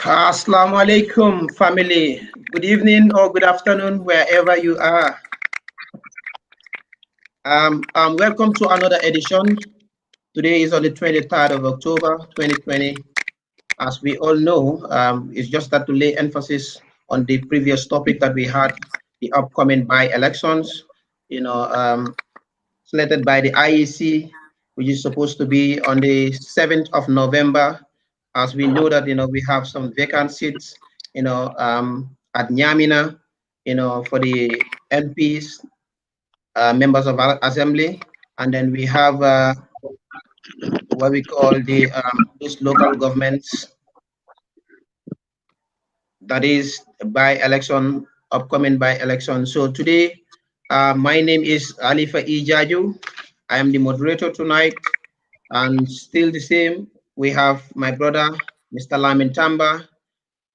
Assalamu alaikum, family. Good evening or good afternoon, wherever you are. Welcome to another edition. Today is on the 23rd of October, 2020. As we all know, it's just that to lay emphasis on the previous topic that we had, the upcoming by-elections, slated by the IEC, which is supposed to be on the 7th of November. As we know that, we have some vacant seats, at Nyamina, for the MPs, members of our assembly. And then we have what we call the those local governments, that is by-election, upcoming by-election. So today, my name is Halifa Jarju. I am the moderator tonight. And still the same, we have my brother, Mr. Lamin Tamba,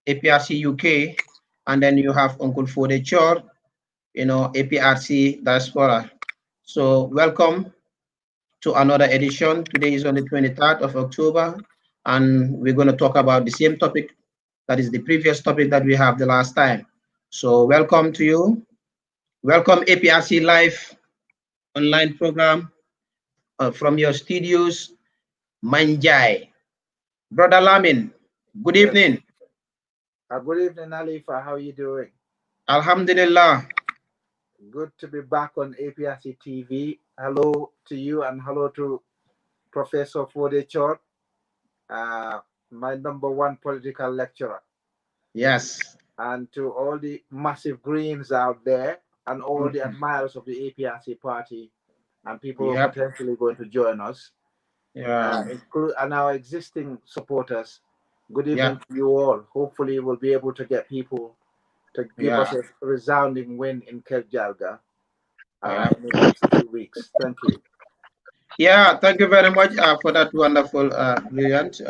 APRC UK, and then you have Uncle Fode Chor, APRC Diaspora. So welcome to another edition. Today is on the 23rd of October, and we're going to talk about the same topic, that is the previous topic that we have the last time. So welcome to you. Welcome APRC Live online program from your studios, Manjai. Brother Lamin, good evening. Good evening, Halifa. How are you doing? Alhamdulillah. Good to be back on APRC-TV. Hello to you and hello to Professor Fode Chor, my #1 political lecturer. Yes. And to all the massive greens out there and all the admirers of the APRC party and people who are potentially going to join us. Yeah. And our existing supporters. Good evening to you all. Hopefully we'll be able to get people to give us a resounding win in Kerr Jarga in the next 2 weeks. Thank you. Yeah, thank you very much for that wonderful, brilliant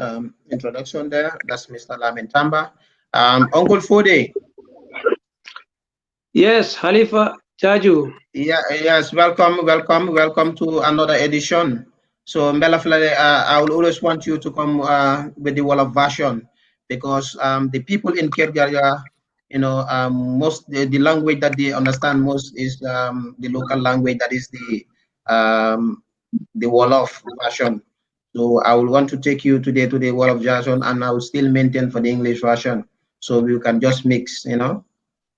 introduction there. That's Mr. Lamin Tamba. Uncle Fode. Yes, Halifa, Jarju. Yeah, yes, welcome to another edition. So, Mbelaflade, I will always want you to come with the Wolof version, because the people in Kerr, most the language that they understand most is the local language, that is the Wolof version. So I will want to take you today to the Wolof version, and I will still maintain for the English version, so we can just mix,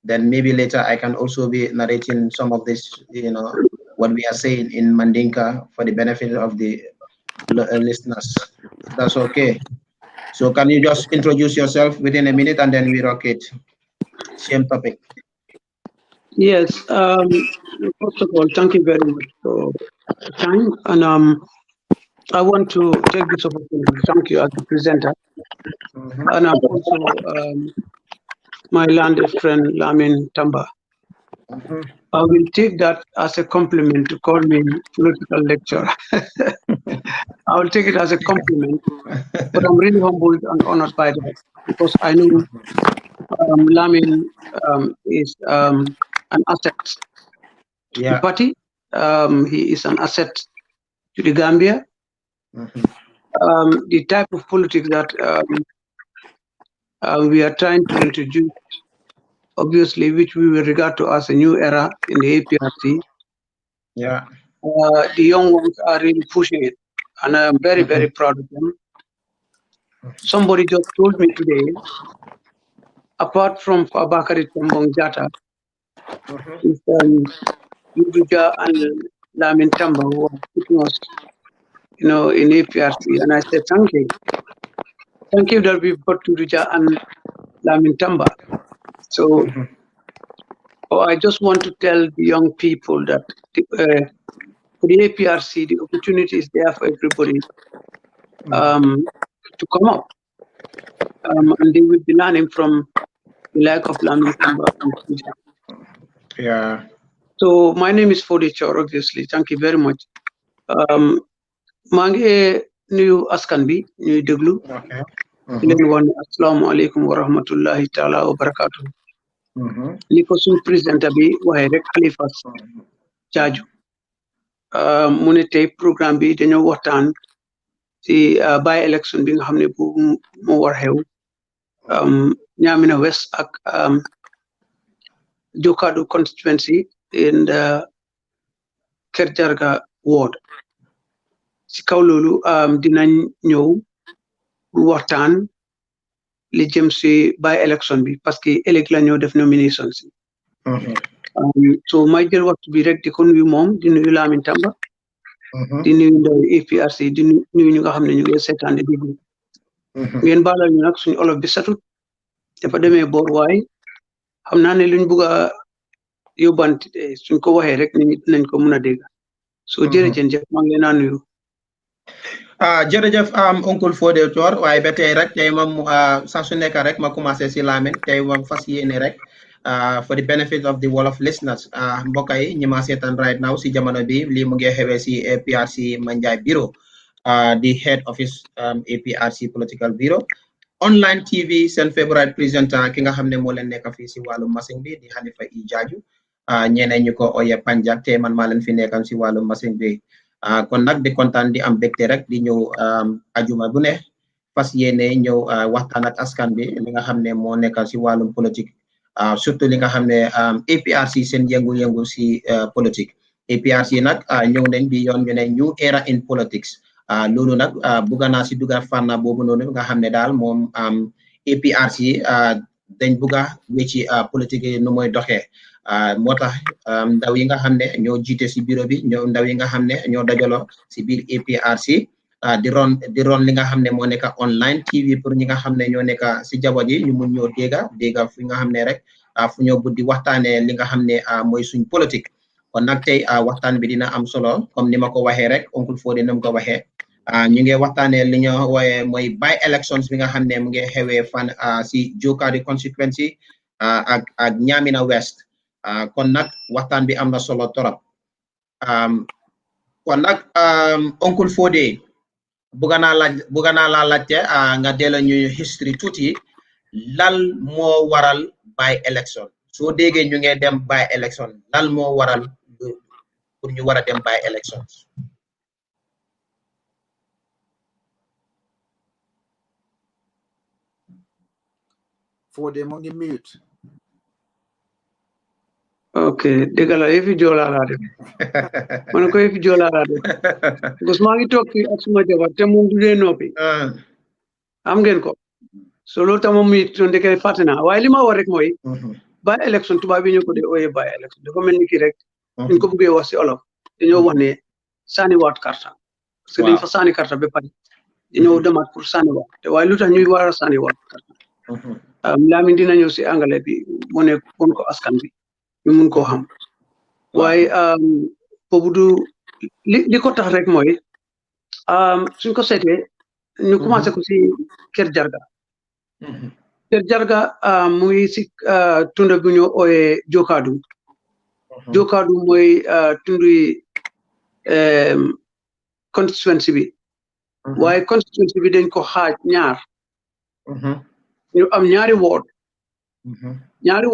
Then maybe later I can also be narrating some of this, what we are saying in Mandinka for the benefit of the listeners. That's okay. So can you just introduce yourself within a minute and then we rock it? Same topic. Yes. First of all, thank you very much for the time. And I want to take this opportunity to thank you as the presenter. And also my landed friend, Lamin Tamba. I will take that as a compliment to call me political lecturer. I will take it as a compliment, but I'm really humbled and honored by that, because I know Lamin is an asset to the party. He is an asset to the Gambia. The type of politics that we are trying to introduce, obviously, which we will regard to as a new era in the APRC. Yeah. The young ones are really pushing it, and I'm very, very proud of them. Somebody just told me today, apart from Abakari Tombong Jata, is Yuduja and Lamin Tamba, who are putting us, in APRC, and I said, thank you. Thank you that we've got Yuduja and Lamin Tamba. So I just want to tell the young people that for the APRC, the opportunity is there for everybody to come up. And they will be learning from the like of Lamin Tamba. Yeah. So my name is Fode Chor, obviously. Thank you very much. Mange new askanbi, new deglu. Okay. Assalamu alaikum wa rahmatullahi ta'ala wa barakatuh. Niko sun presenter bi waxe rek Halifa Jarju. Mu ne tey programme bi dañoo waxtaan ci by election bi nga xam ne bu moo war xew Nyamina West ak Jokadu constituency in the Kerr Jarga ward. Si kaw loolu dinañ ñëw waxtaan li jëm si by election bi parce que ëllëg la ñoo def nomination si. So may jël waxtu bi rek di ko nuyu moom di nuyu Lamin Tamba. di nuyu ndaw APRC di nuyu ñu nga xam ne ñu ngi seetaan di déglu. ngeen baalal ñu nag suñu olof bi satut dafa demee boor waay xam naa ne luñ bugg a yóbbanti suñ ko waxee rek nit nañ ko mën a dégg. So jërëjëf maa ngi leen a nuyu. jërëjëf oncle Fodé Thior waaye ba tey rek tey moom saa su nekk rek ma commencé si Lamin tey moom fas yéene rek for the benefit of the Wolof listeners mbokk yi ñi ma seetaan right now si jamono bi lii mu ngi xewee si APRC Manjai Bureau the head office APRC political bureau online TV seen favorite presenter ki nga xam ne moo leen nekk fii si wàllu machine bi di Halifa Jarju ñeneen ñu ko oye Panjak te man maa leen fi nekkal si wàllu machine bi kon nag di kontaan di am bégte rek di ñëw ajuma bu ne fas yéene ñëw waxtaan ak askan bi li nga xam ne moo nekkal si wàllum politique surtout li nga xam ne APRC seen yëngu-yëngu si politique APRC nag ñëw nañ bi yoon ñu ne new era in politics loolu nag bugga naa si dugal fànn boobu noonu nga xam ne daal moom APRC dañ bugga wécci politique yi nu mooy doxee moo tax ndaw yi nga xam ne ñoo jiite si bureau bi ñoo ndaw yi nga xam ne ñoo dajaloo si biir APRC di ron li nga xam ne moo nekk online TV pour ñi nga xam ne ñoo nekk si jabo ji ñu mun ñoo dégga fi nga xam ne rek fu ñoo buddi waxtaanee li nga xam ne mooy suñ politique kon nag tey waxtaan bi dina am solo comme ni ma ko waxee rek oncle Fodé ni mu ko waxee ñu ngi waxtaanee li ñu wooye mooy by elections bi nga xam ne mu ngi xewee fan si Jokadu constituency ak Nyamina West kon nag waxtaan bi am na solo torop kon nag oncle Fodé bugga naa la laajte nga delloo ñu history tuuti lan moo waral by election soo déggee ñu ngi dem by election lan moo waral pour ñu war a dem by elections. Fodé mo ngi mute. ok dégg la yëfi Joola laa def ma ne ko yëfi Joola laa def parce que maa ngi toog fii ak suma jabar te moom du dee noppi am ngeen ko so loolu tam moom mi doon dëkk fàtte naa waaye li ma war rek mooy by election tubaab bi ñu ko dee ooyee by election dafa mel ni kii rek ñu ko buggee wax si olof dañoo wax ne sànni waat karta parce que dañ fa sànni karta ba pare dañoo demaat pour sànni waat te waaye lu tax ñuy war a sànni waat karta Lamin dina ñëw si anglais bi mu ne kon ko askan bi ñu mun koo xam waaye boobu du li ko tax rek mooy suñ ko seetee ñu commencé ko si Kerr Jarga Kerr Jarga mu ngi si tunda bu ñu ooyee Jokadu Jokadu mooy tundi constituency bi waaye constituency bi dañ ko xaaj ñaar ñu am ñaari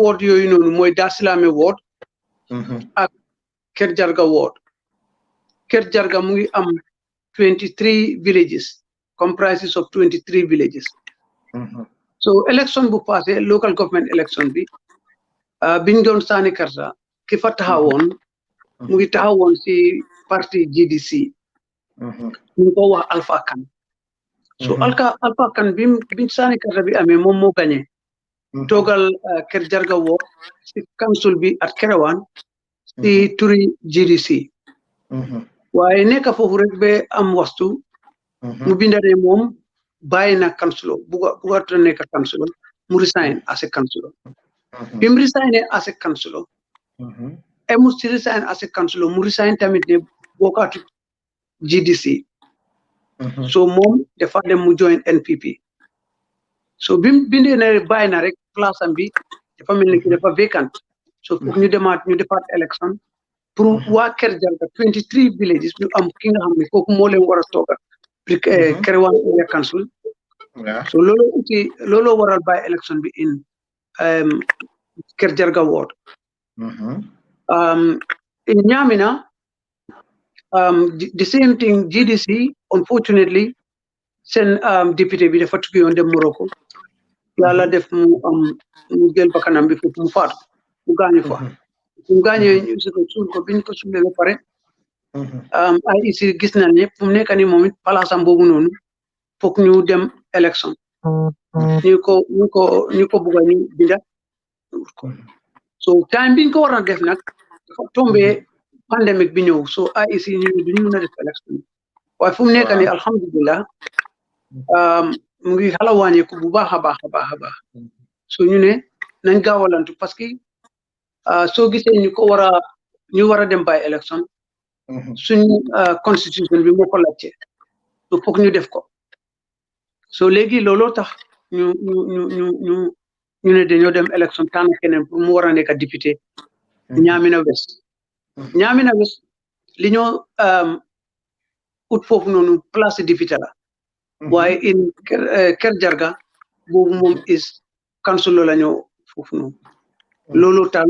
woot yooyu noonu mooy Dasilame woot ak Kerr Jarga woot Kerr Jarga mu ngi am 23 villages comprises of 23 villages so election bu passé local government election bi biñ doon sànni karta ki fa taxawoon mu ngi taxawoon si parti GDC ñu ngi ko wax Alpha Kan so Alpha Kan biñ sànni karta bi amee moom moo gañe toogal Kerr Jarga woot si council bi at Kerewan si turi GDC waaye nekk foofu rek ba am wastu mu bindane moom bàyyi na councilor bugaata nekk councilor mu resign as a councilor bi mu resigné as a councilor mu si resign as a councilor mu resign tamit ne bokkaatu GDC so moom dafa dem mu join NPP so bi mu bindee ne bàyyi na rek place am bi dafa mel ni ki dafa vacant so foog ñu defaat élection pour waa Kerr Jarga 23 villages ñu am ki nga xam ne kooku moo leen war a tooga Kerewan area council so looloo waral by election bi in Kerr Jarga ward in Nyamina the same thing GDC unfortunately seen député bi dafa tukki yoon dem Morocco yàlla def mu jël bakkanam bi foofu mu faatu mu gaañu fa mu gaañee ñu si ko suul ko biñ ko suulee ba pare ay ici gis nañ ne fu mu nekk nii moom it palaasam boobu noonu foog ñu dem élection ñu ko bugga ñu binda so time biñ ko war a def nag dafa tombé pandémique bi ñëw so ay ici ñu duñu mën a def élection waaye fu mu nekk nii alhamdulilah mu ngi xala wàññeeku bu baax a baax a baax a baax so ñu ne nañ gaawalantu parce que soo gisee ñu war a dem by élection suñ constitution bi moo ko laajte so foog ñu def ko so léegi looloo tax ñu ne dañoo dem élection tànn keneen pour mu war a nekk député Ñaamina West Ñaamina West li ñoo ut foofu noonu place député la waaye in Kerr Jarga boobu moom is council la ñëw foofu noonu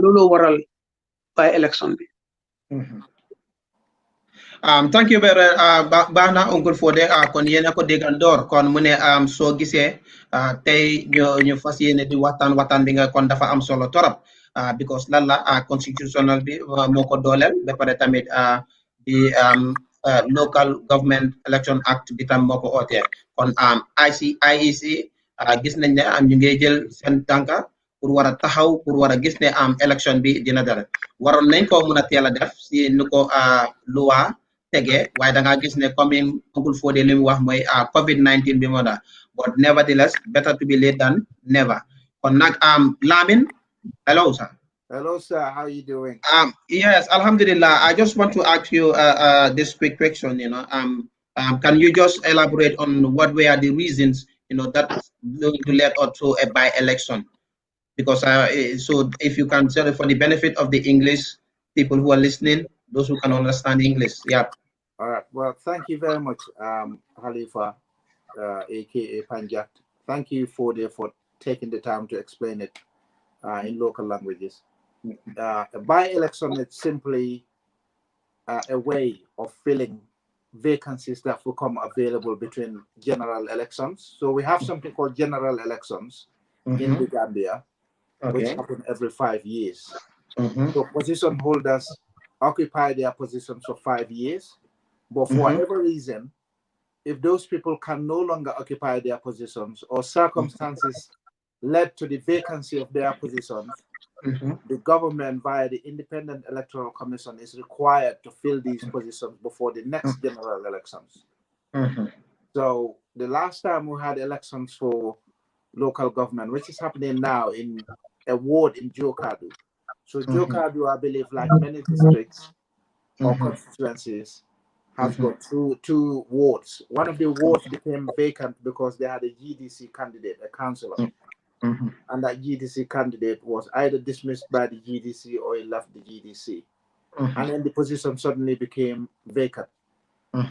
looloo waral by élection bi thank you very baax na Uncle Fodé kon yéen a ko déggandoor kon mu ne soo gisee tey ñu fas yéene di waxtaan bi nga kon dafa am solo torop because lan la constitutional bi moo ko dooleel ba pare tamit di local government election act bi tam moo ko ootee kon IEC gis nañ ne ñu ngi jël seen tànka pour war a taxaw pour war a gis ne élection bi dina dara waroon nañ ko mun a teel a def si nu ko loi tege waaye da ngaa gis ne comme Uncle Fodé li mu wax mooy COVID-19 bi moo da but nevertheless better to be late than never kon nag Lamin, hello sir. Hello sir, how are you doing? Yes, alhamdulillah. I just want to ask you this quick question, can you just elaborate on what were the reasons that's going to lead up to a by-election? Because so if you can tell it for the benefit of the English people who are listening, those who can understand English. Yeah. All right. Well, thank you very much, Halifa, aka Panjat. Thank you for taking the time to explain it in local languages. A by-election is simply a way of filling vacancies that will come available between general elections. So we have something called general elections in the Gambia, which happen every 5 years. So position holders occupy their positions for 5 years, but for whatever reason, if those people can no longer occupy their positions or circumstances led to the vacancy of their positions, the government via the Independent Electoral Commission is required to fill these positions before the next general elections. So the last time we had elections for local government, which is happening now in a ward in Jokadu. So Jokadu, I believe, like many districts or constituencies, has got two wards. One of the wards became vacant because they had a GDC candidate, a councillor. And that GDC candidate was either dismissed by the GDC or he left the GDC. And then the position suddenly became vacant.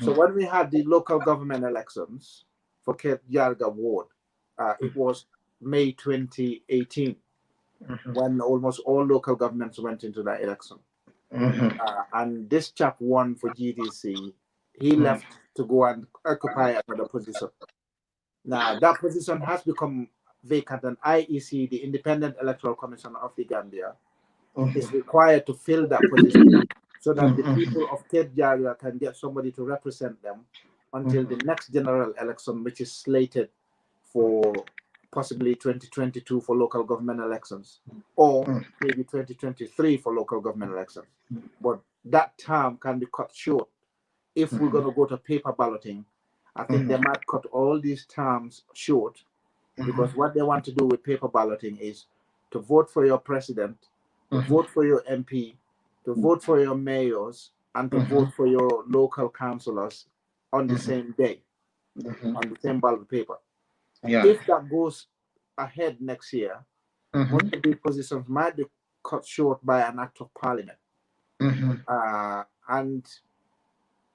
So when we had the local government elections for Jarga ward, it was May 2018. When almost all local governments went into that election. And this chap won for GDC. He left to go and occupy another position. Now, that position has become vacant, and IEC, the Independent Electoral Commission of the Gambia, is required to fill that position so that the people of Jarga can get somebody to represent them until the next general election, which is slated for possibly 2022 for local government elections, or maybe 2023 for local government elections. But that term can be cut short. If we're going to go to paper balloting, I think they might cut all these terms short, because what they want to do with paper balloting is to vote for your president, to vote for your MP, to vote for your mayors, and to vote for your local councillors on the same day, on the same ballot paper. If that goes ahead next year, most of these positions might be cut short by an act of parliament. And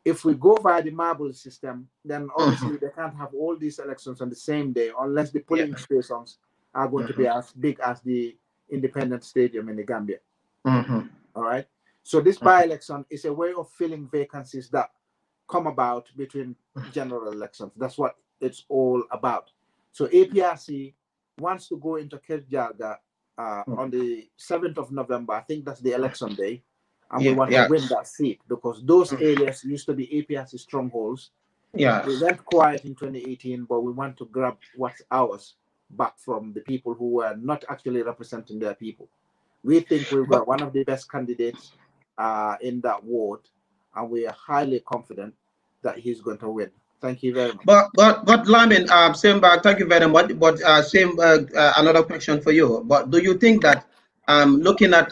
if we go via the marble system, then obviously they can't have all these elections on the same day unless the polling stations are going to be as big as the Independent Stadium in the Gambia. All right. So this by-election is a way of filling vacancies that come about between general elections. That's what it's all about. So APRC wants to go into Kerr Jarga on the 7th of November. I think that's the election day. And we want to win that seat because those areas used to be APRC strongholds. Yeah. We went quiet in 2018, but we want to grab what's ours back from the people who were not actually representing their people. We think we've got one of the best candidates in that ward, and we are highly confident that he's going to win. Thank you very much. But Lamin, same back. Thank you very much. But same another question for you. But do you think that looking at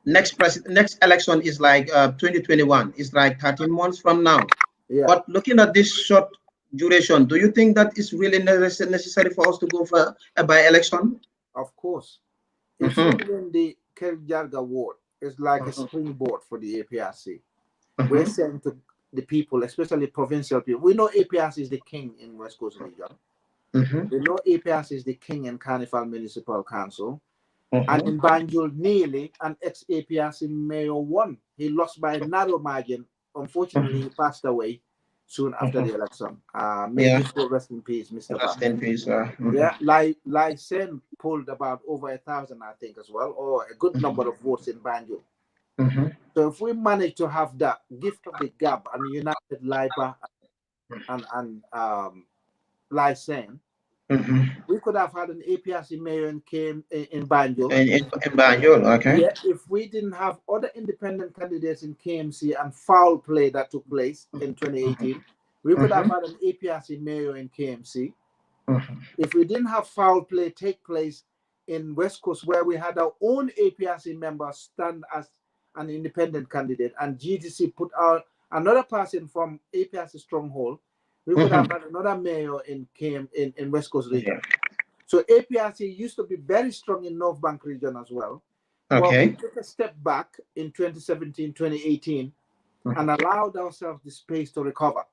next election is like 2021 is like 13 months from now? Yeah. But looking at this short duration, do you think that is really necessary for us to go for a by-election? Of course. If we win the Kerr Jarga ward, it's like a springboard for the APRC. We're saying to the people, especially provincial people, we know APRC is the king in West Coast region. We know APRC is the king in Carnival Municipal Council. And in Banjul, nearly an ex-APRC mayor won. He lost by a narrow margin. Unfortunately, he passed away soon after the election. May his soul rest in peace, Mr. Rest in peace. Yeah, like Sen pulled about over 1,000, I think, as well, or a good number of votes in Banjul. So if we manage to have that gift of the gab and United Labour and Lysen, we could have had an APRC mayor in Banjul. In Banjul, okay. Yeah, if we didn't have other independent candidates in KMC and foul play that took place in 2018, we could have had an APRC mayor in KMC. If we didn't have foul play take place in West Coast, where we had our own APRC member stand as an independent candidate, and GDC put out another person from APRC stronghold, we would have had another mayor in West Coast region. So APRC used to be very strong in North Bank region as well. Okay. Well, we took a step back in 2017, 2018, and allowed ourselves the space to recover.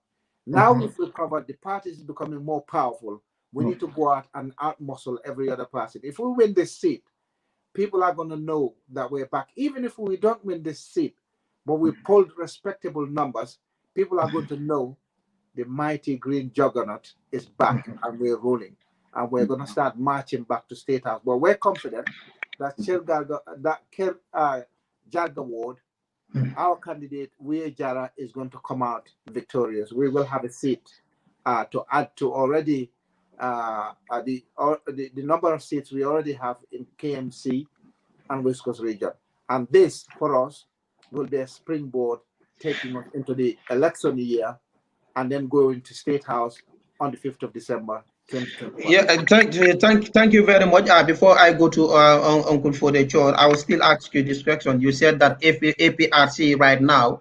Now we've recovered, the party is becoming more powerful. We need to go out and outmuscle every other person. If we win this seat, people are going to know that we're back. Even if we don't win this seat, but we pulled respectable numbers, people are going to know the mighty green juggernaut is back and we're rolling. And we're going to start marching back to State House. But we're confident that Kerr Jarga ward, our candidate, Jarga, is going to come out victorious. We will have a seat to add to already the number of seats we already have in KMC and West Coast region. And this, for us, will be a springboard taking us into the election year and then going to State House on the 5th of December, 2021. Yeah, thank you very much. Before I go to Uncle Fodecho, I will still ask you this question. You said that APRC right now,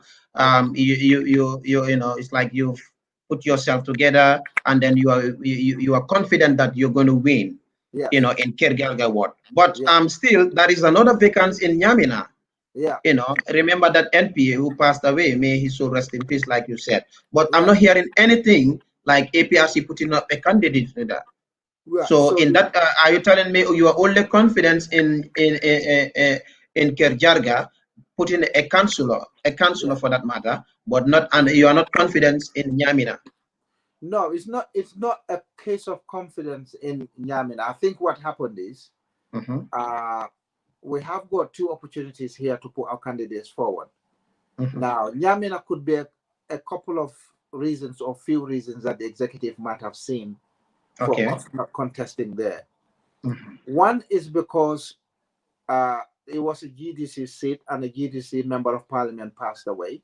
you know, it's like you've put yourself together, and then you are confident that you're going to win. Yes. You know, in Kerr Jarga ward. But still, there is another vacancy in Nyamina. Yeah. You know, remember that NPA who passed away, may his soul rest in peace, like you said. But I'm not hearing anything like APRC putting up a candidate for that. Yeah. So in that, are you telling me you are only confident in Kerr Jarga putting a councillor for that matter, but not, and you are not confident in Nyamina? No, it's not. It's not a case of confidence in Nyamina. I think what happened is, we have got two opportunities here to put our candidates forward. Now, Nyamina could be a couple of reasons or few reasons that the executive might have seen for us not contesting there. One is because it was a GDC seat and a GDC member of parliament passed away.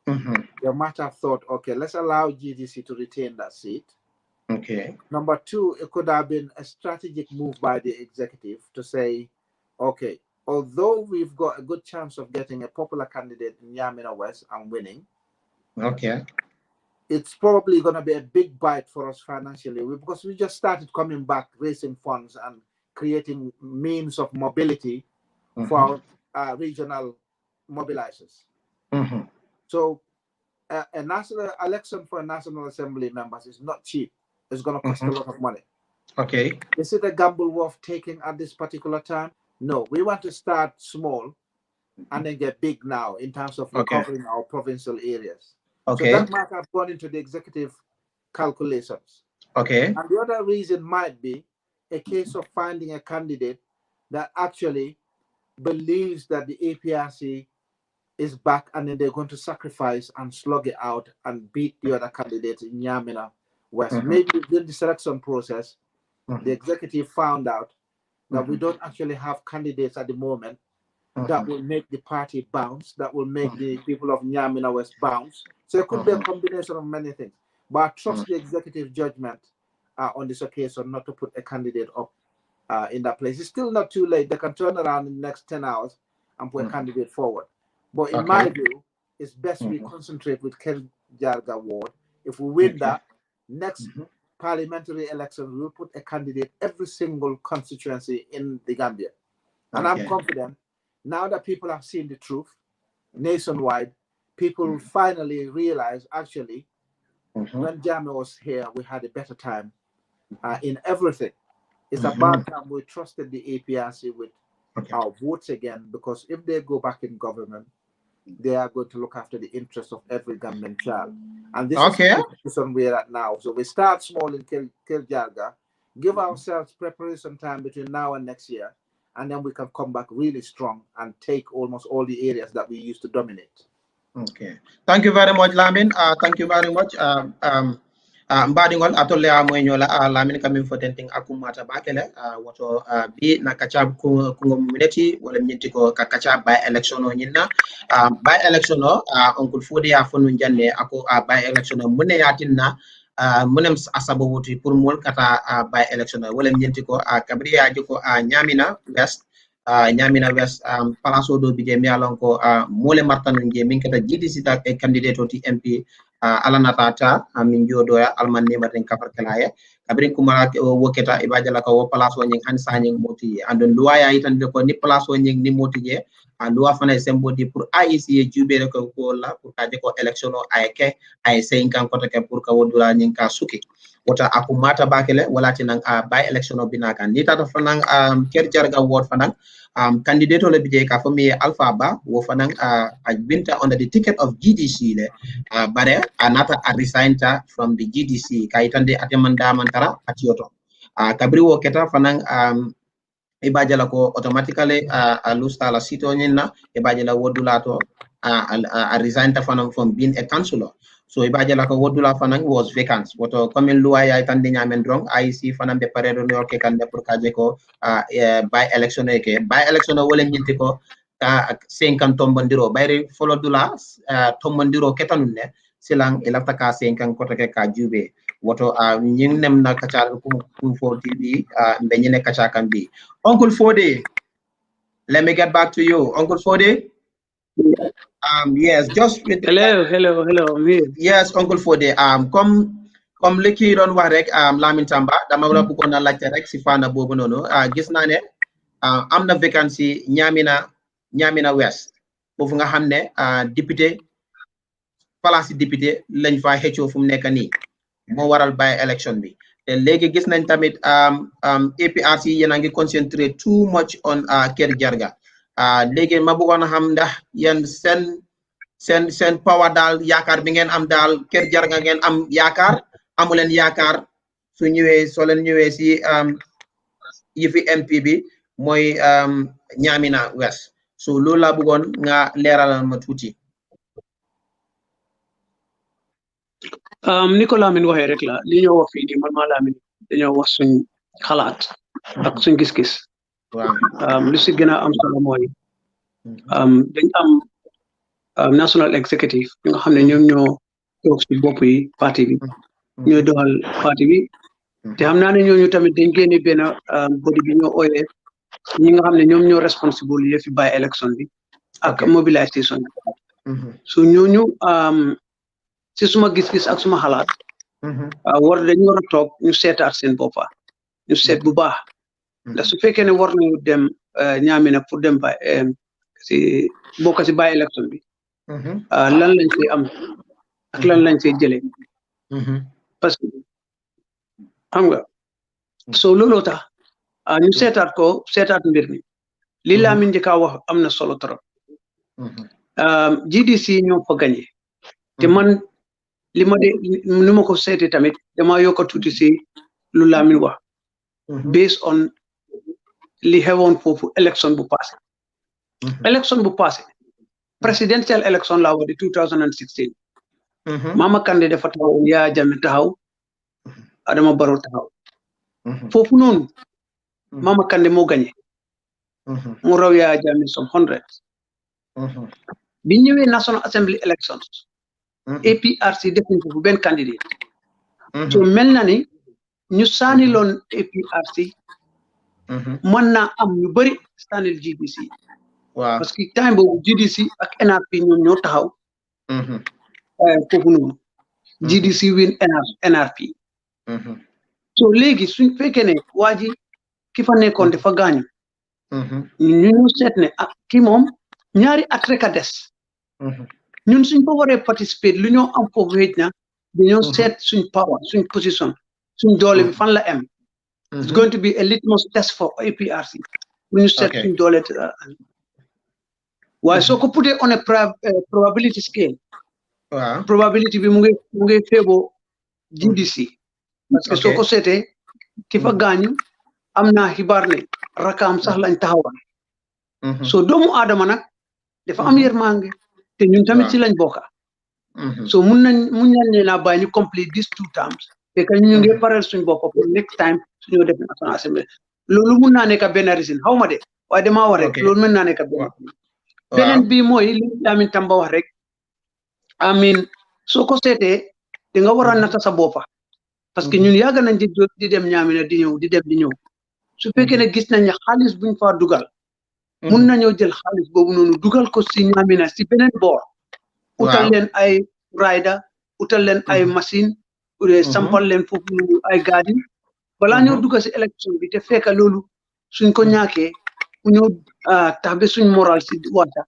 They might have thought, okay, let's allow GDC to retain that seat. Okay. Number two, it could have been a strategic move by the executive to say, okay, although we've got a good chance of getting a popular candidate in Nyamina West and winning, it's probably going to be a big bite for us financially because we just started coming back, raising funds and creating means of mobility for our regional mobilizers. So a national election for a National Assembly members is not cheap. It's going to cost a lot of money. Okay. Is it a gamble worth taking at this particular time? No, we want to start small and then get big now in terms of recovering our provincial areas. Okay. So that might have gone into the executive calculations. Okay. And the other reason might be a case of finding a candidate that actually believes that the APRC is back, and then they're going to sacrifice and slug it out and beat the other candidates in Nyamina West. Maybe during the selection process, the executive found out that we don't actually have candidates at the moment that will make the party bounce, that will make the people of Nyamina West bounce. So it could be a combination of many things. But I trust the executive judgment on this occasion not to put a candidate up in that place. It's still not too late. They can turn around in the next 10 hours and put a candidate forward. But in my view, it's best we concentrate with Kerr Jarga ward. If we win that, next parliamentary election, we'll put a candidate every single constituency in the Gambia. And I'm confident, now that people have seen the truth nationwide, people will finally realize, actually, when Jammeh was here, we had a better time in everything. It's about time we trusted the APRC with our votes again, because if they go back in government, they are going to look after the interests of every Gambian child. And this is the position we're at now. So we start small in Kerr Jarga, give ourselves preparation time between now and next year, and then we can come back really strong and take almost all the areas that we used to dominate. Okay. Thank you very much, Lamin. Thank you very much. Mbadingol atolle amoenyola Lamin kamin fotenting akumata bakele woto bi na kachab kungo mineti wala nyinti ko kachab by election o nyinna by election o onkul fodi ya fonu janne ako by election o mune yatinna munem asabo wuti pour mol kata by election o wala nyinti ko kabriya jiko Nyamina West Nyamina West palaso do bije mi alon ko mole martanu nje min kata GDC ta e candidate oti MP alanatata min jodoya alman nematen kafar kalaye kabrin kuma woketa ibajala ko place o nying hansani moti andon luaya itande ko ni place o nying ni moti je loi fana sembodi pour AIC jubere ko la pour kaje ko election o ayke ay 5 ans ko take pour ka wodula nying ka suki wota akumata bakele wala tinan by election o binaka ni tata fanan Kerr Jarga ward fanan candidate le bije ka fami Alpha Ba wo fanan binta under the ticket of GDC le bare anata resigned from the GDC kaitande atemanda mantara atioto kabri wo keta fanan ibajala ko automatically lusta la sito nyina ibajala wodulato resigned fanan from being a councillor. So ibajala ko wodula fanan was vacant. Woto comme loi ya itande nyamen drong IC fanan be paredo no ke kande pour kaje ko by election ke by election wala nyinti ko 50 tombandiro bayri folo dula tombandiro ketanune silang elafta ka 50 ko take ka jube woto nying nem na kacha kum for TV be nyine kacha kan bi Uncle Fode, let me get back to you. Uncle Fode. Yes, just with hello. Yes, Uncle Fode. Comme leki don wax rek Lamin Tamba dama wala bu ko na laajte rek si fana bobu nono gis na ne amna vacancy Nyamina West fofu nga xamne député place député lañ fa xéccio fu mu nekk ni mo waral by election bi te légui gis nañ tamit APRC yena ngi concentrate too much on Kerr Jarga légui ma bëggoon xam ndax yeen sen power dal yakar bi ngeen am dal Kerr Jarga ngeen am yakar amulen yakar su ñëwé so leen ñëwé ci yifi MP bi moy Nyamina West so loolu la bëggoon nga leeralal ma tuuti ni ko Lamin waxee rek la li ñoo wax fii nii man maa Lamin dañoo wax suñ xalaat ak suñ gis-gis lu si gën a am solo mooy dañ am national executive ñu nga xam ne ñoom ñoo toog si bopp yi parti bi ñooy doxal parti bi te xam naa ne ñooñu tamit dañ génne benn body bi ñoo ooyee ñi nga xam ne ñoom ñoo responsible yëfi by election bi ak mobilisation bi so ñooñu si suma gis-gis ak suma xalaat dañu war a toog ñu seetaat seen boppa ñu seet bu baax ndax su fekkee ne war nañu dem Nyamina pour dem ba si bokk si by election bi lan lañ see am ak lan lañ see jëlee parce que xam nga so looloo tax ñu seetaat mbir mi li Lamin njëkka wax am na solo trop GDC ñoo fa gagné te man li ma de ni ma ko seeti tamit dama yokk tuuti si lu Lamin wax based on li xewoon foofu élection bu passé élection bu passé presidential election la wadi 2016 Mama Kandeh dafa taxaw Yaya Jammeh taxaw Adama Barrow taxaw foofu noonu Mama Kandeh moo gagné mu raw Yaya Jammeh some hundreds bi ñëwee National Assembly elections APRC defuñ foofu benn candidate so mel na ni ñu saani loon APRC mën naa am ñu bëri saanil GDC parce que time boobu GDC ak NRP ñoom ñoo taxaw foofu noonu GDC win NRP so léegi suñ fekkee ne waa ji ki fa nekkoon dafa gaañu ñu seet ne ah kii moom ñaari at rek a des ñun suñ ko waree participer lu ñoo am foofu xëj na dañoo seet suñ power suñ position suñ doole bi fan la am it's going to be a litmus test for APRC lu ñu seet suñ doole waaye soo ko putee on a probability scale probability bi mu ngi feeboo GDC parce que soo ko seetee ki fa gaañu am naa xibaar ne rakaam sax lañ taxawal so doomu aadama nag dafa am yërmande te ñun tamit ci lañ bokka so mun nañ leen a bàyyi ñu complete these 2 terms te que ñu ngi pareel suñ bopp pour next time suñu def National Assembly loolu mun naa nekk benn reason xaw ma de waaye damaa wax rek loolu mën naa nekk beneen bi mooy li Lamin Tamba wax rek amin soo ko seetee da nga war a nata sa boppa parce que ñun yàgg nañ di dem ñaamina di ñëw su fekkee ne gis nañ ne xaalis buñ fa dugal mun nañoo jël xaalis boobu noonu dugal ko si ñaamina si beneen boor utal leen ay rider utal leen ay machine sampal leen foofu ay gaadi balaa ñoo dugal si élection bi te fekk loolu suñ ko ñaakee mu ñëw tax ba suñ moral si wàcca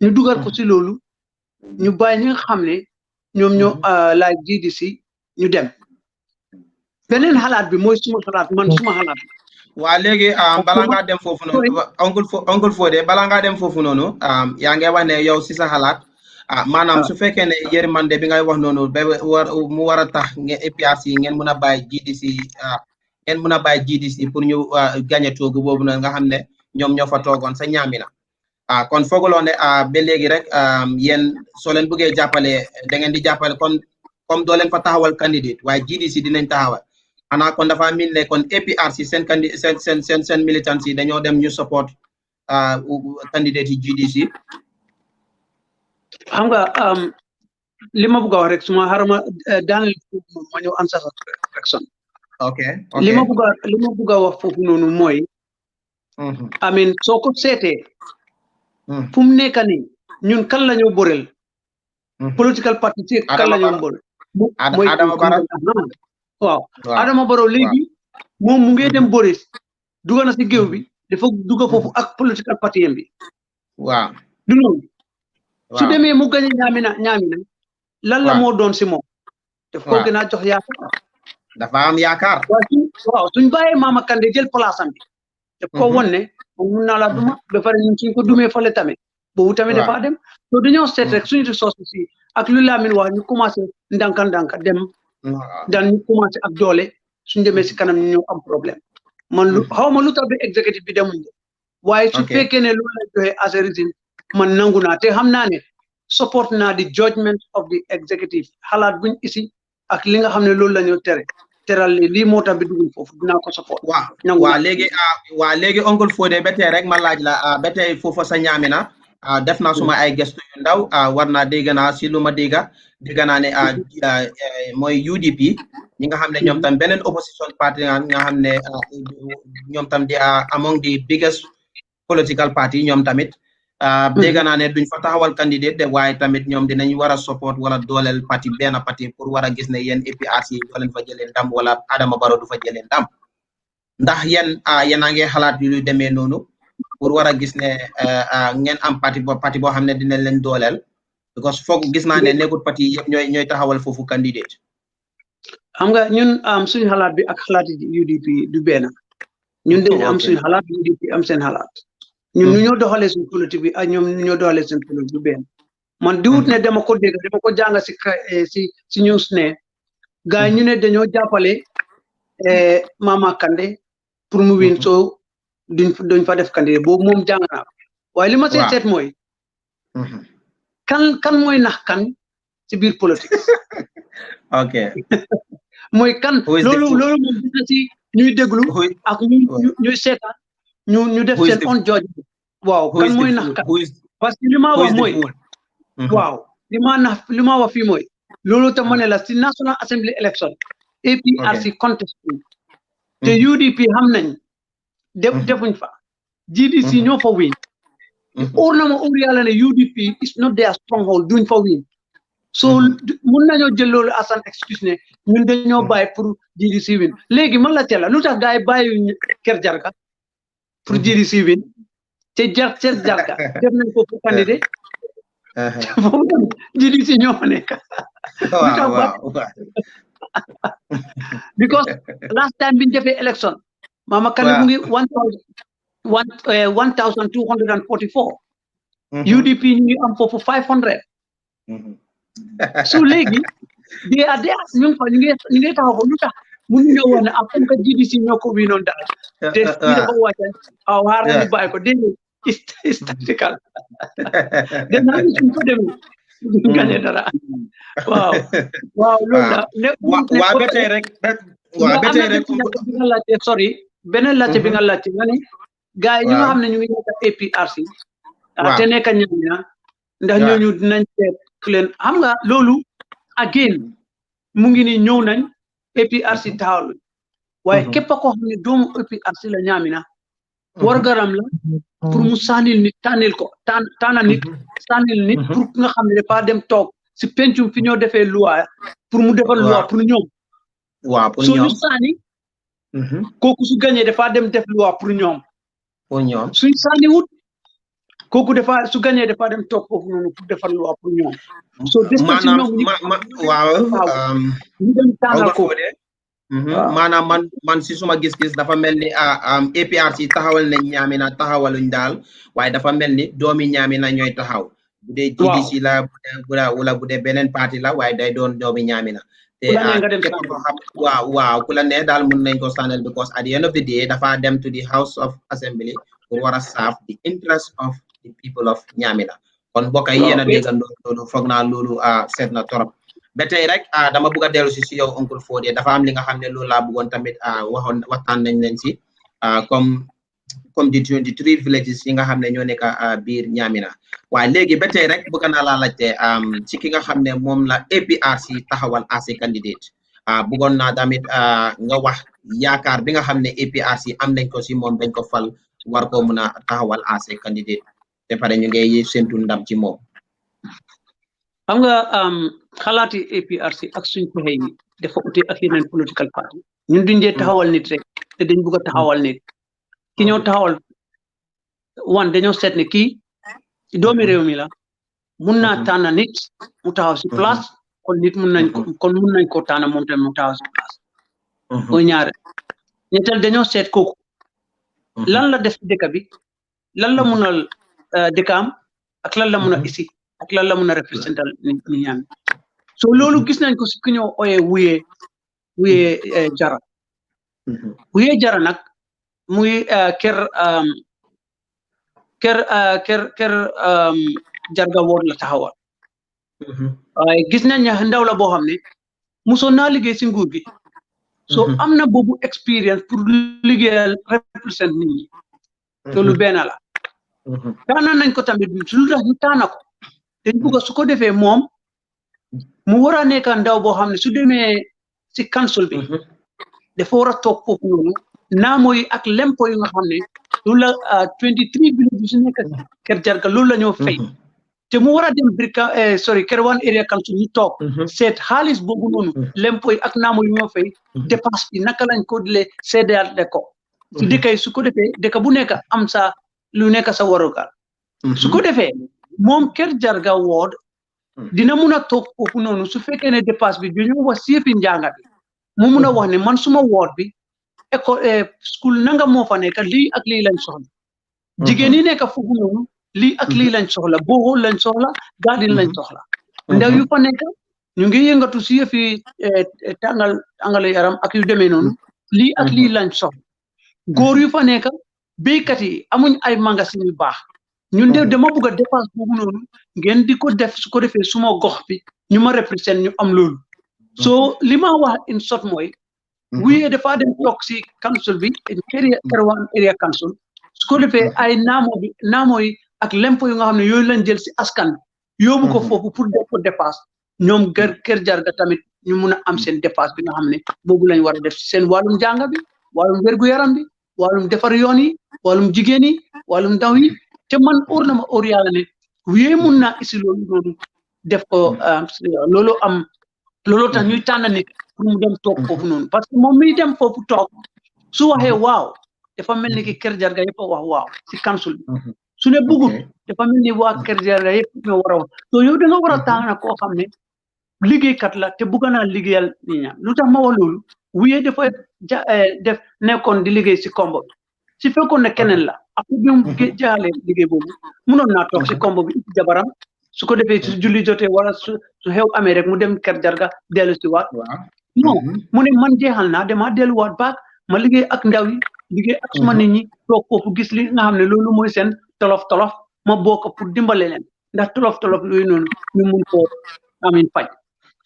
ñu dugal ko si loolu ñu bàyyi ñi nga xam ne ñoom ñoo laaj GDC ñu dem beneen xalaat bi mooy suma xalaat waa léegi bala ngaa dem foofu noonu oncle Fodé bala ngaa dem foofu noonu yaa ngi wax ne yow si sa xalaat maanaam su fekkee ne yërmande bi ngay wax noonu ba mu war a tax ngeen APRC ngeen mën a bàyyi GDC pour ñu gagné toogu boobu noonu nga xam ne ñoom ñoo fa toogoon sa ñaamina kon fooguloo ne ba léegi rek yéen soo leen bëggee jàppale da ngeen di jàppale comme doo leen fa taxawal candidate waaye GDC dinañ taxawal xanaa kon dafa mel ne kon APRC seen militants yi dañoo dem ñu support candidate yi GDC. xam nga li ma bëgg a wax rek suma xarama daaneel foofu ma ñëw answer sa question. li ma bëgg a wax foofu noonu mooy. amin soo ko seetee. fu mu nekk nii ñun kan la ñu borel. political party ci kan la ñu borel. mooy Adama Barrow waaw Adama Barrow léegi moom mu ngi dem Boris duga na si géew bi dafa duga foofu ak political party bi waaw du noonu su demee mu gañe ñaamina lan la moo doon si moom daf ko gën a jox yaakaar dafa am yaakaar waaw suñ bàyyee Mama Kandeh jël place am bi daf ko won ne moom mun naa la duma ba pare ñun suñ ko dumee fale tamit boobu tamit dafa dem so dañoo seet rek suñu ressource si ak lu Lamin wax ñu commencé ndanka dem daan ñu commencé ak doole suñ demee si kanam ñu ñëw am problème man lu xaw ma lu tax bi exécutif bi demuñ waaye su fekkee ne loolu la joxe as a reason man nangu naa te xam naa ne support naa di judgment of the executive xalaat buñ isi ak li nga xam ne loolu la ñu teral lii moo tax bi dugul foofu dinaa ko support waa léegi oncle Fodé ba tey rek ma laaj la ba tey foofu sa ñaamina def naa suma ay gestu yu ndaw war naa dégg naa si lu ma dégg naa ne mooy UDP ñi nga xam ne ñoom tam beneen opposition party nga xam ne ñoom tam di among the biggest political party ñoom tamit dégg naa ne duñ fa taxawal candidate de waaye tamit ñoom dinañ war a support wala dooleel parti benn parti pour war a gis ne yéen APRC doo leen fa jëlee ndam wala Adama Barrow du fa jëlee ndam ndax yéen a ngi xalaat yu demee noonu pour war a gis ne ngeen am parti boo xam ne dinañ leen dooleel because foog gis naa ne nekkul parti yëpp ñooy taxawal foofu candidate. xam nga ñun suñu xalaat bi ak xalaat UDP du benn ñun dañ am suñu xalaat UDP am seen xalaat ñun ñu ñoo doxalee suñu politique bi ak ñoom ñu ñoo doxalee seen politique du benn man diwut ne dama ko dégg dama ko jàng si news ne gars yi ñu ne dañoo jàppale Mama Kandeh pour mu win so duñ fa def candidat boobu moom jàng naa waaye li ma seet mooy kan mooy nax kan ci biir politique ok mooy kan loolu moom dina ci ñuy déglu ak ñuy seetaan ñu def seen on judge waaw kan mooy nax kan parce que li ma wax mooy waaw li ma wax fii mooy loolu te ma ne la ci National Assembly election APRC contest te UDP xam nañ defuñ fa GDC ñoo fa win óor na ma óor yàlla ne UDP is not their stronghold duñ fa win so mun nañoo jël loolu as an excuse ne ñun dañoo bàyyi pour GDC win léegi man la teel lu tax gars yi bàyyi Kerr Jarga pour GDC win te Kerr Jarga def nañ ko pour candidat foofu GDC ñoo fa nekk because last time biñ defee election Mama Kane mu ngi 1244 UDP ñu ngi am foofu 500 so léegi they are there ñu ngi taxaw ko lu tax mënu ñoo woon ne am comme que GDC ñoo ko winoon daal te ñu dafa wàcce aw xaar nañu bàyyi ko dégg is tactical de naa ni suñ ko demee duñ gagné dara waaw loolu la waa ba tey rek sorry beneen laajte bi nga laajte nga ne gars yi ñu nga xam ne ñu ngi nekk APRC te nekk ñaamina ndax ñooñu dinañ seet leen xam nga loolu again mu ngi ni ñëw nañ APRC taxawlu waaye képp koo xam ne doomu APRC la ñaamina war garam la pour mu sànnil nit tànnil ko tànna nit sànnil nit pour nga xam ne dafa dem toog si pencum fi ñoo defee loi pour mu defal loi pour ñoom so ñu sànni kooku su gagné dafa dem def loi pour ñoom suñ sànni wut kooku su gagné dafa dem toog foofu noonu pour defal loi pour ñoom so des na ci ñoom ñu dem tànnal ko maanaam man si suma gis-gis dafa mel ni APRC taxawal nañ ñaamina taxawaluñ daal waaye dafa mel ni doomi ñaamina ñooy taxaw bu dee GDC la wala bu dee beneen parti la waaye day doon doomi ñaamina te képp ko xam waaw ku la ne daal mun nañ ko sànnal because at the end of the day dafa dem to the House of Assembly pour war a serve the interest of the people of ñaamina kon bokk yi yéen a déggandoo loolu foog naa loolu seet na torop ba tey rek dama bëgg a dellu si yow Uncle Fodé dafa am li nga xam ne loolu laa bëggoon tamit waxtaan nañ leen si comme di 23 villages yi nga xam ne ñoo nekk biir ñaamina waaye léegi ba tey rek bëgg naa laa laajte ci ki nga xam ne moom la APRC taxawal as a candidate bëggoon naa tamit nga wax yaakaar bi nga xam ne APRC am nañ ko si moom dañ ko fal war ko mun a taxawal as a candidate te pare ñu ngi séntu ndam ci moom. xam nga xalaati APRC ak suñ pexe yi dafa ute ak yeneen political party ñun duñ dee taxawal nit rek te dañ bëgg a taxawal nit ki ñoo taxawal dañoo seet ne kii doomi réew mi la mun naa tànn nit mu taxaw si place kon mun nañ ko tànn moom tamit mu taxaw si place mooy ñaare ñetteel dañoo seet kooku lan la def ci dëkk bi lan la mun a dëkkaam ak lan la mun a isi ak lan la mun a représenté ni ñaami so loolu gis nañ ko si ku ñoo oyee wuyee jara wuyee jara nag muy Kerr Jarga woon la taxawal waaye gis nañ ne ndaw la boo xam ne mosoon naa liggéey si nguur gi so am na boobu expérience pour liggéeyal représente nit ñi loolu benn la taana nañ ko tamit su lu tax ñu taana ko dañ bëgg su ko defee moom mu war a nekk ndaw boo xam ne su demee si council bi dafa war a toog foofu noonu naamo yi ak lempo yi nga xam ne loolu la 23 village bi su nekk Kerr Jarga loolu la ñoo fay te mu war a dem Kerr One Area Council ñu toog seet xaalis boobu noonu lempo yi ak naamo yi ñoo fay dépense bi naka lañ ko dilee seedaal de ko su dëkk yi su ko defee dëkk bu nekk am sa lu nekk sa warugar su ko defee moom Kerr Jarga wood dina mun a toog foofu noonu su fekkee ne dépense bi dañoo wax si yëfi njàngat bi mu mun a wax ne man suma wood bi école school nanga moo fa nekk lii ak lii lañ soxla jigéen yi nekk foofu noonu lii ak lii lañ soxla boxool lañ soxla garden lañ soxla ndaw yu fa nekk ñu ngi yëngatu si yëfi tàngale yaram ak yu demee noonu lii ak lii lañ soxla góor yu fa nekk béykat yi amuñ ay magasin yu baax ñun de dama bëgg a dépense boobu noonu ngeen di ko def su ko defee suma gox bi ñu ma represent ñu am loolu so li ma wax in short mooy wiyee dafa dem toog si council bi Kerwan area council su ko defee ay naamo yi ak lempo yu nga xam ne yooyu lañ jël si askan bi yóbbu ko foofu pour def ko dépasse ñoom Kër Jarga tamit ñu mun a am seen dépasse bi nga xam ne boobu lañ war a def si seen wàllum jànga bi wàllum wér-gu-yaram bi wàllum defar yoon yi wàllum jigéen yi wàllum ndaw yi te man óor na ma óor yàlla ne wiyee mun naa isi loolu noonu def ko looloo tax ñuy tànn nit pour mu dem toog foofu noonu parce que moom miy dem foofu toog su waxee waaw dafa mel ni ki Kër Jarga yëpp a wax waaw si council bi su ne bëggut dafa mel ni waa Kër Jarga yëpp ñoo war a wax so yow da nga war a tànn koo xam ne liggéeykat la te bëgg naa liggéeyal nit ña lu tax ma wax loolu wuyee dafa def nekkoon di liggéey si kombo bi si fekkoon ne keneen la après bi mu jaxalee liggéey boobu munoon naa toog si kombo bi jabaram su ko defee su julli jotee wala su xew amee rek mu dem Kër Jarga dellu si waat non mu ne man jeexal naa dama delluwaat baag ma liggéey ak ndaw yi liggéey ak suma nit ñi toog foofu gis li nga xam ne loolu mooy seen tolof ma bokk pour dimbale leen ndax tolof yooyu noonu ñu mun koo amin faj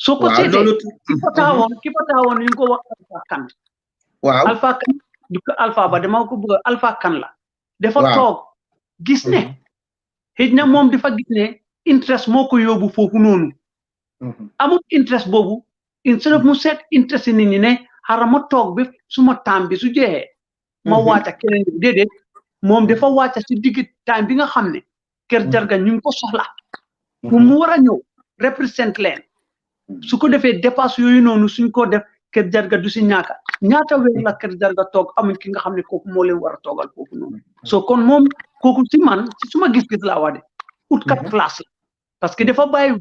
soo ko seetee ki fa taxawoon ñu ngi ko wax Alpha Kan Alpha Kan du ko Alpha ba dama ko bëgg Alpha Kan la dafa toog gis ne xëj na moom dafa gis ne interest moo ko yóbbu foofu noonu amul interest boobu instead of mu seet interest nit ñi ne xaaral ma toog bi suma time bi su jeexee ma wàcca keneen bi déedéet moom dafa wàcca si digg time bi nga xam ne Kër Jarga ñu ngi ko soxla mu war a ñëw represent leen su ko defee dépasse yooyu noonu suñ ko def Kër Jarga du si ñaata weer la Kër Jarga toog amuñ ki nga xam ne kooku moo leen war a toogal foofu noonu so kon moom kooku si man si suma gis-gis laa wax de ut kat place la parce que dafa bàyyi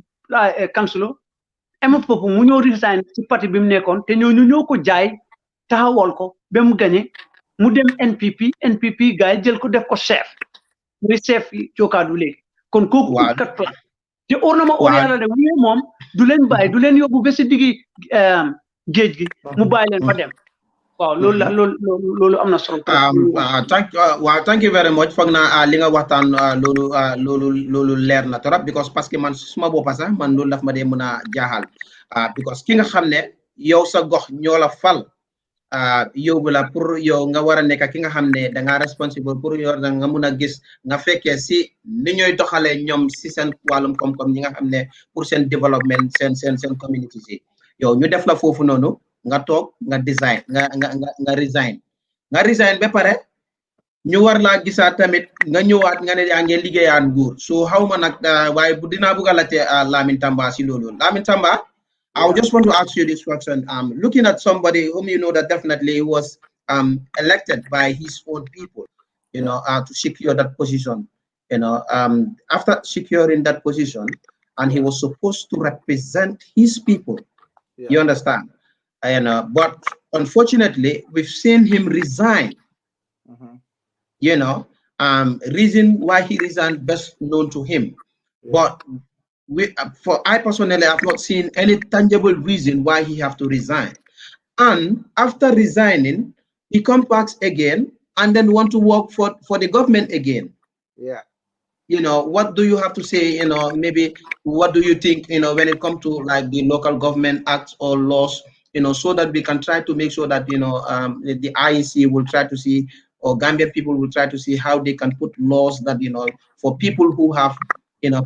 councilo ema foofu mu ñëw resign si parti bi mu nekkoon te ñooñu ñoo ko jaay taxawal ko ba mu gañe mu dem NPP gars yi jël ko def ko chef muy chef yi cookaadu léegi kon kooku ut kat place te óor na ma óor yàlla de wuyee moom du leen bàyyi du leen yóbbu ba si diggi géej gi mu bàyyi leen fa dem waaw loolu am na solo thank you very much foog naa li nga waxtaan loolu leer na trop because parce que man suma boppa sax man loolu daf ma dee mën a jaaxal because ki nga xam ne yow sa gox ñoo la fal yóbbu la pour yow nga war a nekk ki nga xam ne da ngaa responsible pour yow nga mun a gis nga fekkee si ni ñooy doxalee ñoom si seen wàllum koom-koom ñi nga xam ne pour seen développement seen community si yow ñu def la foofu noonu nga toog nga resign ba pare ñu war laa gisaat tamit nga ñëwaat nga ne yaa ngi liggéeyaan nguur so xaw ma nag waaye bu dinaa bëgg a laajte Lamin Tamba si loolu Lamin Tamba I just want to ask you this question looking at somebody whom you know that definitely was elected by his own people to secure that position after securing that position and he was supposed to represent his people you understand but unfortunately, we've seen him resign. Reason why he resigned best known to him. But I personally have not seen any tangible reason why he have to resign. And after resigning, he comes back again and then want to work for the government again. Yeah. What do you have to say? Maybe what do you think? When it comes to like the local government acts or laws. So that we can try to make sure that, the IEC will try to see, or Gambian people will try to see how they can put laws that, for people who have,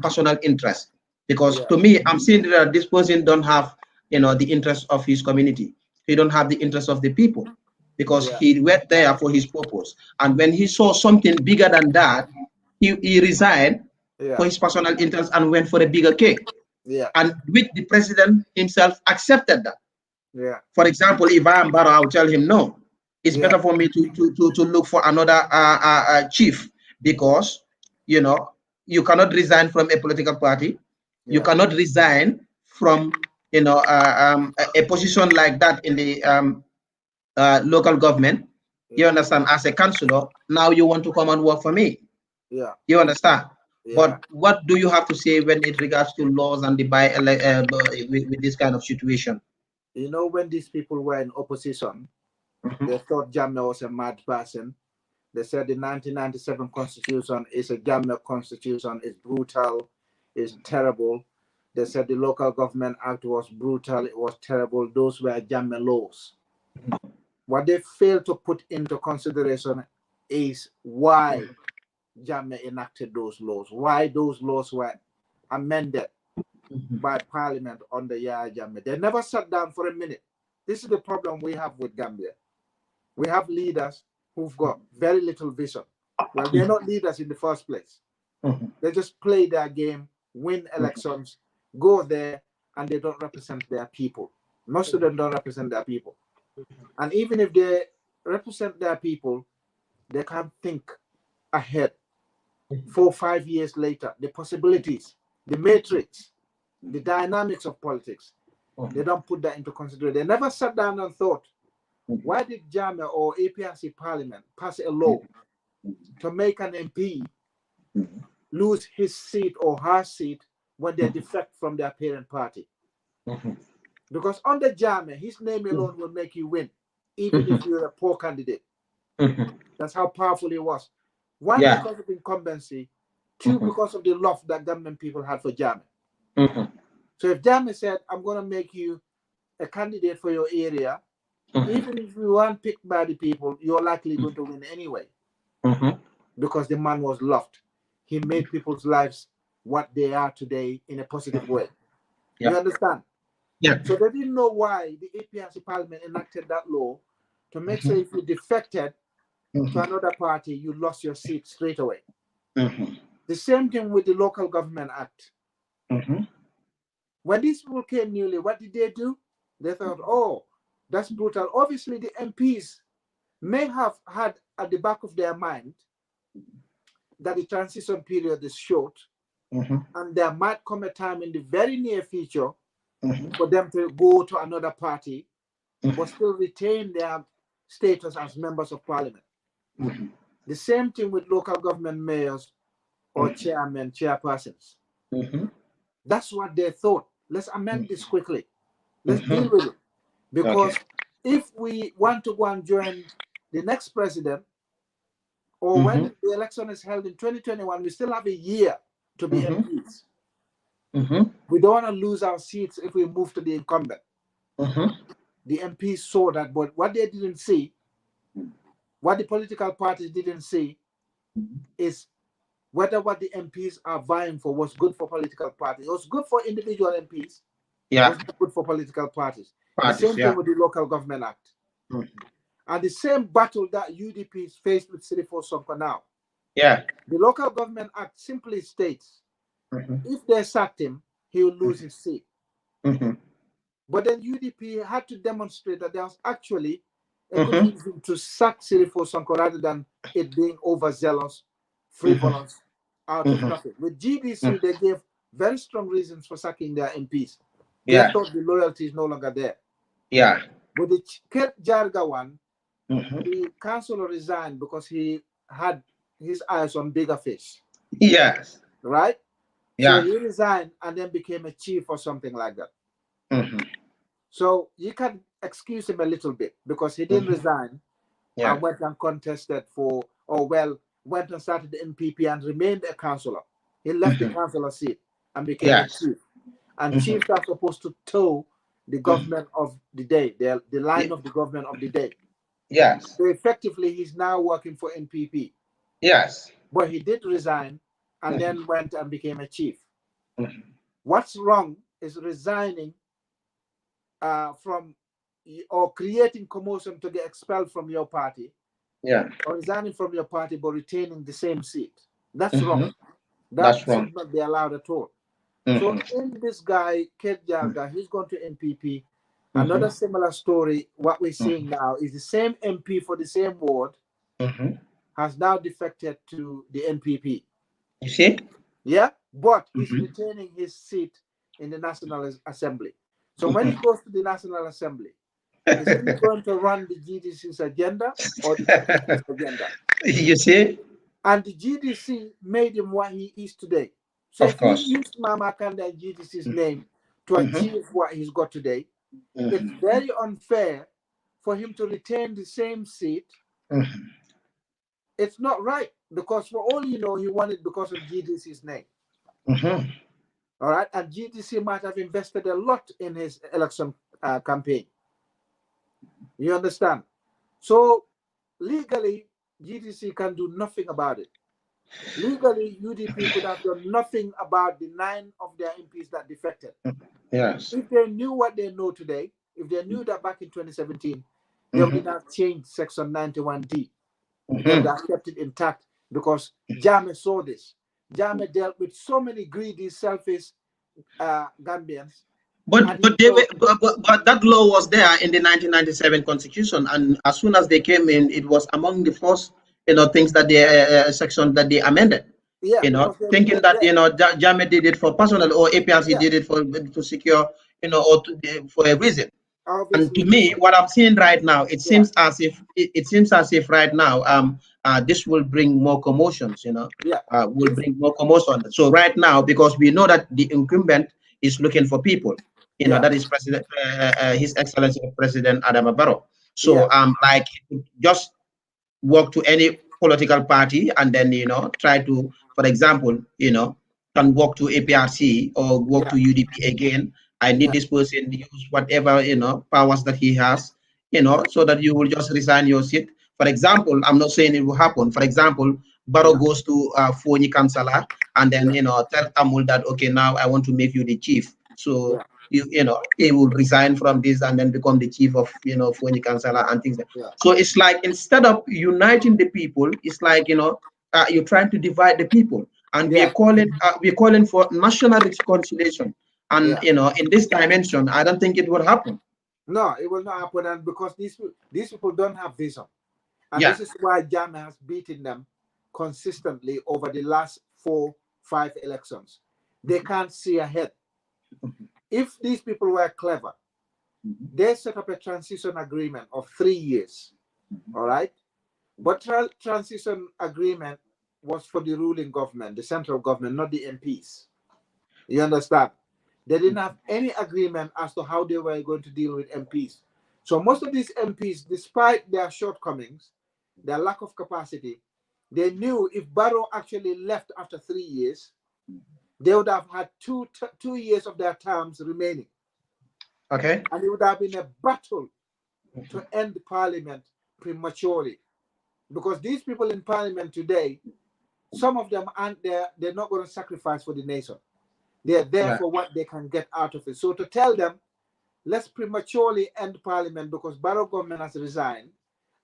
personal interest. Because to me, I'm seeing that this person don't have, the interest of his community. He don't have the interest of the people because he went there for his purpose. And when he saw something bigger than that, he resigned for his personal interest and went for a bigger cake. And which the president himself accepted that. For example, if I am Barrow, I'll tell him no. It's better for me to look for another chief because you cannot resign from a political party. You cannot resign from a position like that in the local government. You understand? As a councillor, now you want to come and work for me. You understand? But what do you have to say when it regards to laws and the with this kind of situation? When these people were in opposition, They thought Jammeh was a mad person. They said the 1997 constitution is a Jammeh constitution, it's brutal, it's terrible. They said the Local Government Act was brutal, it was terrible. Those were Jammeh laws. What they failed to put into consideration is why Jammeh enacted those laws, why those laws were amended by Parliament under Yahya Jammeh. They never sat down for a minute. This is the problem we have with Gambia. We have leaders who've got very little vision. Well, they're not leaders in the first place. They just play their game, win elections, go there, and they don't represent their people. Most of them don't represent their people. And even if they represent their people, they can't think ahead 4 or 5 years later, the possibilities, the matrix, the dynamics of politics. They don't put that into consideration. They never sat down and thought, why did Jammeh or APRC Parliament pass a law to make an MP lose his seat or her seat when they defect from their parent party? Because under Jammeh, his name alone will make you win, even if you're a poor candidate. That's how powerful he was. One, because of incumbency. Two, because of the love that government people had for Jammeh. So if Jammeh said, I'm going to make you a candidate for your area, even if you weren't picked by the people, you're likely going to win anyway. Because the man was loved. He made people's lives what they are today in a positive way. You understand? So they didn't know why the APRC Parliament enacted that law to make sure if you defected to another party, you lost your seat straight away. The same thing with the Local Government Act. When these people came newly, what did they do? They thought, oh, that's brutal. Obviously, the MPs may have had at the back of their mind that the transition period is short, and there might come a time in the very near future for them to go to another party, but still retain their status as members of Parliament. The same thing with local government mayors or chairmen, chairpersons. That's what they thought. Let's amend this quickly. Let's deal with it. Because if we want to go and join the next president, or when the election is held in 2021, we still have a year to be MPs. We don't want to lose our seats if we move to the incumbent. The MPs saw that, but what they didn't see, what the political parties didn't see, is whether what the MPs are vying for was good for political parties. It was good for individual MPs. It was not good for political parties. The same thing with the Local Government Act. And the same battle that UDP is faced with Sirifo Sonko now. The Local Government Act simply states, if they sacked him, he will lose his seat. But then UDP had to demonstrate that there was actually a good reason to sack Sirifo Sonko rather than it being overzealous, frivolous, out of nothing. With GDC, they gave very strong reasons for sacking their MPs. They thought the loyalty is no longer there. With the Kerr Jarga one, the councillor resigned because he had his eyes on bigger fish. Right? So he resigned and then became a chief or something like that. So you can excuse him a little bit because he didn't resign and went and contested for, went and started the NPP and remained a councillor. He left the councillor seat and became a chief. And chiefs are supposed to toe the government of the day, the line of the government of the day. So effectively, he's now working for NPP. But he did resign and then went and became a chief. What's wrong is resigning from or creating commotion to get expelled from your party. Or resigning from your party but retaining the same seat. That's wrong. That should not be allowed at all. So in this guy, Kerr Jarga, he's gone to NPP. Another similar story, what we're seeing now is the same MP for the same ward has now defected to the NPP. You see? But he's retaining his seat in the National Assembly. So when he goes to the National Assembly, is he going to run the GDC's agenda or the NPP's agenda? You see? And the GDC made him what he is today. So if he used Mama Kanda and GDC's name to achieve what he's got today, it's very unfair for him to retain the same seat, it's not right, because for all you know, he won it because of GDC's name. All right, and GDC might have invested a lot in his election campaign. You understand? So legally, GDC can do nothing about it. Legally, UDP could have done nothing about the 9 of their MPs that defected. Yes. If they knew what they know today, if they knew that back in 2017, they would not change Section 91D. They would have kept it intact, because Jammeh saw this. Jammeh dealt with so many greedy, selfish Gambians. But that law was there in the 1997 Constitution, and as soon as they came in, it was among the first things that they section that they amended. Yeah, thinking that Jammeh did it for personal, or APRC did it for to secure or for a reason. Obviously. And to me, what I'm seeing right now, it seems as if right now this will bring more commotions. Will bring more commotion. So right now, because we know that the incumbent is looking for people. That is President, His Excellency President Adama Barrow. So like just walk to any political party and then try to, for example, can walk to APRC or walk to UDP again. I need this person to use whatever powers that he has, so that you will just resign your seat. For example, I'm not saying it will happen. For example, Barrow goes to Foni Kansala and then tell Amul that, okay, now I want to make you the chief. So he will resign from this and then become the chief of Foni Kansala and things like that. So it's like, instead of uniting the people, it's like you're trying to divide the people, and we're calling for national reconciliation. And in this dimension, I don't think it will happen. No, it will not happen, and because these people don't have vision, and this is why Jammeh has beaten them consistently over the last 4-5 elections. They can't see ahead. If these people were clever, they set up a transition agreement of 3 years, all right? But transition agreement was for the ruling government, the central government, not the MPs. You understand? They didn't have any agreement as to how they were going to deal with MPs. So most of these MPs, despite their shortcomings, their lack of capacity, they knew if Barrow actually left after 3 years, they would have had two years of their terms remaining. Okay. And it would have been a battle to end Parliament prematurely. Because these people in Parliament today, some of them aren't there, they're not going to sacrifice for the nation. They're there for what they can get out of it. So to tell them, let's prematurely end Parliament because Barrow government has resigned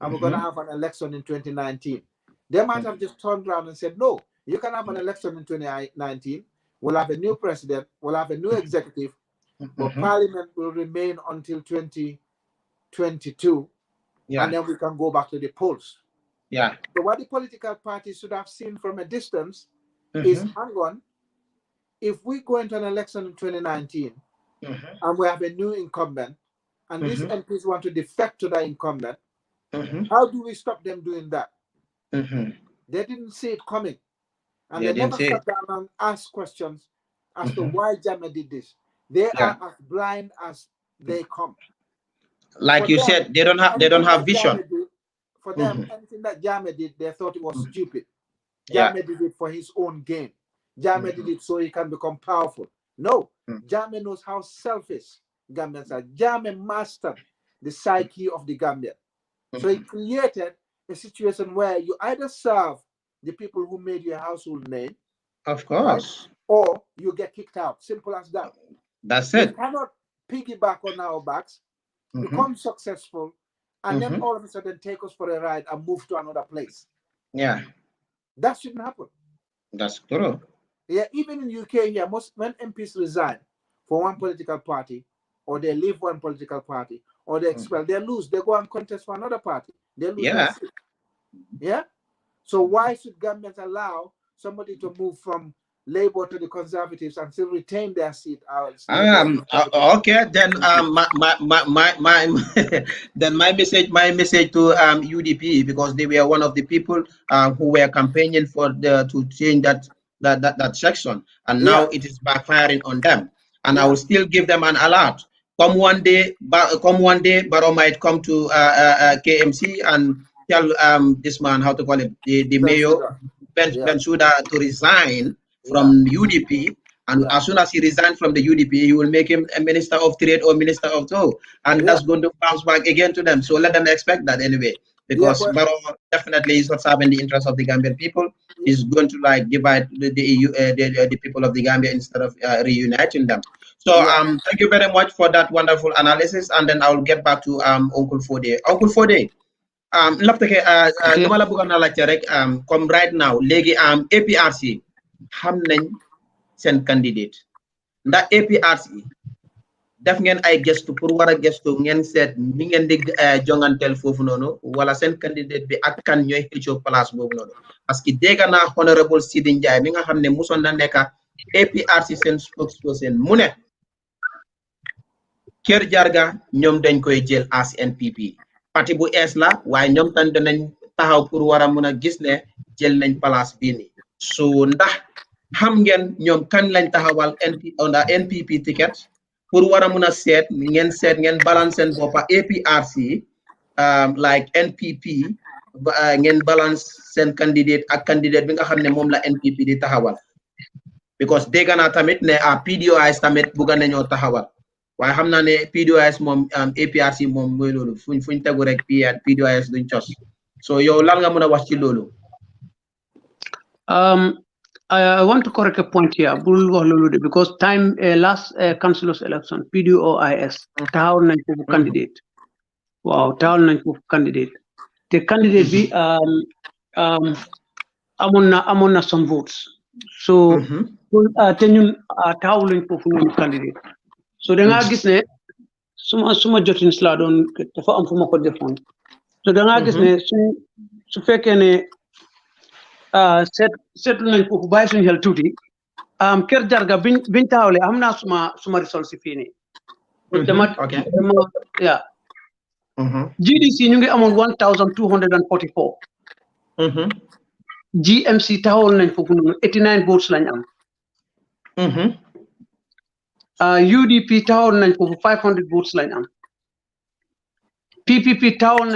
and we're going to have an election in 2019. They might have just turned around and said, no, you can have an election in 2019. We'll have a new president. We'll have a new executive. But Parliament will remain until 2022. And then we can go back to the polls. Yeah. So what the political parties should have seen from a distance is, hang on, if we go into an election in 2019 and we have a new incumbent and these MPs want to defect to the incumbent, how do we stop them doing that? They didn't see it coming. And they never sat down and asked questions as to why Jammeh did this. They are as blind as they come. Like you said, they don't have vision. For them, anything that Jammeh did, they thought it was stupid. Jammeh did it for his own gain. Jammeh did it so he can become powerful. No, Jammeh knows how selfish Gambians are. Jammeh mastered the psyche of the Gambian. So he created a situation where you either serve the people who made you a household name, of course, right? Or you get kicked out. Simple as that. That's it. You cannot piggyback on our backs, become successful, and then all of a sudden take us for a ride and move to another place. Yeah. That shouldn't happen. That's true. Yeah, even in UK here, when MPs resign for one political party, or they leave one political party, or they expel, they lose. They go and contest for another party. They lose. Yeah. Yeah. So why should Gambians allow somebody to move from Labour to the Conservatives and still retain their seat? Okay, then then my message to UDP, because they were one of the people who were campaigning for to change that section, and now it is backfiring on them. And I will still give them an alert. come one day, Barrow might come to KMC and tell this man, how to call it, the mayor, Bensouda, to resign from UDP. And as soon as he resigned from the UDP, he will make him a minister of trade or minister of tow. And that's going to bounce back again to them. So let them expect that anyway. Because Barrow definitely is not serving the interests of the Gambian people. He's going to like divide the people of the Gambia instead of reuniting them. So thank you very much for that wonderful analysis. And then I'll get back to Uncle Fode. Uncle Fode, come right now, legi APRC xam nañ sen candidate. Ndax APRC def ngeen ay gestu pour wara gestu ngeen set ni ngeen di jongantel fofu noonu wala sen candidate bi ak kan ñoy xëccio place bobu noonu parce que dégg naa honorable Sidi Ndiaye mi nga xam ne musoon na nekk APRC sen spokesperson mu ne Kerr Jarga ñoom dañ koy jël as NPP parti bu es la waaye ñoom tan danañ taxaw pour wara mëna gis ne jël nañ place bi ni so ndax xam ngeen ñoom kan lañ taxawal NPP ticket pour wara mëna seet ngeen balance seen boppa APRC like NPP ngeen balance seen candidate ak candidate bi nga xam ne moom la NPP di taxawal because dégg naa tamit ne PDOIS tamit bugga nañoo taxawal waaye xam naa ne PDOIS moom APRC moom mooy loolu fuñ tegu rek PDOIS duñ cos so yow lan nga mën a wax ci loolu. I want to correct a point here because time last councillors election PDOIS taxaw nañ ko candidate waaw taxaw nañ ko candidate te candidate bi amoon na some votes so te ñun taxaw lañ ko fu ñu candidate so da nga gis ne suma jotin la doon dafa am fu ma ko defoon so da nga gis ne su fekkee ne seetlu nañ ko bàyyi suñu xel tuuti Kerr Jarga biñ taawle am naa suma results fii nii dama GDC ñu ngi amoon 1244 GMC taxawal nañ foofu noonu 89 votes lañ am UDP taxawal nañ foofu 500 votes lañ am PPP taxawal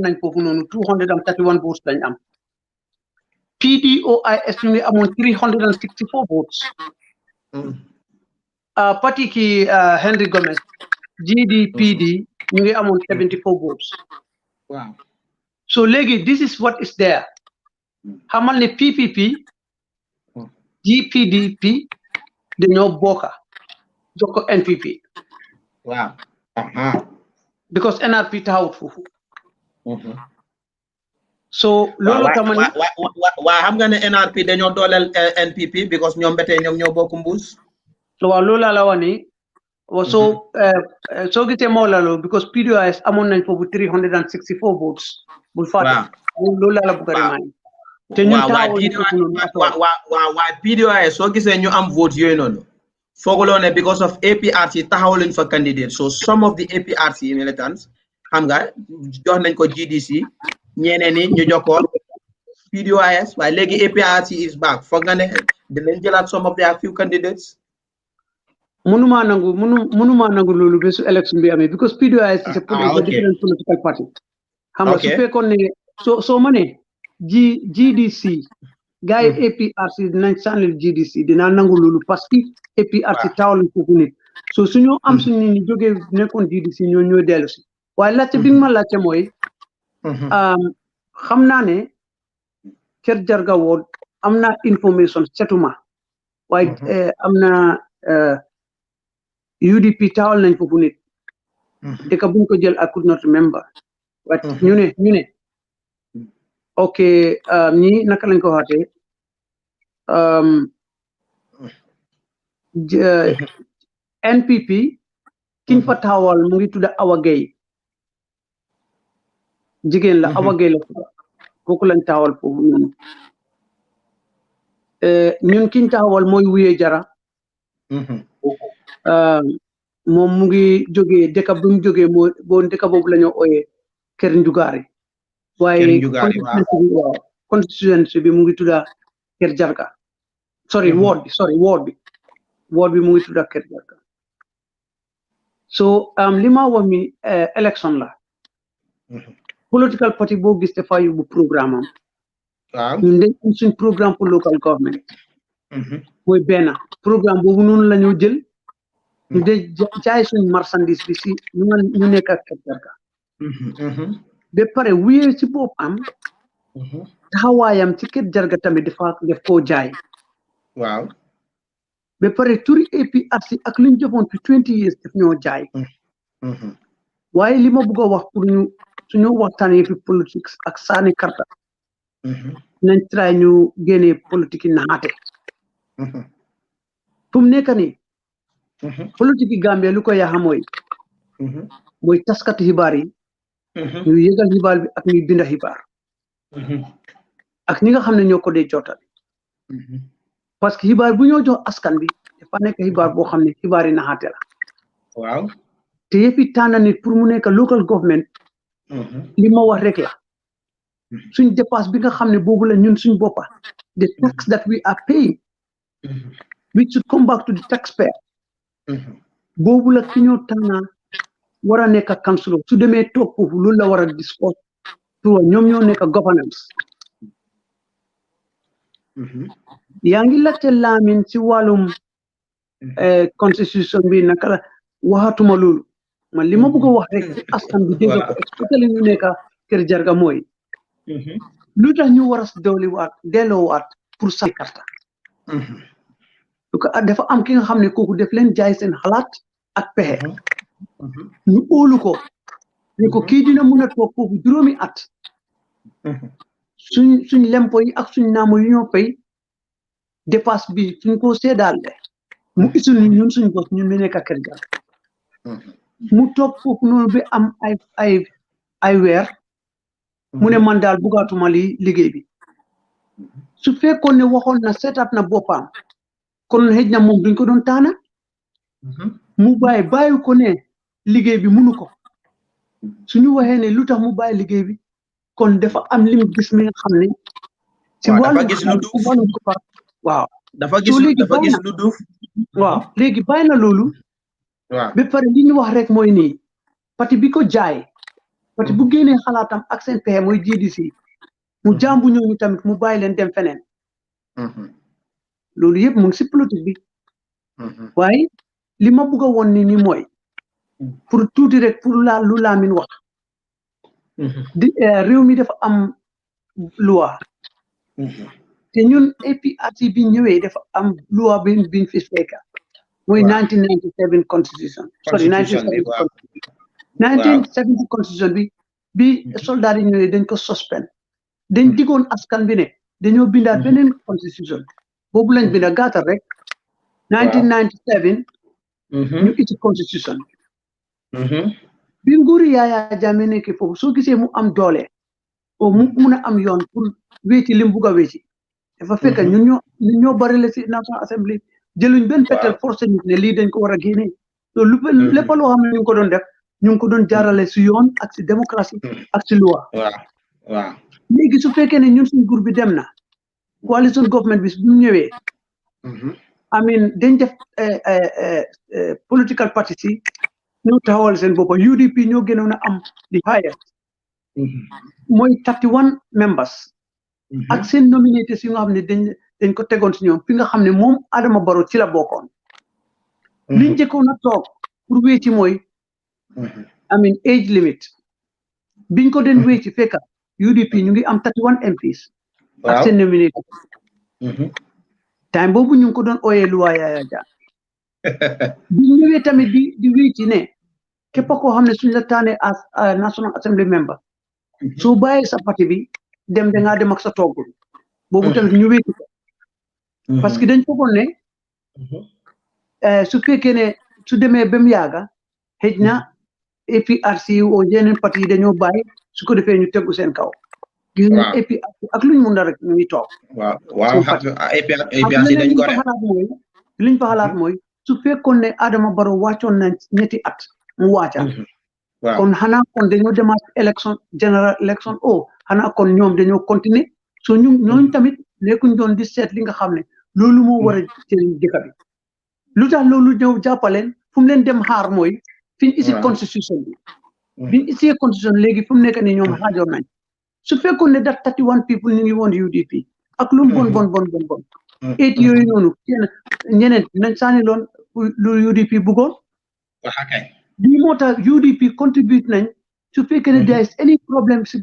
nañ foofu noonu 231 votes lañ am PDOIS ñu ngi amoon 364 votes parti ki Henry Gomez GDPD ñu ngi amoon 74 votes wow so léegi this is what is there xamal ne PPP GPDP dañoo bokka jox ko NPP wow because NRP taxawut foofu so loolu tamani waa xam nga ne NRP dañoo dooleel NPP because ñoom betee ñoom ñoo bokk mbuus waaw loolu laa la wax ni soo gisee moo la loolu because PDOIS amoon nañ foofu 364 votes bul fàtte loolu laa la bëgg a remind te ñun waaye PDOIS soo gisee ñu am vote yooyu noonu fooguloo ne because of APRC taxawluñ fa candidate so some of the APRC militants xam nga jox nañ ko GDC ñeneen ñi ñu jokkoon PDOIS waaye léegi APRC is back foog nga ne dinañ jëlaat some of their few candidates mënuma nangu loolu bésu élection bi amee because PDOIS is a different political party xam nga su fekkoon ne soo ma ne GDC gars yi APRC dinañ sànnil GDC dinaa nangu loolu parce que APRC taawal foofu nit so suñu am suñu ni jógee nekkoon GDC ñoo dellu si waaye laajte bi ma laajte mooy xam naa ne Kerr Jarga woon am na information setuma waaye am na UDP taawal nañ foofu nit dëkk buñ ko jël I could not remember but ñu ne ok ñi naka lañ ko waxatee NPP kiñ fa taawal mu ngi tudda Awa Gueye jigéen la Awa Gueye la tudda kooku lañ taawal foofu noonu ñun kiñ taawal mooy Wuye Jara moom mu ngi jógee dëkk bu mu jógee boo dëkk boobu la ñu ooyee Kerr Njugaari waaye constituency bi mu ngi tudda Kerr Jarga ward bi mu ngi tudda Kerr Jarga so lima wax mi election la political party boo gis dafa yóbbu programme am waaw ñun dañ am suñ programme pour local government mooy benn programme boobu noonu la ñu jël ñu de jaay suñ marchandise bi si ñu nekk ak Jarga ba pare wuyee ci boppam taxawaayam ci kër Jarga tamit def koo jaay waaw ba pare turi APRC ak li ñu defoon ci 20 years daf ñoo jaay waaye li ma bëgg a wax pour ñu suñu waxtaanee fi politique ak saani karta nañ try ñu génnee politique yi naxaate fu mu nekk nii politique yi Gambie lu ko yaaxa mooy taskati xibaar yi ñu yëgal xibaar bi ak ñuy binda xibaar ak ñi nga xam ne ñoo ko dee jotal parce que xibaar bu ñoo jox askan bi dafa nekk xibaar boo xam ne xibaar yi naxaate la waaw te yëpp it tànn nit pour mu nekk local government li ma wax rek la suñ dépasse bi nga xam ne boobu la ñun suñ boppa the tax that we are paying which should come back to the taxpayer boobu la ki ñoo tànn war a nekk council su demee toog foofu loolu la war a discuss pour ñoom ñoo nekk governance yaa ngi laajte Lamin ci wàllum constitution bi naka la waxatuma loolu man li ma bëgg a wax rek ci askan bi dégg ko especially ñu nekk kër Jarga mooy lu tax ñu war a delloowaat pour sa karta dafa am ki nga xam ne kooku def leen jaay seen xalaat ak pexe ñu óolu ko ne ko kii dina mun a toog foofu juróomi at suñ lempo yi ak suñ naamo yu ñoo fay dépasse bi suñ ko seedaal mu isul ñun suñ bos ñun mi nekk kër Jarga mu toog foofu noonu bi am ay weer mu ne man daal bugaatuma liggéey bi su fekkoon ne waxoon na seetaat na boppam kon xëj na moom duñ ko doon taana mu bàyyi ko ne liggéey bi munu ko suñu waxee ne lu tax mu bàyyi liggéey bi kon dafa am lim gis mi nga xam ne ci wàllu ko waaw dafa gis lu duuf waaw léegi bàyyi na loolu waaw ba pare li ñu wax rek mooy nii parti bi ko jaay parti bu génnee xalaatam ak seen pexe mooy GDC mu jàmbu ñooñu tamit mu bàyyi leen dem feneen loolu yëpp mu ngi si politique bi waaye li ma bëgg a woon ni mooy pour tuuti rek pour lu Lamin wax réew mi dafa am loi te ñun APRC bi ñëwee dafa am loi biñ fi fekk mooy 1997 constitution sorry 1970 constitution bi soldat yi ñëwee dañ ko suspend dañ digoon askan bi ne dañoo bindaat beneen constitution boobu lañ binda gàttal rek 1997 ñu iti constitution bi nguuri Yaya Jammeh nekk foofu soo gisee mu am doole o mu mun a am yoon pour wéeti lim bugg a wéeti dafa fekk ñun ñoo bari la si National Assembly jëluñ benn fetel forcé nit ne lii dañ ko war a génne loolu lépp loo xam ne ñu ngi ko doon def ñu ngi ko doon jaarale si yoon ak si démocratie ak si loi waaw léegi su fekkee ne ñun suñ nguur bi dem na coalition government bi bu ñëwee amin dañ def political party si ñoo taxawal seen boppa UDP ñoo gënoon a am di highest mooy 31 members ak seen nominated yu nga xam ne dañ ko tegoon si ñoom fi nga xam ne moom Adama Barrow ci la bokkoon liñ njëkkoon a toog pour wéeti mooy amin age limit biñ ko den wéeti fekka UDP ñu ngi am 31 MPs ak seen nominated time boobu ñu ngi ko doon ooyee luwaa Yaya Jammeh bi ñëwee tamit di wéeti ne képp koo xam ne suñ la taanee as National Assembly member soo bàyyee sa parti bi dem dangaa dem ak sa toogul boobu tamit ñu wéeti ko parce que dañ foogoon ne su fekkee ne su demee ba mu yàgga xëj na APRC o yeneen parti yi dañoo bàyyi su ko defee ñu tegu seen kaw gis nga APRC ak luñ mun a rek ñu ngi toog waaw APRC dañ ko liñ fa xalaat mooy su fekkoon ne Adama Barrow wàccoon na ñetti at mu wàcca kon xanaa kon dañoo demaat élection general election xanaa kon ñoom dañoo continuer so ñooñ tamit nekkuñ doon di seet li nga xam ne loolu moo war a jëriñ dëkk bi lu tax loolu ñëw jàppaleen fu mu leen dem xaar mooy fiñ isi constitution bi biñ isi constitution léegi fu mu nekk ni ñoom xaajoon nañ su fekkoon ne that 31 people ñu ngi woon UDP ak lu bon 8 yooyu noonu ñeneen nañ saani loon lu UDP bëggoon lii moo tax UDP contribute nañ su fekkee ne there is any problem si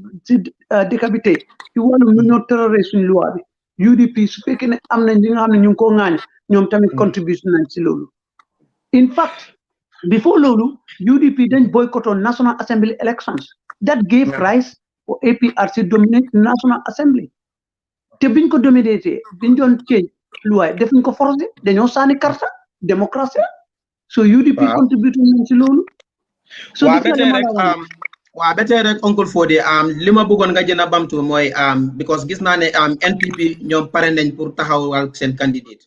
dëkk bi tey ci wàllum ñu ñoo tërale suñu loi bi UDP su fekkee ne am nañ li nga xam ne ñu ngi koo ŋaañ ñoom tamit contribute nañ si loolu in fact before loolu UDP dañ boycott on National Assembly elections that gave rise for APRC dominate National Assembly te biñ ko dominé biñ doon change loi defuñ ko forcé dañoo sànni carte démocratie so UDP contribute nañ ci loolu so waaw ba tey rek Uncle Fodé li ma bëggoon nga jëna bamtu mooy because gis naa ne NPP ñoom pare nañ pour taxawal seen candidate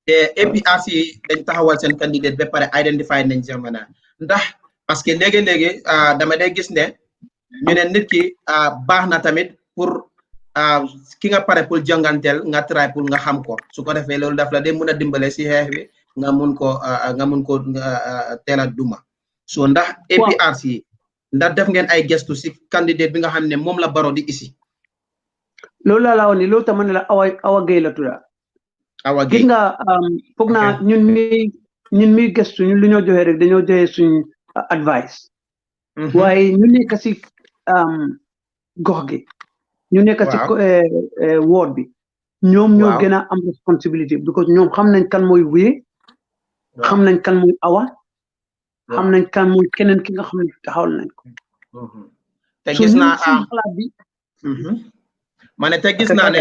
te APRC dañ taxawal seen candidate ba pare identify nañ jamana ndax parce que léegi dama day gis ne ñu ne nit ki baax na tamit pour ki nga pare pour jonganteel nga try pour nga xam ko su ko defee loolu daf la day mën a dimbale si xeex bi nga mun ko teel a duma so ndax APRC ndax def ngeen ay gestu si candidate bi nga xam ne moom la baro di isi loolu laa la woon ni loolu tam ne la Awa Gueye la tudda Awa Gueye gis nga foog naa ñun mi gestu ñun lu ñoo joxe rek dañoo joxe suñ advice waaye ñu nekk si gox gi ñu nekk ci ward bi ñoom ñoo gën a am responsibility because ñoom xam nañ kan mooy Weye xam nañ kan mooy Awa xam nañ kan mooy keneen ki nga xam ne taxawal nañ ko te gis naa xalaat bi ma ne te gis naa ne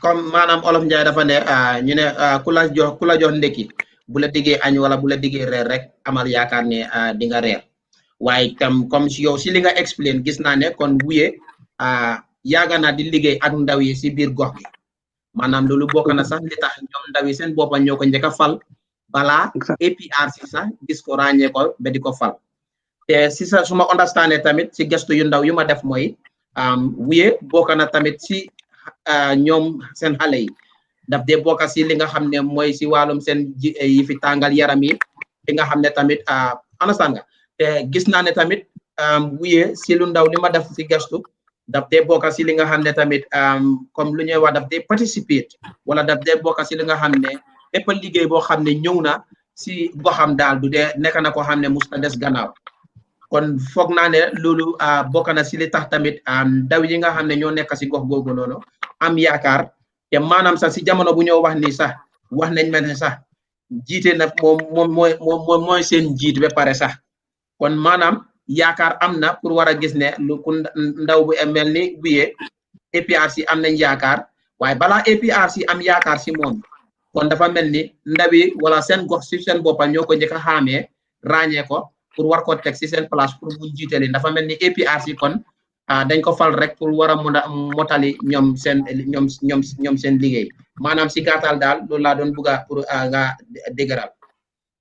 comme maanaam Olof Njaay dafa ne ñu ne ku la jox ndekki bu la diggee añ wala bu la diggee reer rek amal yaakaar ne di nga reer waaye tam comme yow si li nga explain gis naa ne kon Weye yaaga naa di liggéey ak ndaw yi si biir gox gi maanaam loolu bokk na sax li tax ñoom ndaw yi seen boppa ñoo ko njëkk a fal balaa APRC sax gis ko ràññee ko ba di ko fal te si sa su ma understandé tamit si gestu yu ndaw yu ma def mooy Weye bokk na tamit si ñoom seen xale yi daf dee bokk si li nga xam ne mooy si wàllum seen yi fi tàngal yaram yi li nga xam ne tamit understand nga te gis naa ne tamit Weye si lu ndaw li ma def si gestu daf dee bokk si li nga xam ne tamit comme lu ñuy wax daf dee participate wala daf dee bokk si li nga xam ne bépp liggéey boo xam ne ñëw na si goxam daal du dee nekk na koo xam ne mus na des gannaaw kon foog naa ne loolu bokk na si li tax tamit ndaw yi nga xam ne ñoo nekk si gox googu noonu am yaakaar te maanaam sax si jamono bu ñoo wax ni sax wax nañ ma ne sax jiite na moom mooy seen jiit ba pare sax kon maanaam yaakaar am na pour war a gis ne lu ku ndaw bu mel ni Weye APRC am nañ yaakaar waaye balaa APRC am yaakaar si moom kon dafa mel ni ndaw yi wala seen gox si seen boppam ñoo ko njëkk a xaamee ràññee ko pour war ko teg si seen place pour mu jiite leen dafa mel ni APRC kon dañ ko fal rek pour war a mën a motali ñoom seen liggéey maanaam si gàttal daal loolu laa doon bëgg pour nga dëgëral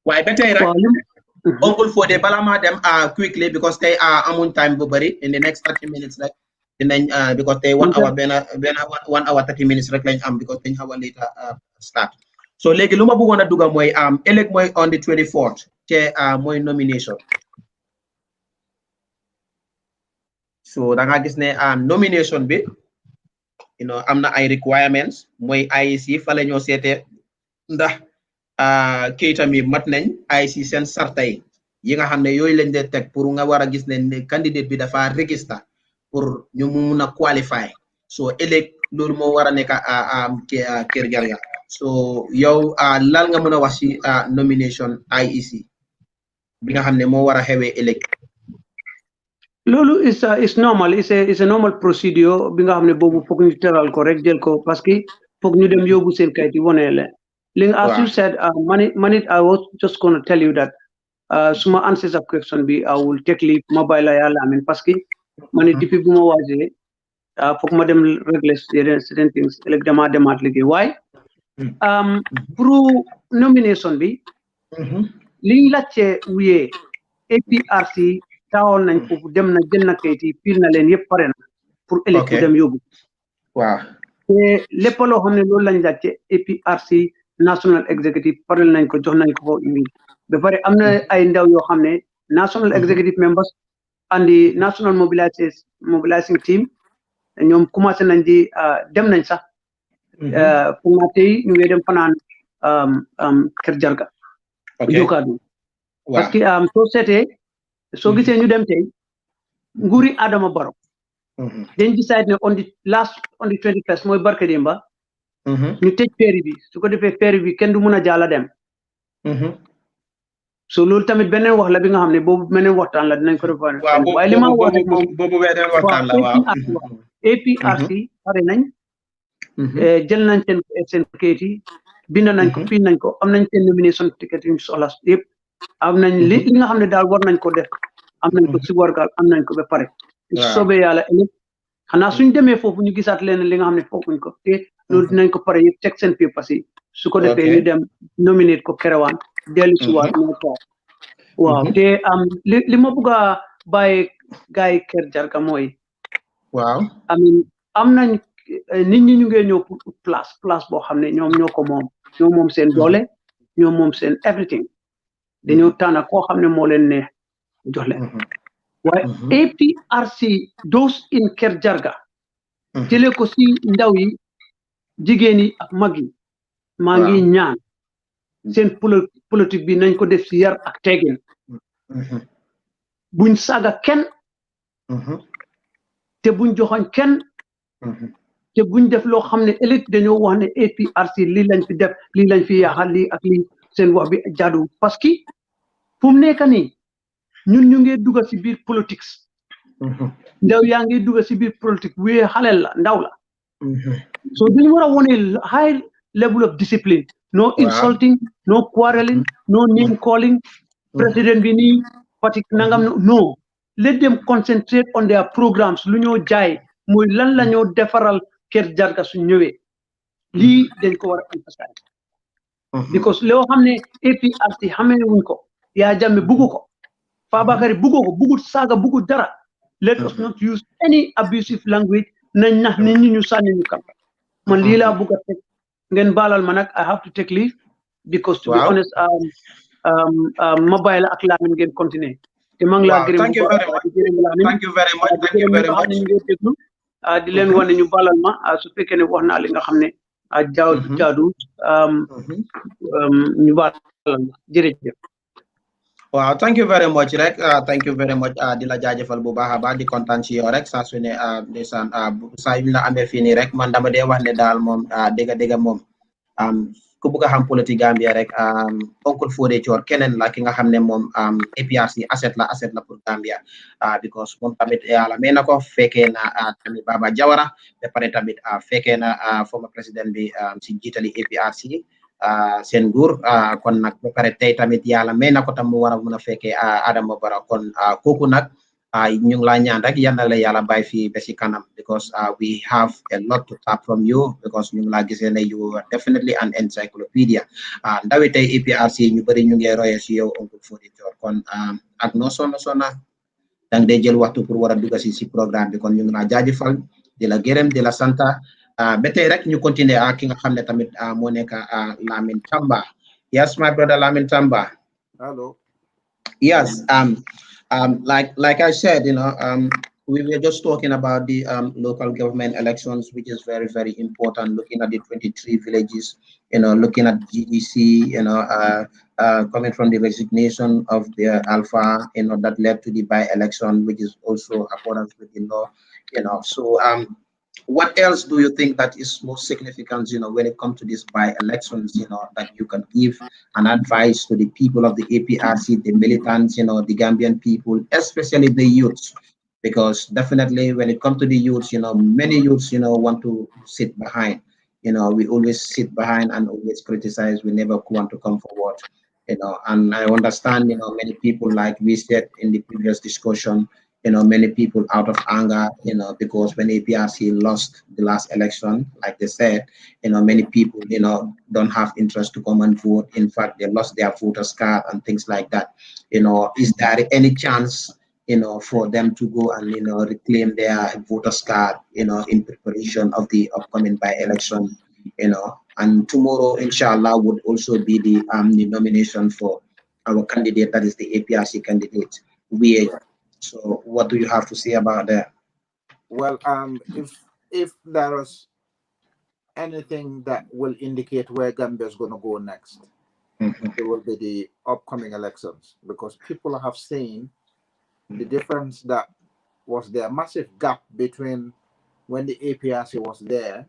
waaye ba tey rek Uncle Fodé bala maa dem quickly because tey amuñ time bu bëri in the next 30 minutes rek dinañ because tey 1 hour benn 1 hour 30 minutes rek lañ am because dañ xaw a later start so léegi lu ma bëggoon a dugga mooy ëllëg mooy on the 24th te mooy nomination so da nga gis ne nomination bi am na ay requirements mooy IEC fa la ñoo seete ndax kayitam yi mat nañ IEC seen sarta yi nga xam ne yooyu lañ dee teg pour nga war a gis ne candidate bi dafa register pour ñu mun a qualify so ëllëg loolu moo war a nekk Kerr Jarga so yow lan nga mën a wax ci nomination IEC bi nga xam ne moo war a xewee ëllëg loolu is normal is a normal procedure bi nga xam ne boobu foog ñu teral ko rek jël ko parce que foog ñu dem yóbbu seen kayit yi wone leen as you said manit I was just going to tell you that suma answers of question bi I will take leave mobile ya Lamin parce que manit depuis bu ma waajee foog ma dem régler certain things ëllëg dama demaat liggéey waaye pour nomination bi liñ laajte Weye APRC taawal nañ foofu dem na jël na kayit yi fiir na leen yëpp pare na pour ëllëg ku dem yóbbu waaw te lépp loo xam ne loolu lañ laajte APRC national executive parel nañ ko jox nañ ko fo indi ba pare am na ay ndaw yoo xam ne national executive members and the national mobilizing team ñoom commencé nañ di dem nañ sax pour nga tey ñu ngi dem fanaan Kër Jarga Jokaadu parce que soo seetee soo gisee ñu dem tey nguuri Adama Barrow dañ decide ne on the 21st mooy barke Demba ñu tëj ferry bi su ko defee ferry bi kenn du mun a jaala dem so loolu tamit beneen wax la bi nga xam ne boobu beneen waxtaan la dinañ ko def waaye li ma wax rek moom boobu beneen waxtaan la waaw APRC pare nañ jël nañ seen kayit yi bind nañ ko fii nañ ko am nañ seen nomination ticket yu soxla yëpp am nañ li nga xam ne daal war nañ ko def am nañ ko si wargal am nañ ko ba pare soobee yàlla ëllëg xanaa suñ demee foofu ñu gisaat leen li nga xam ne foofuñ ko te loolu dinañ ko pare yëpp teg seen papiers yi su ko defee ñu dem nominate ko kerewaan dellu si waat ñoo toog waaw te li ma bëgg a bàyyi gars yi Kër Jarga mooy waaw am nañ nit ñi ñu ngi ñëw pour place boo xam ne ñoom ñoo ko moom seen doole ñoom moom seen everything dañoo tànn koo xam ne moo leen neex jox leen waaye APRC those in Kër Jarga jëlee ko si ndaw yi jigéen yi ak mag yi maa ngi ñaan seen politique bi nañ ko def si yar ak teggin buñ saaga kenn te buñ joxoñ kenn te buñ def loo xam ne ëllëg dañoo wax ne APRC lii lañ fi def lii lañ fi yaaxal lii ak lii seen wax bi jaadu parce que fu mu nekk nii ñun ñu ngi dugg si biir politique ndaw yaa ngi dugg si biir politique wéy xaleel la ndaw la so dañu war a wone high level of discipline no insulting no quarreling no name calling président bi nii Fatick nangam no let them concentrate on their programs lu ñoo jaay mooy lan la ñoo defaral Kër Jarga su ñëwee lii dañ ko war a emphasize because loo xam ne APRC xamee wuñ ko yaa jàmme buggu ko Fabakary buggu ko buggut saaga buggut dara let us not use any abusive language nañ nax nit ñi ñu sànni ñu kam man lii laa bugg a teg ngeen baalal ma nag I have to take leave because to be honest ma bàyyi la ak Lamin ngeen continuer te maa ngi laa gërëm thank you very much di leen wane ñu baalal ma su fekkee ne wax naa li nga xam ne jaadu ñu baalal ma jërëjëf waaw thank you very much rek thank you very much di la jaajëfal bu baax a baax di kontaan ci yow rek saa su ne ndeysaan saa yu ñu la amee fii nii rek man dama dee wax ne daal moom dégg moom ku bëgg a xam politique Gambia rek Oncle Fodé Thior keneen la ki nga xam ne moom APRC asset la pour Gambia because moom tamit yàlla may na ko fekkee na tamit Baba Jawara ba pare tamit fekkee na former président bi si jiitali APRC seen nguur kon nag ba pare tey tamit yàlla may na ko tam mu war a mën a fekkee Adama Barrow kon kooku nag ñu ngi laa ñaan rek yal na la yàlla bàyyi fii ba si kanam because we have a lot to tap from you because ñu ngi laa gisee ne you are definitely an encyclopedia ndawi tey APRC ñu bëri ñu ngi royee si yow Oncle Fodé Thior kon ak noo sonna dang dee jël waxtu pour war a dugg si programme bi kon ñu ngi laa jaajëfal di la gërëm di la santa ba tey rek ñu continuer ak ki nga xam ne tamit moo nekk Lamin Tamba. Yes, my brother Lamin Tamba. Hello. Yes, like I said, we were just talking about the local government elections, which is very, very important. Looking at the 23 villages, looking at GDC, coming from the resignation of the Alpha, that led to the by-election, which is also accordance with the law, So, what else do you think that is most significant, when it comes to these by-elections, that you can give an advice to the people of the APRC, the militants, the Gambian people, especially the youths? Because definitely when it comes to the youths, many youths, want to sit behind. We always sit behind and always criticize. We never want to come forward. And I understand, many people, like we said in the previous discussion, many people out of anger, because when APRC lost the last election, like they said, many people, don't have interest to come and vote. In fact, they lost their voters card and things like that. Is there any chance, for them to go and, reclaim their voters card, in preparation of the upcoming by-election, and tomorrow, inshallah, would also be the nomination for our candidate, that is the APRC candidate. So what do you have to say about that? Well, if there is anything that will indicate where Gambia is going to go next, it will be the upcoming elections, because people have seen the difference that was there, massive gap between when the APRC was there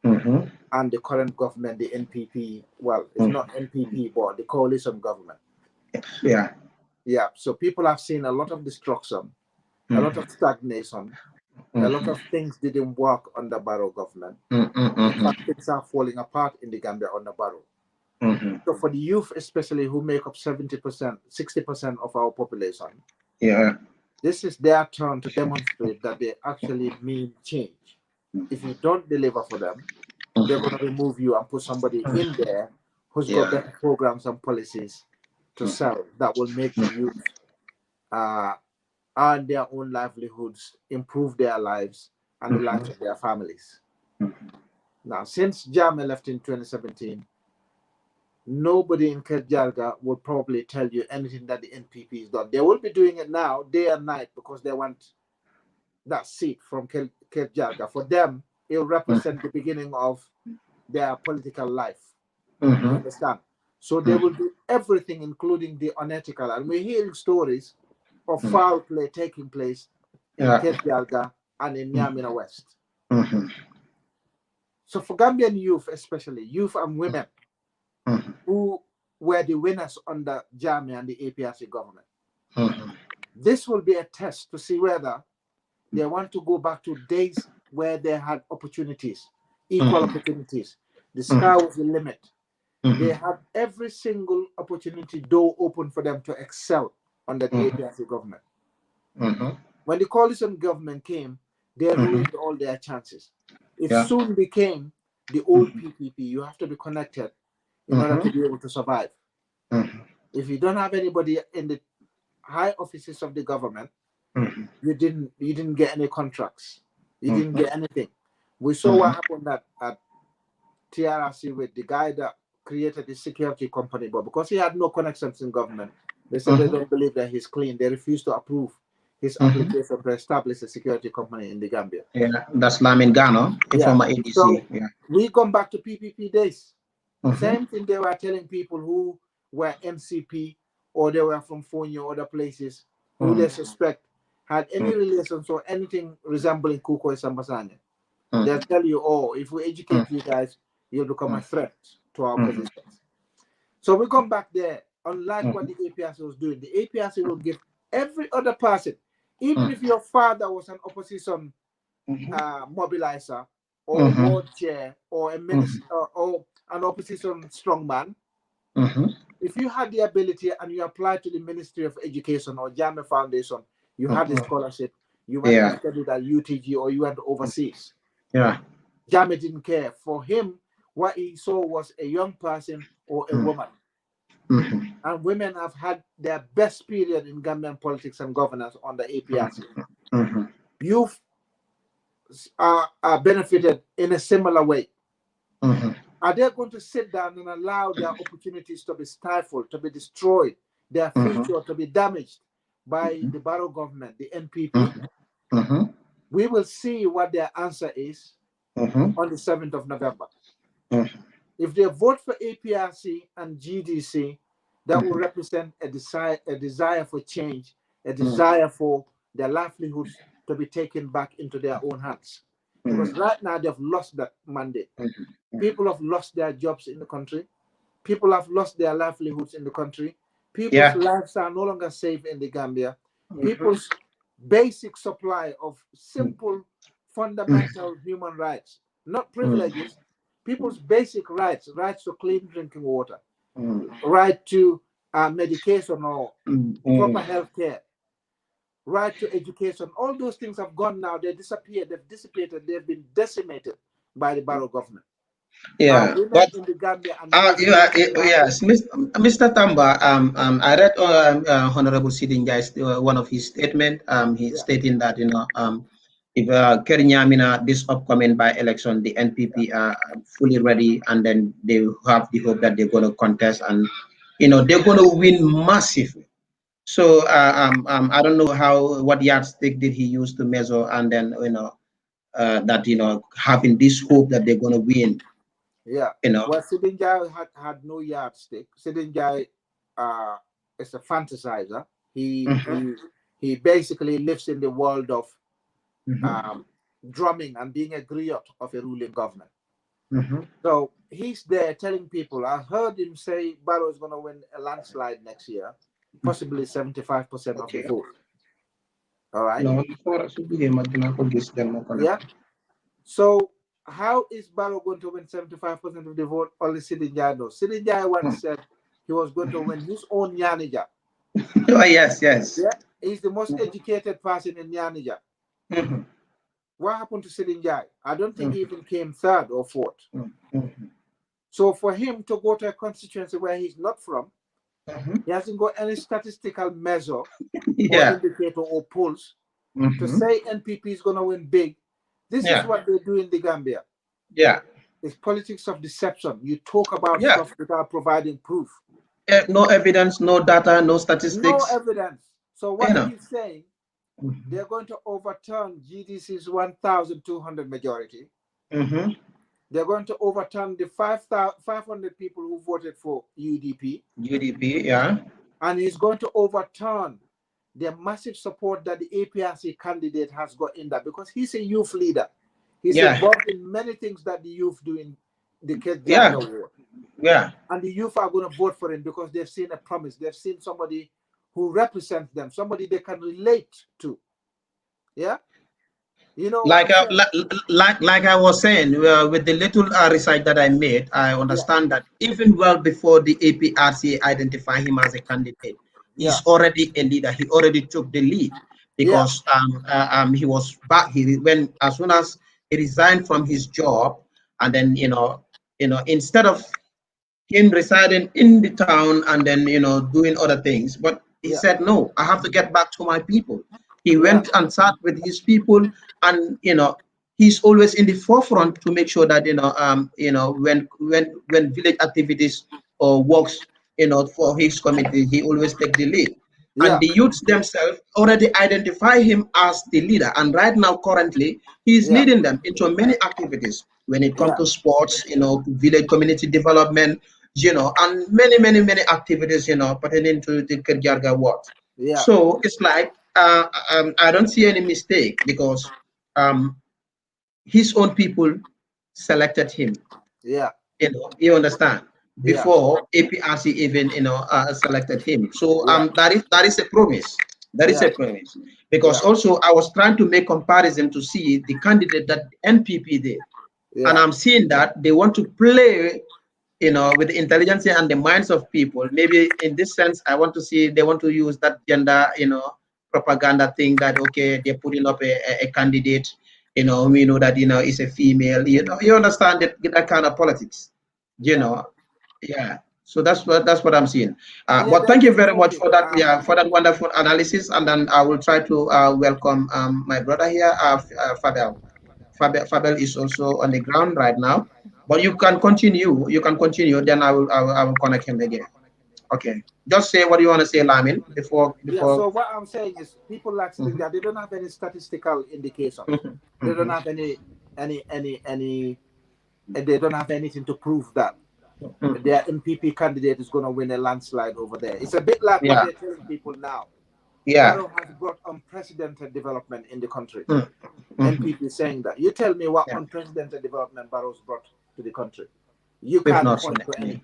and the current government, the NPP. Well, it's not NPP, but the coalition government. Yeah. So people have seen a lot of destruction, a lot of stagnation, a lot of things didn't work under Barrow government. In fact, things are falling apart in the Gambia under Barrow. So for the youth, especially, who make up 70%, 60% of our population, this is their turn to demonstrate that they actually mean change. If you don't deliver for them, they're going to remove you and put somebody in there who's got better programs and policies to sell that will make the youth earn their own livelihoods, improve their lives and the lives of their families. Now, since Jarga left in 2017, nobody in Jarga will probably tell you anything that the NPP has done. They will be doing it now, day and night, because they want that seat from Jarga. For them, it will represent the beginning of their political life. You understand? So they will do everything, including the unethical. And we're hearing stories of foul play taking place in Jarga and in Nyamina West. So for Gambian youth, especially youth and women, who were the winners under Jarga and the APRC government, this will be a test to see whether they want to go back to days where they had opportunities, equal opportunities. The sky was the limit. They had every single opportunity door open for them to excel under the APRC government. When the coalition government came, they ruined all their chances. It soon became the old PPP. You have to be connected in order to be able to survive. If you don't have anybody in the high offices of the government, you didn't get any contracts. You didn't get anything. We saw what happened at TRRC with the guy that created the security company, but because he had no connections in government, they said they don't believe that he's clean. They refused to approve his application to establish a security company in the Gambia. That's Lamin, former ADC. So we come back to PPP days. Same thing they were telling people who were NCP or they were from Fonyo or other places who they suspect had any relations or anything resembling Kuko Sambasane. They'll tell you, oh, if we educate you guys, you'll become a threat to our positions. So we come back there, unlike what the APRC was doing. The APRC will give every other person, even if your father was an opposition mobilizer or ward chair or a minister or an opposition strongman, if you had the ability and you applied to the Ministry of Education or Jarga Foundation, you had the scholarship, you went and studied at UTG or you went overseas. Jarga didn't care. For him, what he saw was a young person or a woman. And women have had their best period in Gambian politics and governance under APRC. Youth are benefited in a similar way. Are they going to sit down and allow their opportunities to be stifled, to be destroyed, their future to be damaged by the Barrow government, the NPP? We will see what their answer is on the 7th of November. If they vote for APRC and GDC, that will represent a desire for change, a desire for their livelihoods to be taken back into their own hands. Because right now they've lost that mandate. People have lost their jobs in the country. People have lost their livelihoods in the country. People's lives are no longer safe in the Gambia. People's basic supply of simple, fundamental human rights, not privileges, people's basic rights to clean drinking water, right to medication or proper health care, right to education. All those things have gone now. They disappeared. They've dissipated. They've been decimated by the Barrow government. But yes, Mr. Tamba, I read Honorable Sidin Jai's one of his statement. He's stating that if Kerr Nyamina this upcoming by election, the NPP are fully ready, and then they have the hope that they're going to contest and they're going to win massively. So I don't know what yardstick did he use to measure, and then that having this hope that they're going to win. Yeah. Well, Sidinjai had no yardstick. Sidinjai is a fantasizer. He basically lives in the world of drumming and being a griot of a ruling government. So he's there telling people. I heard him say Barrow is going to win a landslide next year, possibly 75% of the vote. All right. Yeah. So how is Barrow going to win 75% of the vote? Only Sidinjai knows. Sidinjai once said he was going to win his own Nyanija. Oh, yes. Yeah, he's the most educated person in Nyanija. What happened to Sidinjai? I don't think he even came third or fourth. So for him to go to a constituency where he's not from, he hasn't got any statistical measure or indicator or polls to say NPP is going to win big. This is what they do in the Gambia. Yeah. It's politics of deception. You talk about stuff without providing proof. No evidence, no data, no statistics. No evidence. So what he's saying, they're going to overturn GDC's 1,200 majority. They're going to overturn the 500 people who voted for UDP. And he's going to overturn the massive support that the APRC candidate has got in that, because he's a youth leader. He's involved in many things that the youth do in the Kerr war. And the youth are going to vote for him because they've seen a promise. They've seen somebody who represents them, somebody they can relate to. Yeah. Like I was saying, with the little research that I made, I understand that even well before the APRC identify him as a candidate, he's already a leader. He already took the lead because he was back. As soon as he resigned from his job, and then instead of him residing in the town and then doing other things, but he said, no, I have to get back to my people. He went and sat with his people, and he's always in the forefront to make sure that when village activities or works for his committee, he always take the lead. And the youths themselves already identify him as the leader, and right now currently he's leading them into many activities when it comes to sports, village community development, and many activities pertaining to the Jarga ward. So it's like I don't see any mistake, because his own people selected him. You understand? Before APRC even selected him. So that is a promise. That is a promise. Because also I was trying to make comparison to see the candidate that NPP did. And I'm seeing that they want to play with the intelligence and the minds of people. Maybe in this sense, I want to see they want to use that gender, propaganda thing that, okay, they're putting up a candidate, we know that, is a female, you understand that kind of politics, So that's what I'm seeing. But thank you very much for that, for that wonderful analysis. And then I will try to welcome my brother here, Fabel. Fabel is also on the ground right now, but you can continue. Then I will connect him again. Okay, just say what you want to say, Lamin, before. So what I'm saying is, people like that, they don't have any statistical indication. They don't have any, they don't have anything to prove that their NPP candidate is going to win a landslide over there. It's a bit like what they're telling people now. Barrow has brought unprecedented development in the country. NPP saying that. You tell me what unprecedented development Barrow's brought to the country. You can't point to any.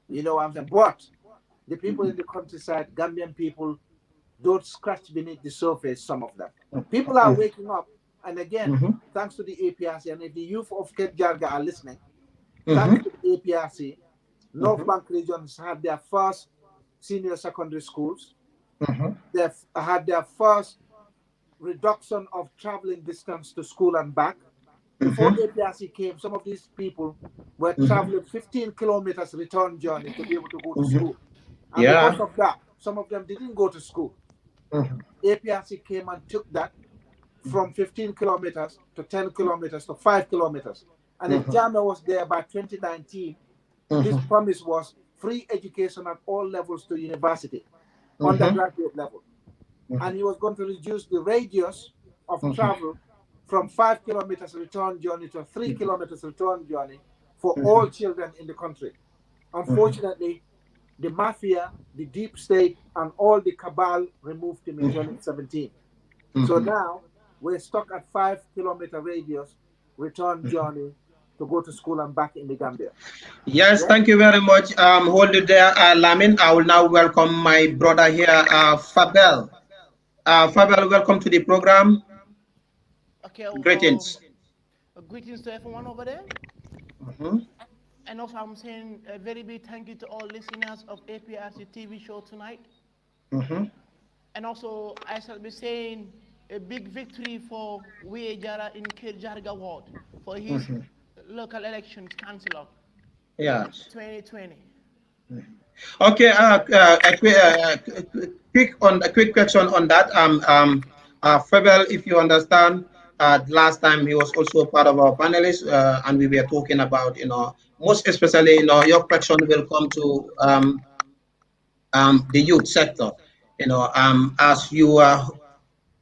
You know what I'm saying? But the people in the countryside, Gambian people, don't scratch beneath the surface, some of them. People are waking up. And again, thanks to the APRC, and if the youth of Jarga are listening, thanks to the APRC, North Bank regions had their first senior secondary schools. They've had their first reduction of traveling distance to school and back. Before APRC came, some of these people were traveling 15 kilometers return journey to be able to go to school. And because of that, some of them didn't go to school. APRC came and took that from 15 kilometers to 10 kilometers to 5 kilometers. And if Jama was there by 2019, his promise was free education at all levels to university, undergraduate level. And he was going to reduce the radius of travel from 5 kilometers return journey to 3 kilometers return journey for all children in the country. Unfortunately, the mafia, the deep state, and all the cabal removed him in 2017. So now we're stuck at 5 kilometer radius return journey to go to school and back in the Gambia. Yes, thank you very much. Hold it there, Lamin. I will now welcome my brother here, Fabel. Fabel, welcome to the program. Okay. Greetings. Greetings to everyone over there. And also, I'm saying a very big thank you to all listeners of APRC-TV show tonight. And also, I shall be saying a big victory for Jarga in Kerr Jarga ward for his local elections councillor. Yes. 2020. Okay. A quick question on that. Fabel, if you understand, last time he was also part of our panelists, and we were talking about, most especially, your question will come to the youth sector. As you are,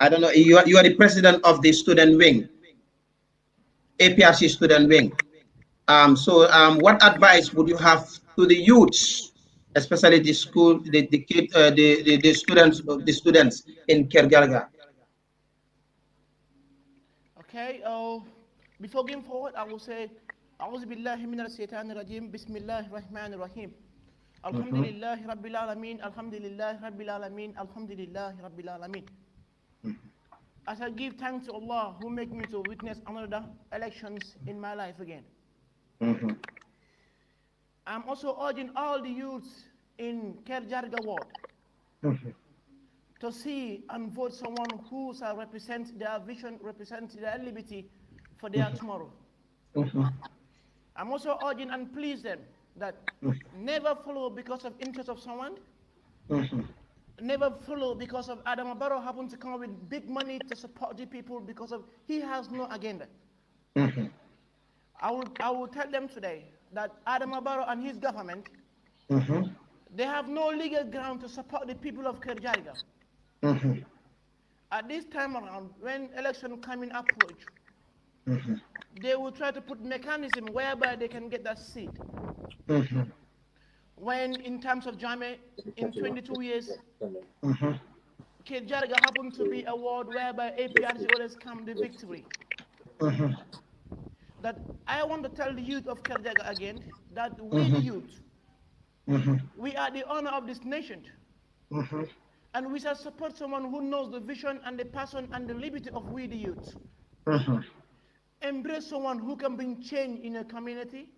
I don't know, you are the president of the student wing, APRC student wing. So what advice would you have to the youths, especially the school, the students in Kerr Jarga? Okay. Before going forward, I will say, أعوذ بالله من الشيطان الرجيم بسم الله الرحمن الرحيم الحمد لله رب العالمين الحمد لله رب العالمين الحمد لله رب العالمين. As I give thanks to Allah who made me to witness another elections in my life again. I'm also urging all the youths in Kerr Jarga ward to see and vote someone who shall represent their vision, represent their liberty for their tomorrow. I'm also urging and please them that never follow because of interest of someone. Never follow because of Adam Barrow happened to come with big money to support the people because of he has no agenda. I will tell them today that Adam Barrow and his government, they have no legal ground to support the people of Kerr Jarga. At this time around, when election coming approach, they will try to put mechanism whereby they can get that seat. When in terms of Jame, in 22 years, Kerr Jarga happened to be a ward whereby APRC always come the victory. That I want to tell the youth of Kerr Jarga again, that we the youth, we are the honor of this nation. And we shall support someone who knows the vision and the passion and the liberty of we the youth. Embrace someone who can bring change in a community.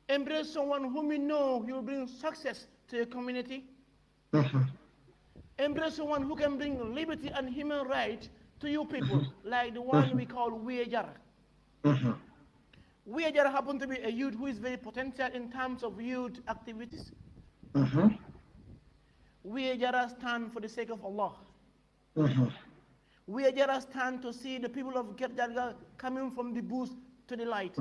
Embrace someone whom we know he will bring success to a community. Embrace someone who can bring liberty and human rights to you people, like the one we call Jarga. Jarga happen to be a youth who is very potential in terms of youth activities. Jarga stand for the sake of Allah. Jarga stand to see the people of Kerr Jarga coming from the bush to the light.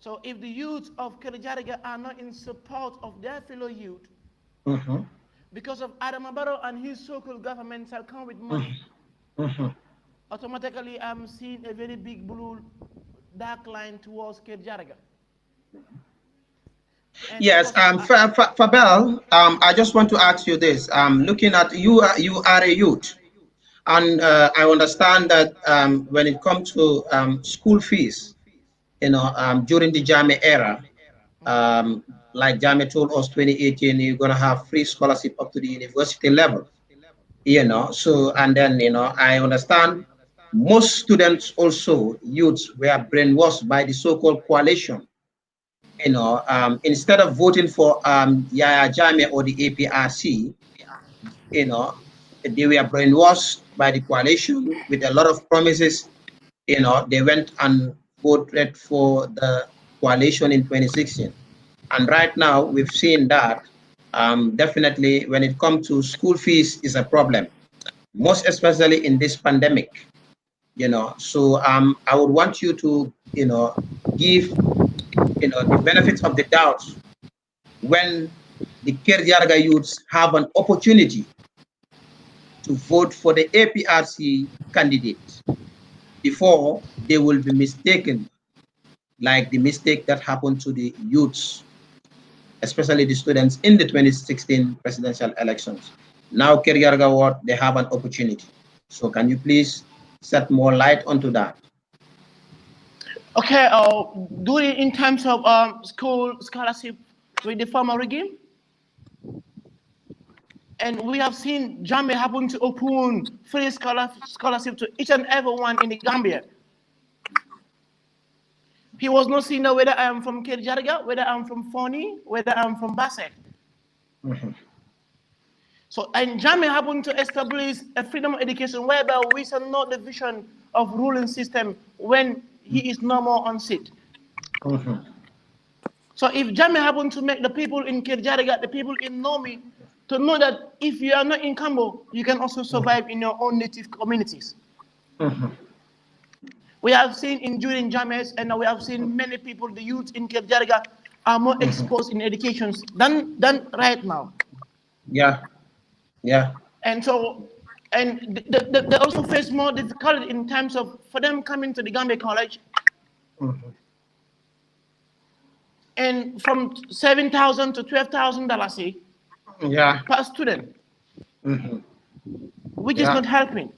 So if the youth of Kerr Jarga are not in support of their fellow youth, because of Adam Barrow and his so-called government shall come with money, automatically I'm seeing a very big blue dark line towards Kerr Jarga. Yes, Fabel, I just want to ask you this. Looking at you are a youth, and I understand that when it comes to school fees, during the Jame era, like Jame told us 2018, you're going to have free scholarship up to the university level, so, and then, I understand most students also, youths, were brainwashed by the so-called coalition. Instead of voting for Yaya Jame or the APRC, they were brainwashed by the coalition with a lot of promises. They went and voted for the coalition in 2016. And right now, we've seen that definitely when it comes to school fees is a problem, most especially in this pandemic. So I would want you to, give the benefits of the doubt when the Kerr Jarga youths have an opportunity to vote for the APRC candidate before they will be mistaken, like the mistake that happened to the youths, especially the students in the 2016 presidential elections. Now, Kerr Jarga Ward, they have an opportunity. So can you please set more light onto that? Okay, do it in terms of school scholarship with the former regime. And we have seen Jammeh happen to open free scholarship to each and everyone in the Gambia. He was not seeing whether I am from Kerr Jarga, whether I'm from Foni, whether I'm from Basse. So, and Jammeh happened to establish a freedom of education whereby we shall know the vision of ruling system when he is no more on seat. So if Jammeh happened to make the people in Kerr Jarga, the people in Nomi, to know that if you are not in Cambo, you can also survive in your own native communities. We have seen in during Jammeh's, and we have seen many people, the youth in Kerr Jarga, are more exposed in education than right now. Yeah. And so, and they also face more difficulty in terms of for them coming to the Gambia College. And from $7,000 to $12,000 per student, which is not helping.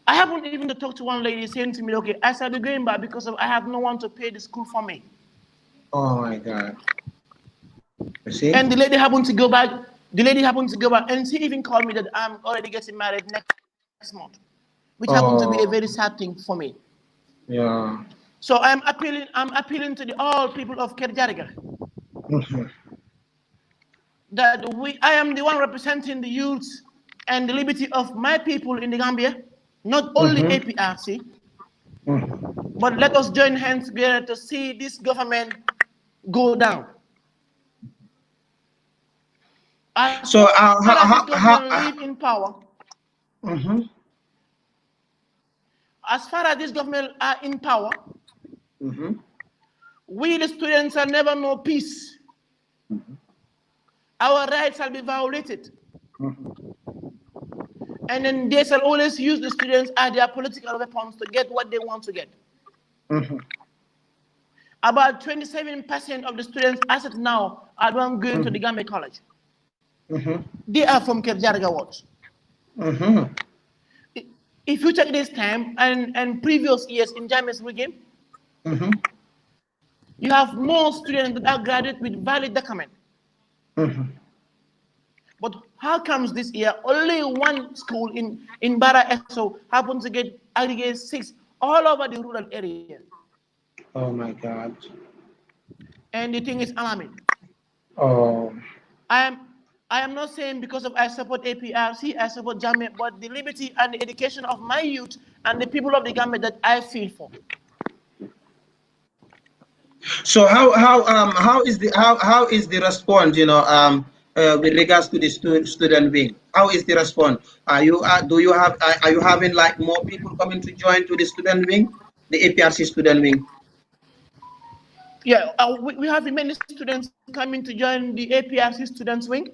I haven't even to talk to one lady saying to me, okay, I started going back because I have no one to pay the school for me. Oh my God. You see? And the lady happened to go back. And she even called me that I'm already getting married next month, which happened to be a very sad thing for me. Yeah. So I'm appealing to all people of Kerr Jarga that I am the one representing the youth and the liberty of my people in the Gambia, not only APRC, but let us join hands together to see this government go down. So how live in power? As far as this government are in power, we the students shall never know peace. Our rights shall be violated. And then they shall always use the students as their political weapons to get what they want to get. About 27% of the students as of now are not going to the Gambia College. They are from Kerr Jarga wards. If you check this time and previous years in Jammeh's regime, you have more students that are graduated with valid document. But how comes this year only one school in Bara Esso happens to get aggregate 6 all over the rural area? Oh my God. And the thing is alarming. Oh. I am not saying because of I support APRC, I support Jammeh, but the liberty and the education of my youth and the people of the Gambia that I feel for. So how is the response, with regards to the student wing? How is the response? Are you having like more people coming to join to the student wing, the APRC student wing? Yeah, we have many students coming to join the APRC students wing.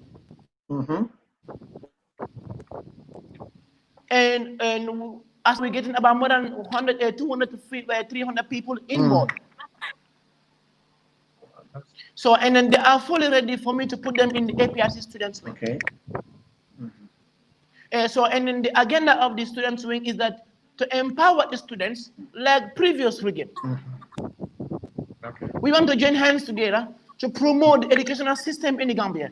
And as we're getting about more than 100, 200 to 300 people involved. So, and then they are fully ready for me to put them in the APRC students wing. Okay. So, and then the agenda of the students wing is that to empower the students like previous regime. Okay. We want to join hands together to promote the educational system in the Gambia.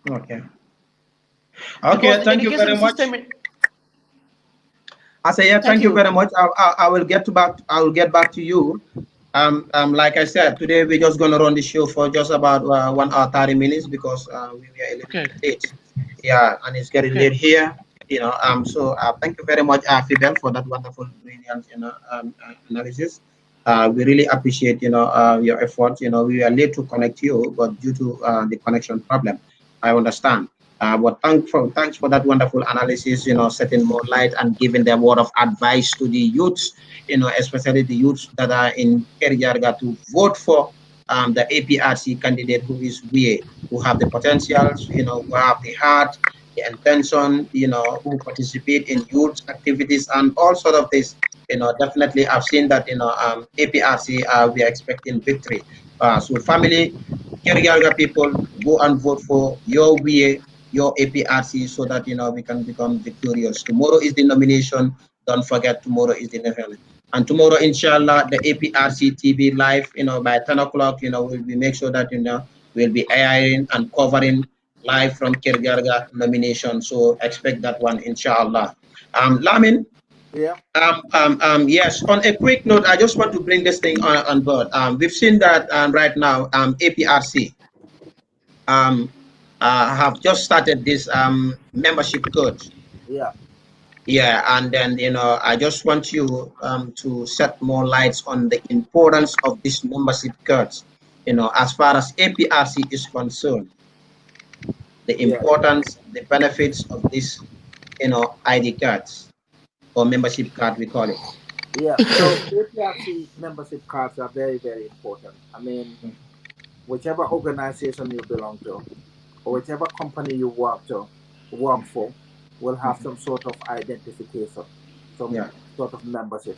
Okay. Okay, thank you very much. I say, yeah, thank you very much. I will get back to you. Like I said, today we're just going to run the show for just about 1 hour 30 minutes because we are a little bit late. Yeah, and it's getting late here. So thank you very much, Fidel, for that wonderful, brilliant, analysis. We really appreciate, your efforts. We are late to connect you, but due to the connection problem, I understand. But thanks for that wonderful analysis, setting more light and giving them word of advice to the youths, especially the youths that are in Kerr to vote for the APRC candidate who is we, who have the potentials, who have the heart, the intention, who participate in youth activities and all sort of this. Definitely I've seen that, APRC, we are expecting victory. So family, Kerr people, go and vote for your WA, your APRC, so that we can become victorious. Tomorrow is the nomination. Don't forget, tomorrow is the nomination. And tomorrow, inshallah, the APRC-TV live, by 10 o'clock, we make sure that we'll be airing and covering live from Kirgarga nomination. So expect that one, inshallah. Lamin. Yeah. Yes. On a quick note, I just want to bring this thing on board. We've seen that right now, APRC. Have just started this membership code. Yeah. Yeah, and then I just want you to set more lights on the importance of this membership cards. As far as APRC is concerned, the importance, the benefits of this, ID cards or membership card, we call it. Yeah. So APRC membership cards are very, very important. I mean, whichever organization you belong to, or whichever company you work for, will have some sort of identification, some sort of membership.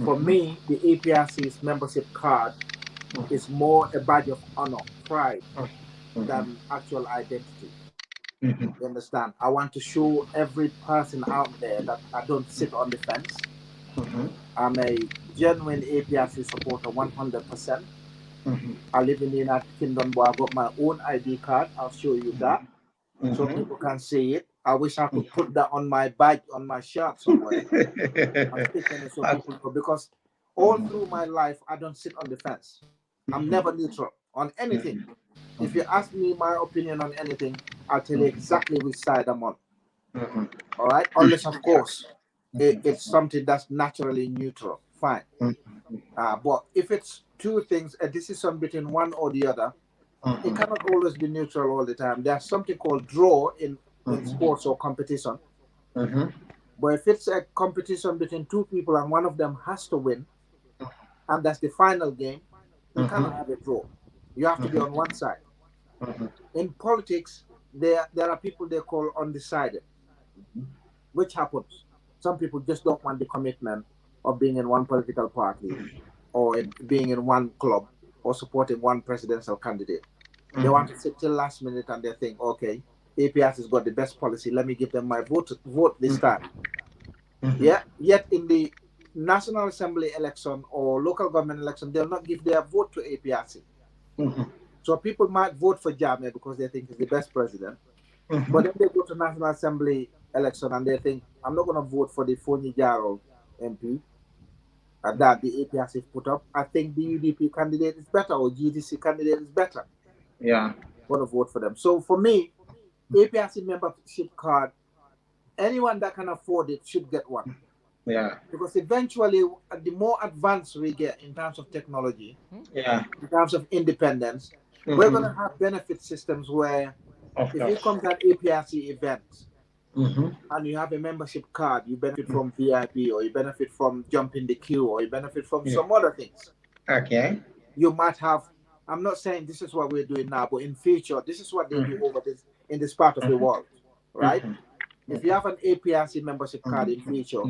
For me, the APRC's membership card is more a badge of honor, pride, than actual identity. You understand? I want to show every person out there that I don't sit on the fence. I'm a genuine APRC supporter, 100%. I live in the United Kingdom, but I got my own ID card. I'll show you that, so people can see it. I wish I could put that on my badge, on my shirt somewhere. I'm sticking it so people know, because all through my life, I don't sit on the fence. I'm never neutral on anything. If you ask me my opinion on anything, I'll tell you exactly which side I'm on. All right? Unless, of course, it's something that's naturally neutral. Fine. But if it's two things, a decision between one or the other, it cannot always be neutral all the time. There's something called draw in sports or competition. But if it's a competition between two people and one of them has to win, and that's the final game, you cannot have a draw. You have to be on one side. In politics, there are people they call undecided, which happens. Some people just don't want the commitment of being in one political party or being in one club or supporting one presidential candidate. They want to sit till last minute and they think, okay, APRC has got the best policy. Let me give them my vote this time. Yeah. Yet in the National Assembly election or local government election, they'll not give their vote to APRC. So people might vote for Jarga because they think he's the best president. But then they go to National Assembly election and they think, I'm not going to vote for the Foni Jaro MP that the APRC put up. I think the UDP candidate is better, or GDC candidate is better. Yeah. I'm going to vote for them. So for me, APRC membership card, anyone that can afford it should get one. Yeah. Because eventually, the more advanced we get in terms of technology, in terms of independence, we're going to have benefit systems where if you come to an APRC event and you have a membership card, you benefit from VIP, or you benefit from jumping the queue, or you benefit from some other things. Okay. You might have, I'm not saying this is what we're doing now, but in future, this is what they do over in this part of the world, right? If you have an APRC membership card in future,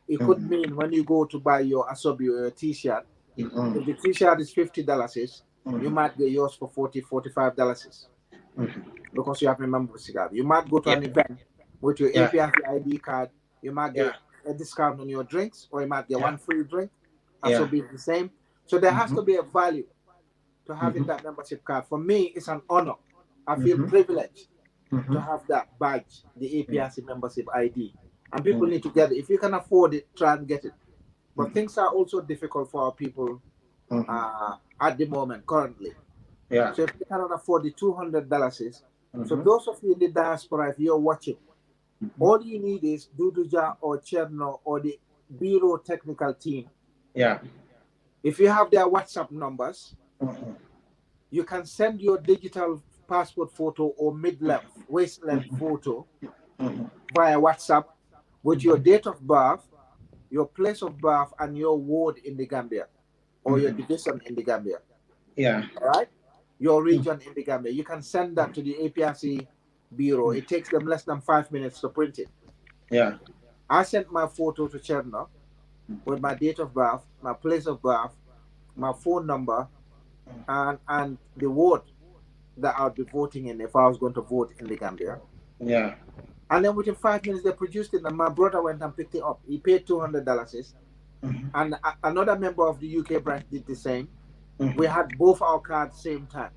it could mean when you go to buy your asobi or your t-shirt, if the t-shirt is $50, you might get yours for $40, $45 because you have a membership card. You might go to an event with your APRC ID card, you might get a discount on your drinks, or you might get one free drink. Asobi is the same. So there has to be a value to having that membership card. For me, it's an honor. I feel privileged to have that badge, the APRC membership ID. And people need to get it. If you can afford it, try and get it. But things are also difficult for our people at the moment, currently. So if you cannot afford the $200, so those of you in the diaspora, if you're watching, all you need is Duduja or Cherno or the Bureau technical team. If you have their WhatsApp numbers, you can send your digital passport photo or mid-length, waist-length photo via WhatsApp with your date of birth, your place of birth, and your ward in the Gambia, or your division in the Gambia. Yeah. All right? Your region in the Gambia. You can send that to the APRC Bureau. It takes them less than 5 minutes to print it. Yeah. I sent my photo to Cherno with my date of birth, my place of birth, my phone number, and the ward that I'll be voting in if I was going to vote in the Gambia. Yeah. And then within 5 minutes, they produced it, and my brother went and picked it up. He paid $200, and another member of the UK branch did the same. We had both our cards same time.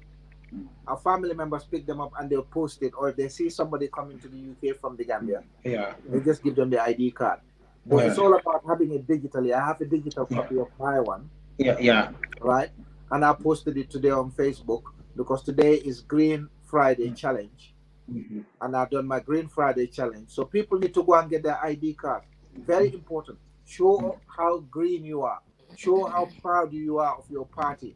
Our family members pick them up and they'll post it, or if they see somebody coming to the UK from the Gambia, they just give them the ID card. But it's all about having it digitally. I have a digital copy of my one. Right? And I posted it today on Facebook because today is Green Friday Challenge. And I've done my Green Friday Challenge. So people need to go and get their ID card. Very important. Show how green you are. Show how proud you are of your party.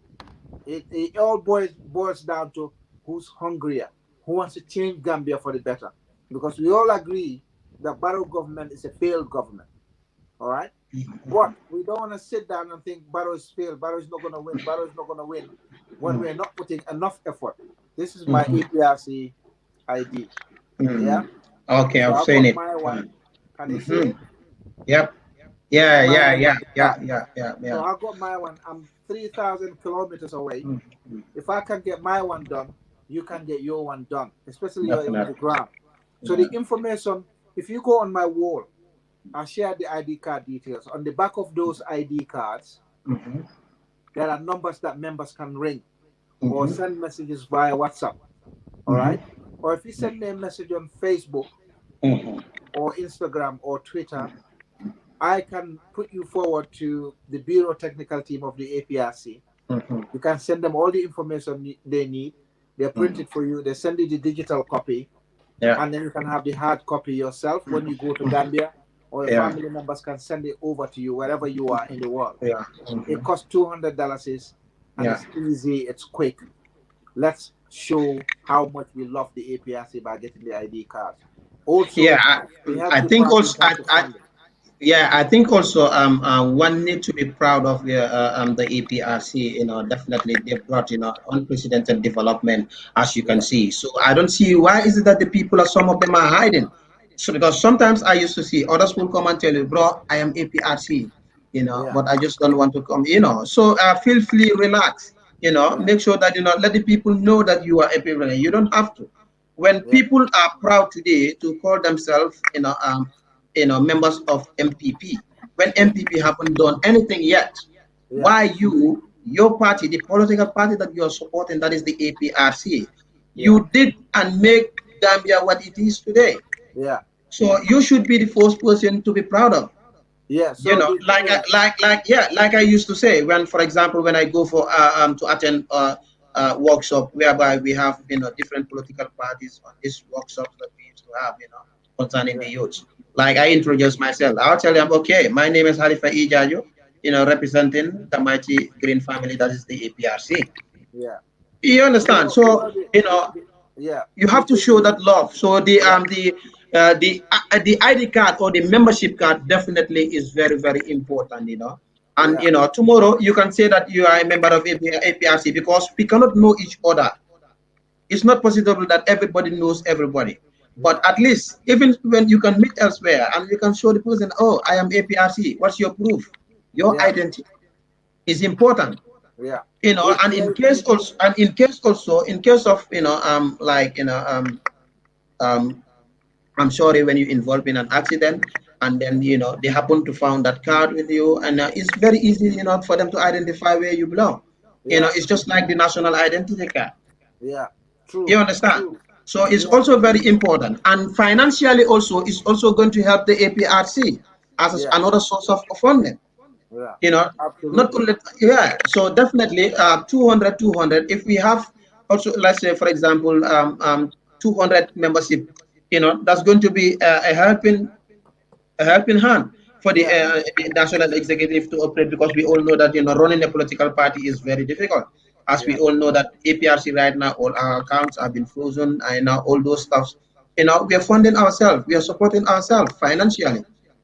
It all boils down to who's hungrier, who wants to change Gambia for the better. Because we all agree that Barrow government is a failed government. All right? But we don't want to sit down and think Barrow is failed, Barrow is not going to win, Barrow is not going to win, when we're not putting enough effort. This is my APRC ID. Yeah? Okay, So I've seen it. My one. Can you see it? Yep. Yeah. So I got my one. I'm 3,000 kilometers away. If I can get my one done, you can get your one done, especially on the ground. So the information, if you go on my wall, I share the ID card details. On the back of those ID cards, there are numbers that members can ring or send messages via WhatsApp. All right? Or if you send me a message on Facebook or Instagram or Twitter, I can put you forward to the Bureau Technical Team of the APRC. You can send them all the information they need. They print it for you. They send you the digital copy. And then you can have the hard copy yourself when you go to Gambia, or your family members can send it over to you wherever you are in the world. It costs $200 and it's easy, it's quick. Let's show how much we love the APRC by getting the ID card. Also, I think also I think also one need to be proud of the APRC. You know, definitely they brought unprecedented development, as you can see. So I don't see why is it that the people some of them are hiding. So because sometimes I used to see others will come and tell you, bro, I am APRC, but I just don't want to come, So feel free, relax, make sure that let the people know that you are APRC. You don't have to. When people are proud today to call themselves, members of MPP, when MPP haven't done anything yet, why your party, the political party that you are supporting, that is the APRC, you did and make Gambia what it is today. So you should be the first person to be proud of. So like I used to say, for example, when I go for to attend workshop whereby we have different political parties on these workshops that we used to have concerning the youth. Like I introduce myself, I'll tell them, okay, my name is Halifa Jarju, representing the mighty Green family, that is the APRC. You understand? So you have to show that love. So the ID card or the membership card definitely is very, very important, And tomorrow you can say that you are a member of APRC because we cannot know each other. It's not possible that everybody knows everybody. But at least, even when you can meet elsewhere and you can show the person, oh, I am APRC. What's your proof? Your identity is important. And in case of I'm sorry, when you involved in an accident and then they happen to find that card with you, and it's very easy for them to identify where you belong. It's just like the national identity card. True. You understand? True. So it's also very important, and financially also it's also going to help the APRC as another source of funding. Not only so definitely 200 if we have also, let's say for example 200 membership, that's going to be a helping hand for the national executive to operate, because we all know that running a political party is very difficult. As we all know that APRC right now, all our accounts have been frozen, and now all those stuff, we are funding ourselves, we are supporting ourselves financially.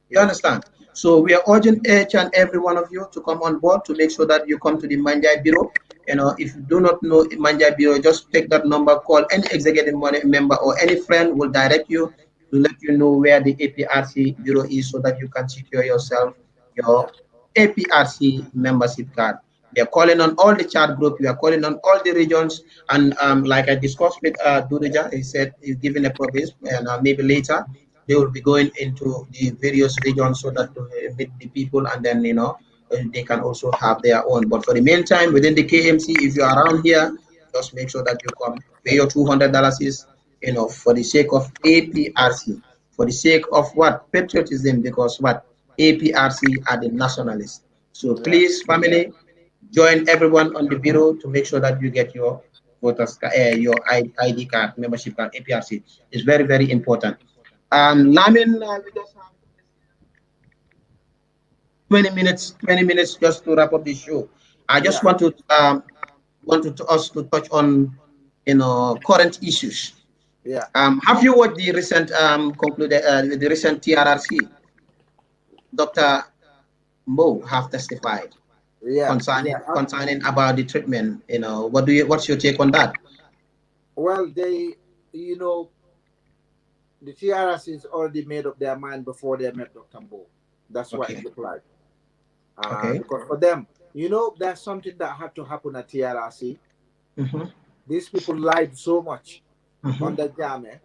You understand? So we are urging each and every one of you to come on board to make sure that you come to the Manjai Bureau. If you do not know Manjai Bureau, just take that number, call any executive member or any friend will direct you to let you know where the APRC Bureau is so that you can secure yourself your APRC membership card. We are calling on all the chat group. We are calling on all the regions. And like I discussed with Duduja, he said he's giving a promise, and maybe later they will be going into the various regions so that to meet the people, and then they can also have their own. But for the meantime, within the KMC, if you're around here, just make sure that you come. Pay your $200 is for the sake of APRC, for the sake of what? Patriotism, because what? APRC are the nationalists. So please, family, join everyone on the bureau to make sure that you get your voters, your ID card, membership card, APRC. It's very, very important. Lamin, we just have 20 minutes just to wrap up the show. I just want to us to touch on current issues. Have you watched the recent the recent TRRC? Dr. Mo have testified concerning about the treatment. What's your take on that? Well, the TRRC has already made up their mind before they met Dr. Mo. That's what it looked like. Because for them, there's something that had to happen at TRRC. These people lied so much under Jammeh.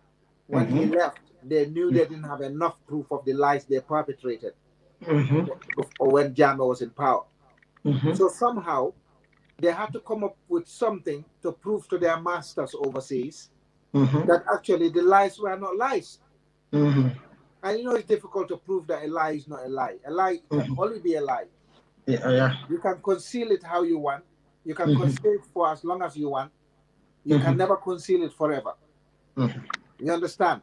When he left, they knew they didn't have enough proof of the lies they perpetrated when Jammeh was in power. So somehow, they had to come up with something to prove to their masters overseas that actually the lies were not lies. And it's difficult to prove that a lie is not a lie. A lie can only be a lie. You can conceal it how you want. You can conceal it for as long as you want. You can never conceal it forever. You understand?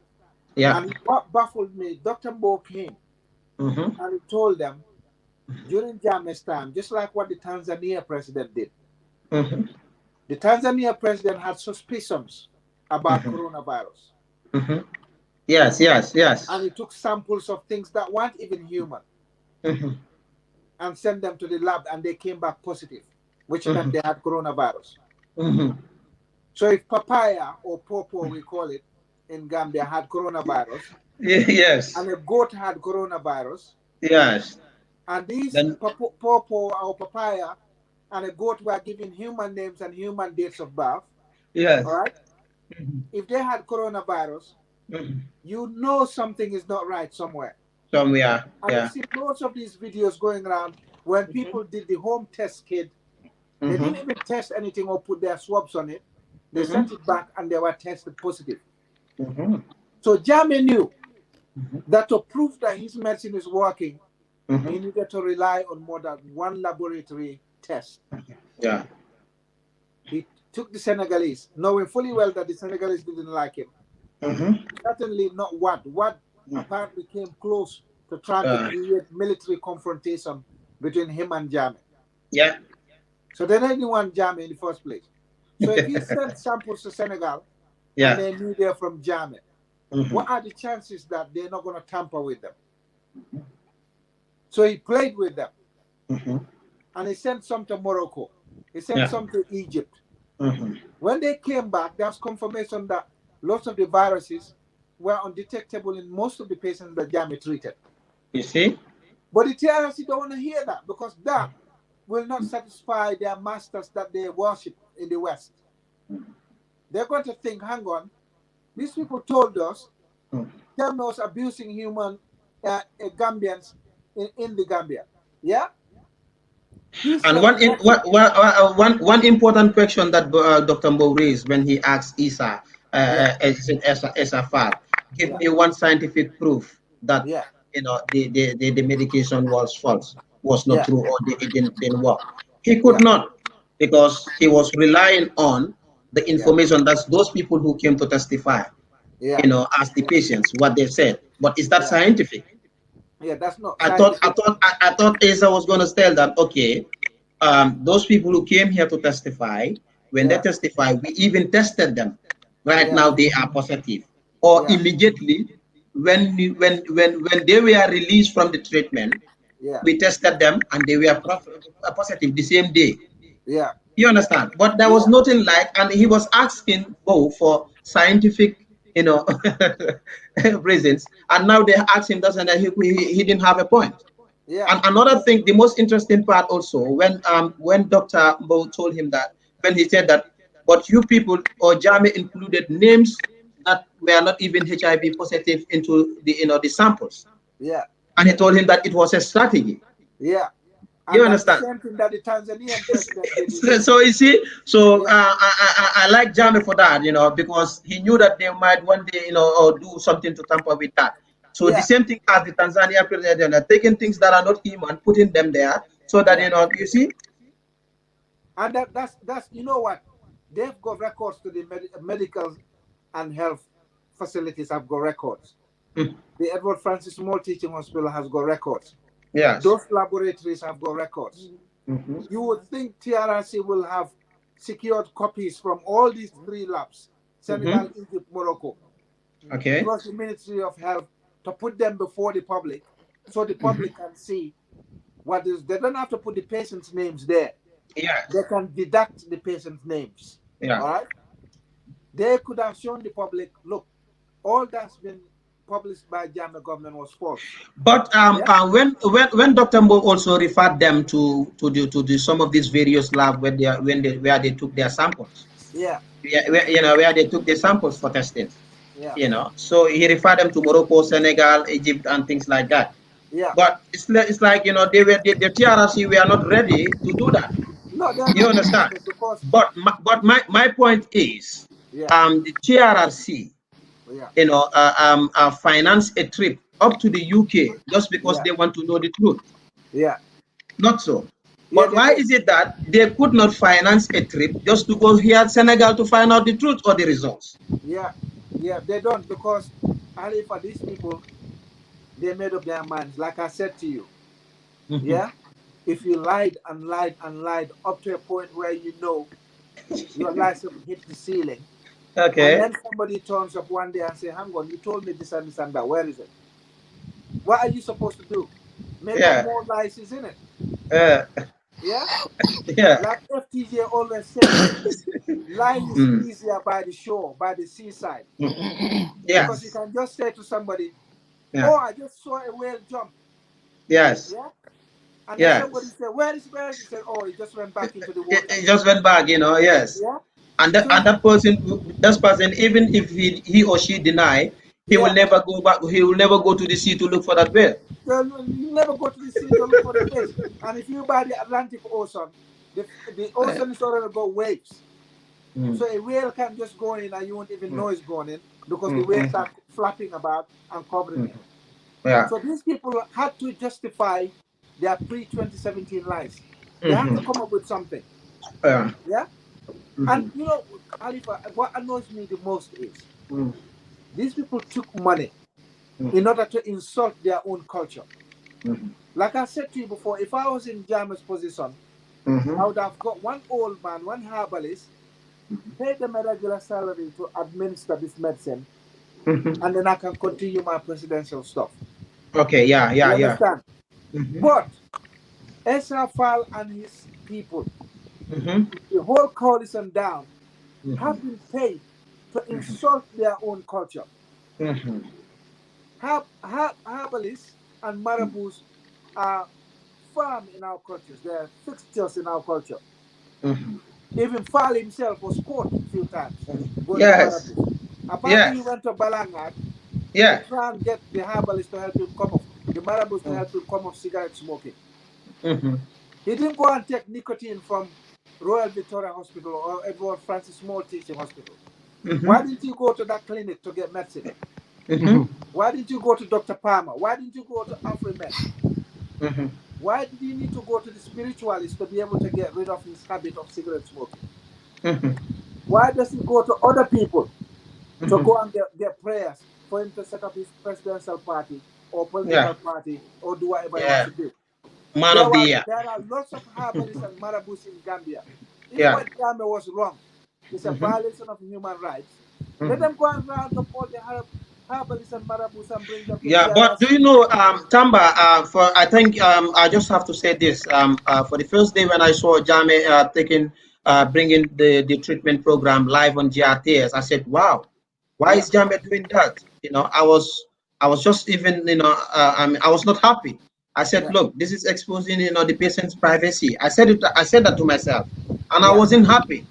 And what baffled me, Dr. Mo came and he told them during Jammeh's time, just like what the Tanzania president did. The Tanzania president had suspicions about coronavirus. Yes. And he took samples of things that weren't even human and sent them to the lab, and they came back positive, which meant they had coronavirus. So if papaya or pawpaw, we call it in Gambia, had coronavirus, and a goat had coronavirus, and these pawpaw or papaya and a goat were given human names and human dates of birth, all right? If they had coronavirus, something is not right somewhere. And you see lots of these videos going around when people did the home test kit. They didn't even test anything or put their swabs on it. They sent it back and they were tested positive. So Jammeh knew that to prove that his medicine is working, he needed to rely on more than one laboratory test. He took the Senegalese, knowing fully well that the Senegalese didn't like him. Certainly not Wad. Wad apparently came close to trying to create military confrontation between him and Jammeh. So they didn't want Jammeh in the first place. So if he sent samples to Senegal and they knew they're from Jammeh, what are the chances that they're not going to tamper with them? So he played with them. And he sent some to Morocco. He sent some to Egypt. When they came back, there's confirmation that lots of the viruses were undetectable in most of the patients that Jammeh treated. You see? But the TRC don't want to hear that, because that will not satisfy their masters that they worship in the West. They're going to think, hang on, these people told us Jammeh was abusing human Gambians in the Gambia. Yeah? And one important question that Dr. Mbow raised when he asked Isa Far, give me one scientific proof that the medication was false, was not true, or it didn't work. He could not, because he was relying on the information that those people who came to testify, as the patients, what they said. But is that scientific? That's not. I thought Isa was going to tell that, okay, those people who came here to testify, when they testify, we even tested them. Right now, they are positive. Or immediately, when they were released from the treatment, we tested them and they were positive the same day. Yeah. You understand? But there was nothing like, and he was asking both for scientific, reasons, and now they asked him that, and he didn't have a point. Yeah. And another thing, the most interesting part also, when Dr. Bo told him that, when he said that, but you people or Jame included names that were not even HIV positive into the the samples. Yeah. And he told him that it was a strategy. Yeah. You understand? The same thing that the Tanzanian president did. So you see, so I like Jame for that, because he knew that they might one day, or do something to tamper with that. So the same thing as the Tanzania president, taking things that are not human, putting them there, so that you see. And that's you know what, they've got records to the medical and health facilities have got records. The Edward Francis Small Teaching Hospital has got records. Yes. Those laboratories have got records. You would think TRRC will have secured copies from all these 3 labs, Senegal, Egypt, Morocco. Okay. Plus the Ministry of Health, to put them before the public, so the public can see what is. They don't have to put the patient's names there. Yeah. They can deduct the patient's names. Yeah. All right. They could have shown the public, look, all that's been published by Jame government was false. But when Dr. Mbo also referred them to some of these various labs where they took their samples. Yeah. Where they took the samples for testing. Yeah. So he referred them to Morocco, Senegal, Egypt, and things like that. Yeah. But it's like the TRRC were not ready to do that. No, you understand? But my point is, the TRRC, finance a trip up to the UK just because they want to know the truth. Yeah. Not so. But why is it that they could not finance a trip just to go here at Senegal to find out the truth or the results? Yeah. Yeah, they don't, because Halifa, these people, they made up their minds. Like I said to you, if you lied and lied and lied up to a point where you know your license hit the ceiling, okay, and then somebody turns up one day and say, hang on, you told me this and this and that, where is it? What are you supposed to do? Make up more lies, isn't it? Yeah? Like FTJ always says, lying is easier by the shore, by the seaside. Because you can just say to somebody, oh, I just saw a whale jump. Yes. Yeah? And then somebody said, where is it? He said, oh, it just went back into the water. It just went back, yes. Yeah? And that person, even if he or she deny, he will never go back. He will never go to the sea to look for that whale. You never go to the sea to look for the fish. And if you buy the Atlantic Ocean, the ocean is already got waves. So a whale can just go in and you won't even know it's going in, because the waves are flapping about and covering it. Yeah. So these people had to justify their pre-2017 lies. They have to come up with something. Yeah? And Halifa, what annoys me the most is these people took money in order to insult their own culture. Like I said to you before, if I was in Jame's position, I would have got one old man, one herbalist, paid them a regular salary to administer this medicine, and then I can continue my presidential stuff. Okay, yeah. Understand? But Esrafal and his people, the whole coalition down, have been paid to insult their own culture. Herbalists and marabouts are firm in our cultures. They are fixtures in our culture. Even Fal himself was caught a few times. Yes. Apparently, he went to Balangad to try and get the herbalists to help him come off, the marabouts to help him come off cigarette smoking. He didn't go and take nicotine from Royal Victoria Hospital or Edward Francis Small Teaching Hospital. Why didn't you go to that clinic to get medicine? Why didn't you go to Dr. Palmer? Why didn't you go to AfriMed? Why did you need to go to the spiritualist to be able to get rid of his habit of cigarette smoking? Why does he go to other people to go and get prayers for him to set up his presidential party or political party or do whatever he wants to do? Man of the year. There are lots of herbalists and marabouts in Gambia. If Yeah. what Gambia was wrong, it's a violation of human rights. Let them go and round up all the herbalists and marabouts and bring them to Yeah, but do you know, Tamba? I think I just have to say this. For the first day when I saw Jame bringing the treatment program live on GRTS, I said, "Wow, why is Jame doing that?" You know, I was just even, you know, I was not happy. I said, "Look, this is exposing, you know, the patient's privacy." I said it. I said that to myself, and I wasn't happy.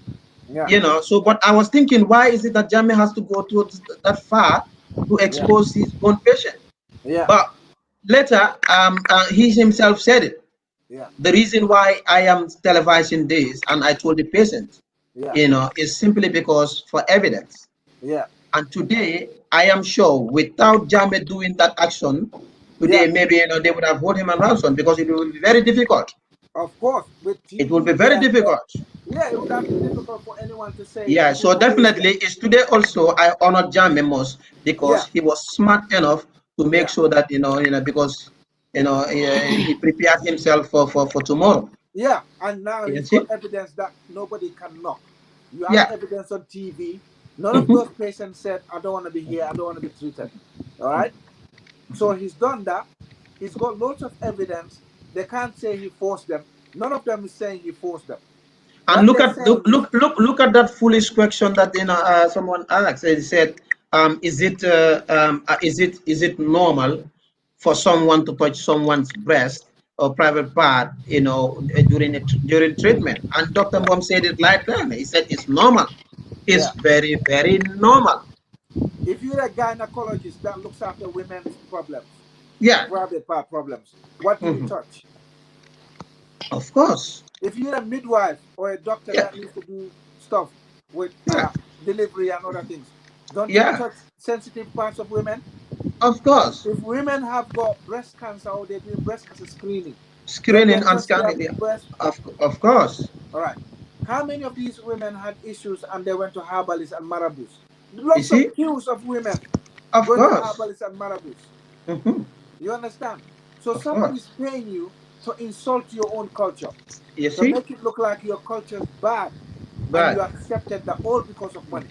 You know, so but I was thinking, why is it that Jame has to go to that far to expose his own patient? But later, he himself said it. The reason why I am televising this, and I told the patient, you know, is simply because for evidence. And today, I am sure, without Jame doing that action, today maybe, you know, they would have held him on ransom, because it will be very difficult. Of course, with TV, it will be very difficult. Yeah, it would have been difficult for anyone to say. Yeah, so definitely, it's today also I honor Jame most, because he was smart enough to make sure that, you know, because, you know, he prepared himself for tomorrow. Yeah, and now he's got evidence that nobody can knock. You have evidence on TV. None of those patients said, "I don't want to be here, I don't want to be treated." All right? So he's done that. He's got lots of evidence. They can't say he forced them. None of them is saying he forced them. And look at that foolish question that, you know, someone asked. They said, is it normal for someone to touch someone's breast or private part, you know, during treatment? And Dr. Mom said it right then. He said it's normal. It's very, very normal. If you're a gynecologist that looks after women's problems, private part problems, what do you touch? Of course. If you're a midwife or a doctor that needs to do stuff with delivery and other things, don't you touch sensitive parts of women? Of course. If women have got breast cancer or they're doing breast cancer screening and scanning, of course. All right. How many of these women had issues and they went to herbalists and marabouts? Lots of queues of women going to herbalists and marabouts. You understand? So somebody's paying you to insult your own culture. To make it look like your culture is bad. And you accepted that all because of money.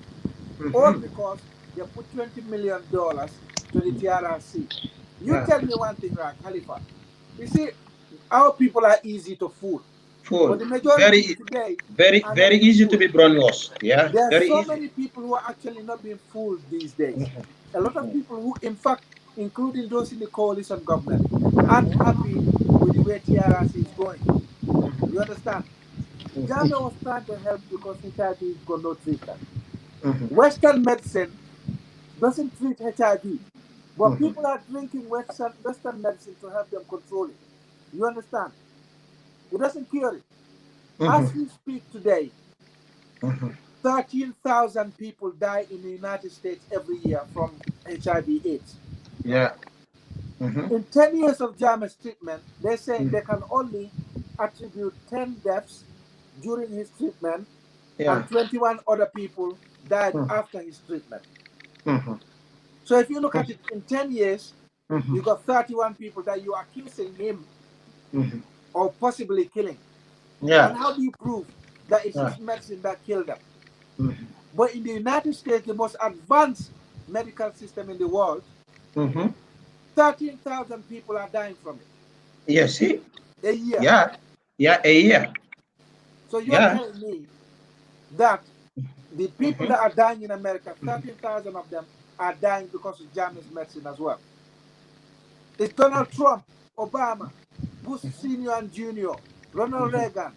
All because you put $20 million to the TRRC. You tell me one thing, right, Halifa. You see, our people are easy to fool. But the majority today, very easy to be brainwashed. Yeah, there are very so easy. many people who are actually not being fooled these days. A lot of people who, in fact, including those in the coalition government, aren't happy with the way TRRC is going. You understand? Jame was trying to help because HIV is got no treatment. Western medicine doesn't treat HIV, but people are drinking Western medicine to help them control it. You understand? It doesn't cure it. As we speak today, 13,000 people die in the United States every year from HIV/AIDS. Yeah. In 10 years of Jame's treatment, they're saying they can only attribute 10 deaths during his treatment, and 21 other people died after his treatment. So if you look at it in 10 years, you got 31 people that you're accusing him of possibly killing. And how do you prove that it's his medicine that killed them? But in the United States, the most advanced medical system in the world, 13,000 people are dying from it. Yes, a year. Yeah, a year. So you're telling me that the people that are dying in America, 13,000 of them are dying because of Jame's medicine as well. It's Donald Trump, Obama, Bush Sr. and Jr., Ronald Reagan,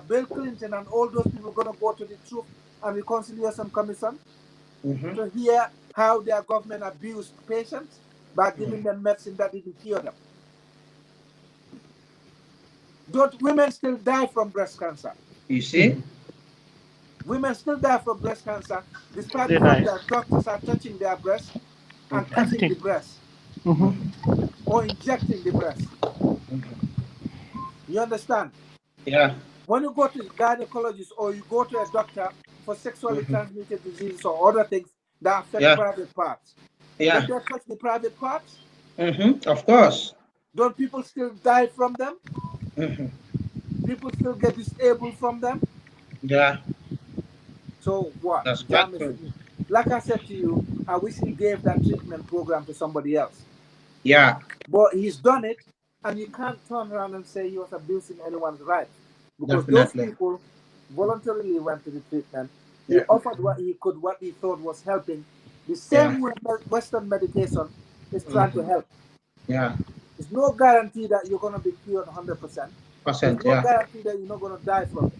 Bill Clinton, and all those people going to go to the Truth and Reconciliation Commission to hear how their government abused patients by giving them medicine that didn't cure them. Don't women still die from breast cancer? You see? Women still die from breast cancer despite the fact that doctors are touching their breast and cutting the breast or injecting the breast. You understand? Yeah. When you go to a gynecologist or you go to a doctor for sexually transmitted diseases or other things that affect private parts, can they touch the private parts? Of course. Don't people still die from them? People still get disabled from them? Yeah. So what? That's quite Jam is, true. like I said to you, I wish he gave that treatment program to somebody else. Yeah. But he's done it, and you can't turn around and say he was abusing anyone's rights. Because those Definitely. people voluntarily went to the treatment. He Yeah. offered what he could, what he thought was helping. The same way Western medication is trying to help. Yeah. There's no guarantee that you're going to be cured 100%. There's no Yeah. guarantee that you're not going to die from it.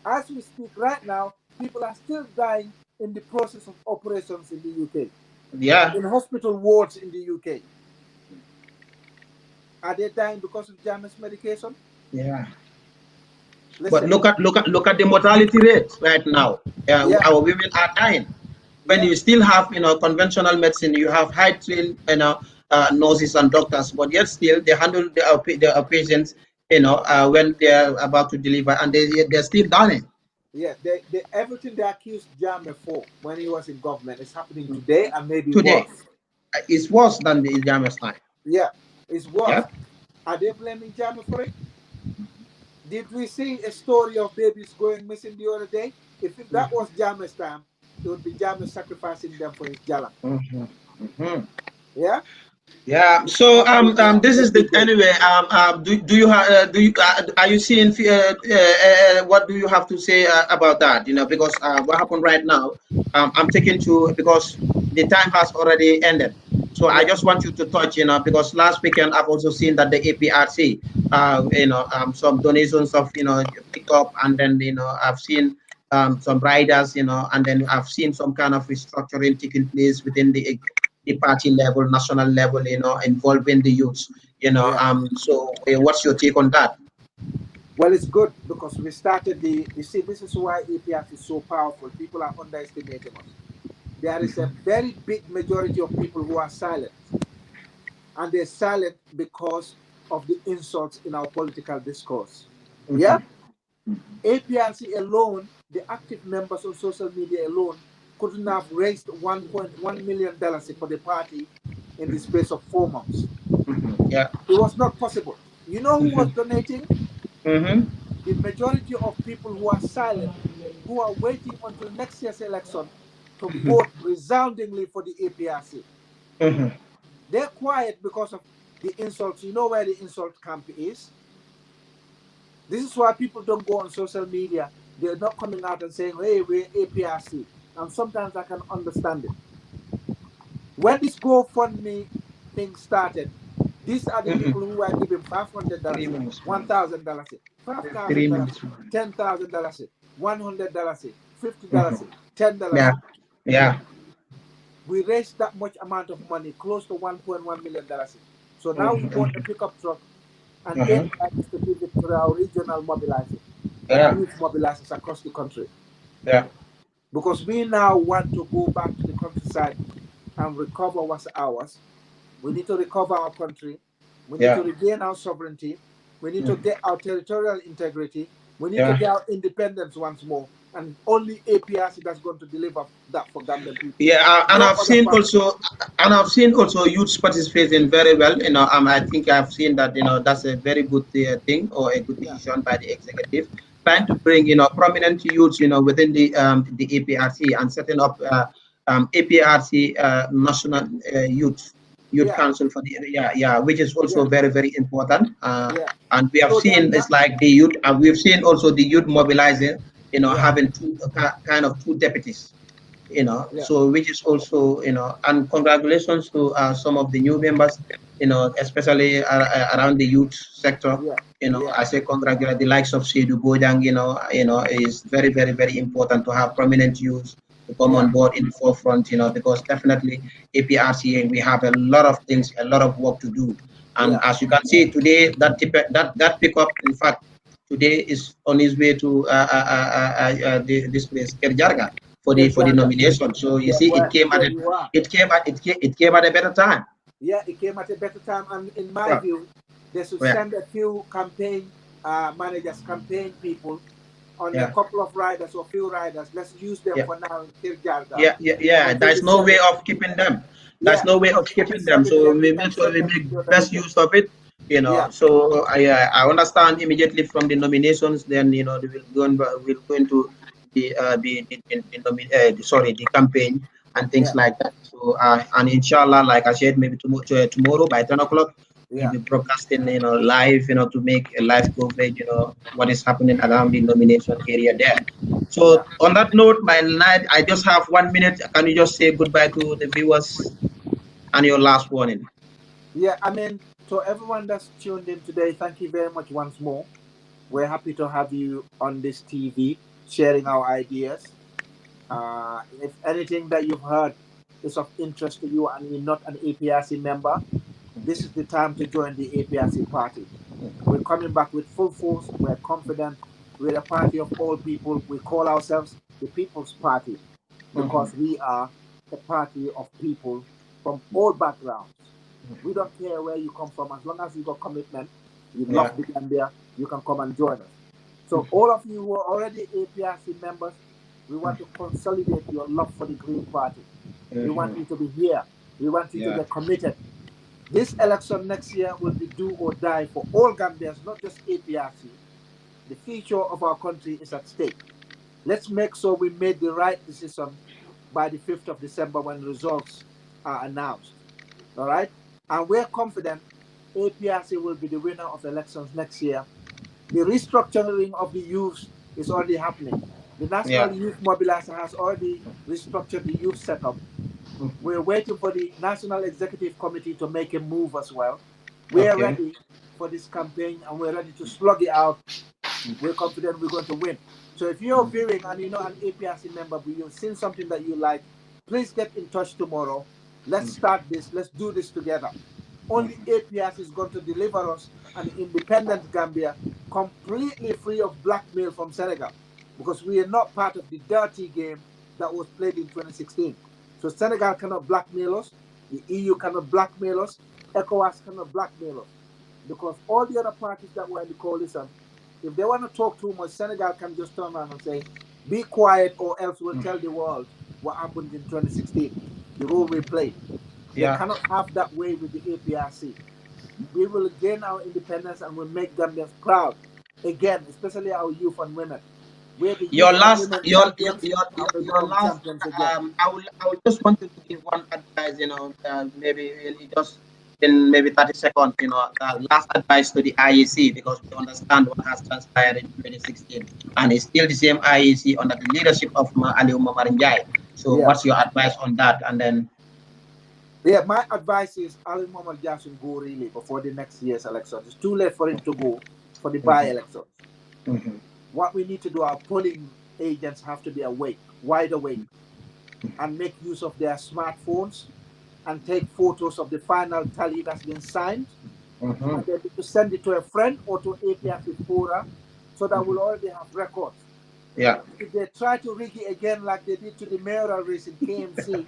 As we speak right now, people are still dying in the process of operations in the UK. Yeah. In hospital wards in the UK. Are they dying because of Jammeh's medication? Yeah. Listen. But look at the mortality rate right now. Our women are dying. When you still have conventional medicine, you have high trained nurses and doctors, but yet still they handle their patients when they're about to deliver, and they're still dying. Yeah, everything they accused Jammeh for when he was in government is happening today, and maybe today. Worse. It's worse than the Jammeh's time. Yeah, it's worse. Yeah. Are they blaming Jammeh for it? Did we see a story of babies going missing the other day? If that was Jammeh's time, it would be Jammeh sacrificing them for his Jala. Yeah. Yeah. So this is the anyway. Are you seeing what do you have to say about that? Because what happened right now, I'm taking to because the time has already ended. So I just want you to touch, because last weekend I've also seen that the APRC, some donations of pick up, and then I've seen some riders, and then I've seen some kind of restructuring taking place within the party level, national level, involving the youths, So what's your take on that? Well, it's good because we started you see, this is why APRC is so powerful. People are underestimating us. There is a very big majority of people who are silent. And they're silent because of the insults in our political discourse. Yeah? APRC alone, the active members on social media alone, couldn't have raised $1.1 million for the party in the space of 4 months. Yeah. It was not possible. You know who was donating? The majority of people who are silent, who are waiting until next year's election to vote resoundingly for the APRC. They're quiet because of the insults. You know where the insult camp is? This is why people don't go on social media. They're not coming out and saying, hey, we're APRC. And sometimes I can understand it. When this GoFundMe thing started, these are the people who were giving $500, $1,000, $5,000, $10,000, $100, $50, $10. Yeah. We raised that much amount of money, close to $1.1 million. So now we want a pickup truck and APRC to give it to our regional mobilizers and youth mobilizers across the country. Yeah. Because we now want to go back to the countryside and recover what's ours. We need to recover our country. We need to regain our sovereignty. We need to get our territorial integrity. We need to get our independence once more. And only APRC that's going to deliver that for Gambian people. Yeah, and I've seen also youths participating very well. I think I've seen that that's a very good thing or a good decision by the executive, trying to bring prominent youths within the APRC and setting up APRC National Youth Council for the which is also very, very important. And we have seen it's like the youth, and we've seen also the youth mobilizing, having two deputies, so which is also, and congratulations to some of the new members, especially around the youth sector. I say congratulate the likes of Seydou Bojang, is very, very, very important to have prominent youth to come on board in the forefront, because definitely APRC, we have a lot of things, a lot of work to do. And as you can see today, that pickup, in fact, today is on his way to this place, Jarga, for the nomination. So you see, it came at a better time. Yeah, it came at a better time, and in my view, they should send a few campaign managers, campaign people on a couple of riders or few riders. Let's use them for now in Jarga. There's no way of keeping them. There's no way of skipping them. So we make sure we make best use of it. So I understand immediately from the nominations. Then we'll go into the the campaign and things like that. So and inshallah, like I said, maybe tomorrow by 10 o'clock. We'll be broadcasting, live, to make a live coverage, what is happening around the nomination area there. So on that note, I just have 1 minute. Can you just say goodbye to the viewers and your last warning? Yeah, I mean, to everyone that's tuned in today, thank you very much once more. We're happy to have you on this TV, sharing our ideas. If anything that you've heard is of interest to you and you're not an APRC member, this is the time to join the APRC party. We're coming back with full force. We're confident. We're a party of all people. We call ourselves the People's Party because we are a party of people from all backgrounds. We don't care where you come from. As long as you got commitment, you love the Gambia, you can come and join us. So all of you who are already APRC members, we want to consolidate your love for the Green Party. We want you to be here. We want you to get committed. This election next year will be do or die for all Gambians, not just APRC. The future of our country is at stake. Let's make sure we made the right decision by the 5th of December when results are announced. All right? And we're confident APRC will be the winner of elections next year. The restructuring of the youth is already happening. The National Youth Mobilizer has already restructured the youth setup. We're waiting for the National Executive Committee to make a move as well. We're ready for this campaign and we're ready to slug it out. We're confident we're going to win. So if you're viewing and you're not an APRC member, but you've seen something that you like, please get in touch tomorrow. Let's start this. Let's do this together. Only APRC is going to deliver us an independent Gambia completely free of blackmail from Senegal, because we are not part of the dirty game that was played in 2016. So Senegal cannot blackmail us, the EU cannot blackmail us, ECOWAS cannot blackmail us. Because all the other parties that were in the coalition, if they want to talk too much, Senegal can just turn around and say, be quiet or else we'll tell the world what happened in 2016, the role we played. They cannot have that way with the APRC. We will gain our independence and we'll make Gambians proud. Again, especially our youth and women. Your last, I will just want to give one advice, maybe really just in maybe 30 seconds, last advice to the IEC, because we understand what has transpired in 2016, and it's still the same IEC under the leadership of Ali Marinjai. So what's your advice on that? And then my advice is Ali Marinjai should go really before the next year's election. It's too late for him to go for the by-elections. What we need to do, our polling agents have to be awake, wide awake, and make use of their smartphones and take photos of the final tally that's been signed, and then to send it to a friend or to APRC Fora, so that we'll already have records. If they try to rig it again like they did to the mayoral race in KMC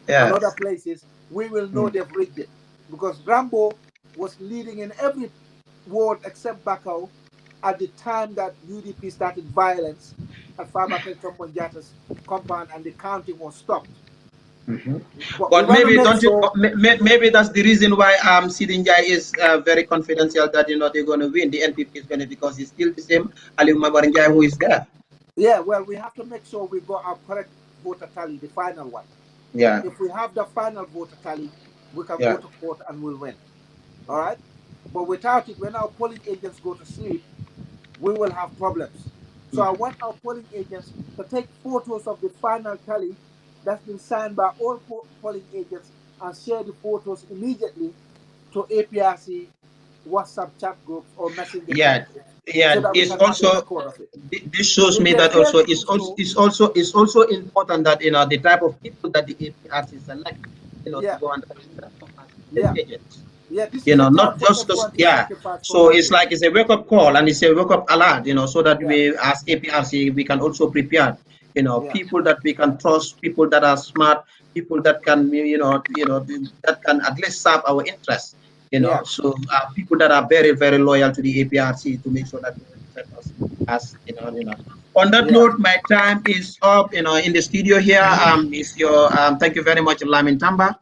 and other places, we will know they've rigged it. Because Rambo was leading in every ward except Bakau at the time that UDP started violence at Fabakal Tomponjata's compound and the counting was stopped. But maybe maybe that's the reason why Sidinjai is very confidential that they're going to win. The NPP is going to, because it's still the same Ali Marinjai who is there. Yeah, well, we have to make sure we got our correct voter tally, the final one. If we have the final voter tally, we can go to court and we'll win. All right? But without it, when our polling agents go to sleep, we will have problems. So I want our polling agents to take photos of the final tally that's been signed by all polling agents and share the photos immediately to APRC WhatsApp chat groups or messenger. So it's also, this shows me that also it's also important that the type of people that the APRC select, to go under agents. Not just so it's like it's a wake-up call and it's a wake-up alert, so that we as APRC we can also prepare, people that we can trust, people that are smart, people that can that can at least serve our interests, so people that are very, very loyal to the APRC to make sure that we set us as On that note, my time is up. In the studio here, is your thank you very much, Lamin Tamba.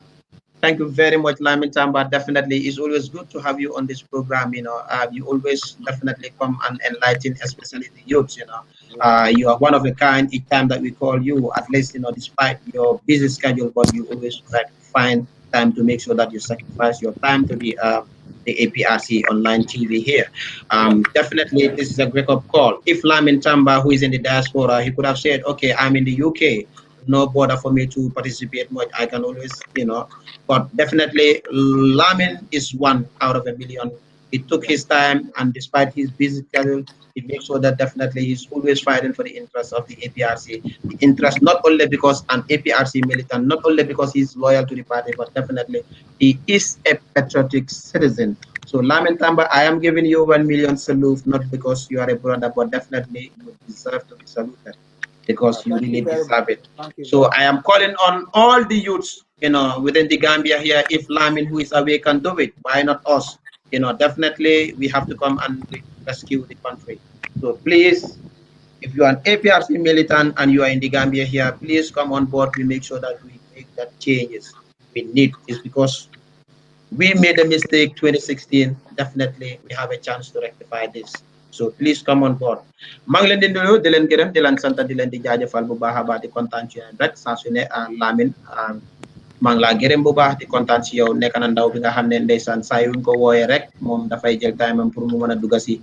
Thank you very much, Lamin Tamba. Definitely, it's always good to have you on this program. You always definitely come and enlighten, especially the youths. You are one of a kind. Each time that we call you, at least despite your busy schedule, but you always try to find time to make sure that you sacrifice your time to the APRC online TV here. Definitely, this is a wake up call. If Lamin Tamba, who is in the diaspora, he could have said, "Okay, I'm in the UK. No bother for me to participate much. I can always, But definitely, Lamin is one out of a million. He took his time, and despite his busy schedule, he makes sure that definitely he's always fighting for the interests of the APRC. The interest not only because an APRC militant, not only because he's loyal to the party, but definitely he is a patriotic citizen. So Lamin Tamba, I am giving you 1 million salute, not because you are a brother, but definitely you deserve to be saluted because you really deserve it. So I am calling on all the youths, within the Gambia here. If Lamin, who is away, can do it, why not us? Definitely we have to come and rescue the country. So please, if you are an APRC militant and you are in the Gambia here, please come on board. We make sure that we make that changes we need. Is because we made a mistake 2016. Definitely we have a chance to rectify this. So please come on board. maa ngi leen di nuyu di leen gërëm di leen sant di leen di jaajëfal bu baax a baax di kontaan ci yéen rek saa su ne Lamin maa ngi laa gërëm bu baax di kontaan ci yow nekk na ndaw bi nga xam ne ndeysaan saa yuñ ko wooyee rek moom dafay jël time am pour mu mën a dugg si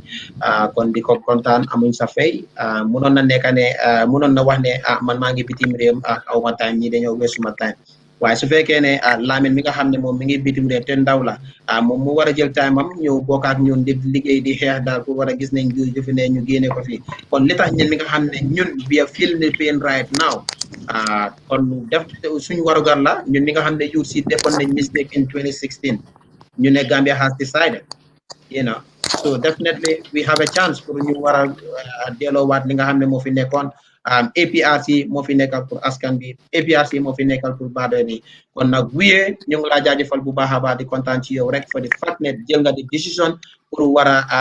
kon di ko kontaan amuñ sa fay munoon na nekk ne munoon na wax ne man maa ngi bitim réew aw ma time ñii dañoo weesuma time waaye su fekkee ne Lamin mi nga xam ne moom mi ngi bitim réew te ndaw la moom mu war a jël time am ñëw bokk ak ñun di liggéey di xeex daal pour war a gis nañ jëfi ne ñu génne ko fii kon li tax ñun mi nga xam ne ñun we are feeling the pain right now kon def suñu warugar la ñun mi nga xam ne youth si defoon nañ mistake in 2016 ñu ne Gambia has decided so definitely we have a chance pour ñu war a delloowaat li nga xam ne moo fi nekkoon APRC moo fi nekkal pour askan bi APRC moo fi nekkal pour baadoo ni kon nag wuyee ñu ngi laa jaajëfal bu baax a baax di kontaan ci yow rek for the fact ne jël nga di décision pour war a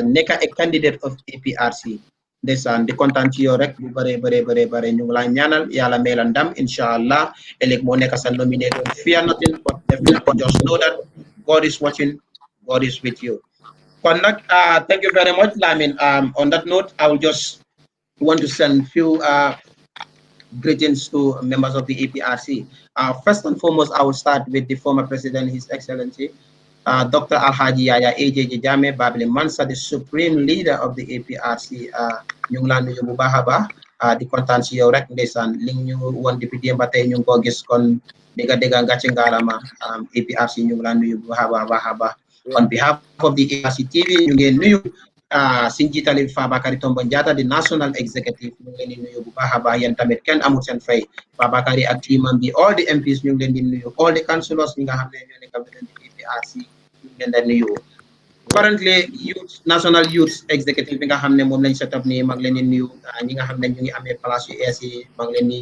nekk a candidate of APRC ndeysaan di kontaan ci yow rek bu bare ñu ngi laa ñaanal yàlla may la ndam incha allah ëllëg moo nekk sa nominé don't fear nothing but definitely just know that God is watching, God is with you. Kon nag thank you very much, Lamin. On that note, I will just want to send few greetings to members of the APRC. First and foremost, I will start with the former president, His Excellency, Dr. Alhaji Yaya AJJ Jammeh Babili Mansa, the supreme leader of the APRC. Ñu ngi laa nuyu bu baax a baax di kontaan si yow rek ndeysaan li ñu woon depuis démb ba tey ñu ngi ko gis kon dégg ngàcce ngaalama APRC ñu ngi laa nuyu bu baax a baax on behalf of the APRC-TV ñu ngi nuyu si njiitali Fabakary Tombong Jatta di national executive ñu ngi leen di nuyu bu baax a baax yéen tamit kenn amul seen fay Fabakary ak teamam bi all the MPs ñu ngi leen di nuyu all the councillors ñi nga xam ne ñoo nekk within the APRC ñu ngi leen di nuyu currently national youth executive bi nga xam ne moom lañ set up nii mag leen di nuyu ñi nga xam ne ñu ngi amee place yu ees yi mag leen di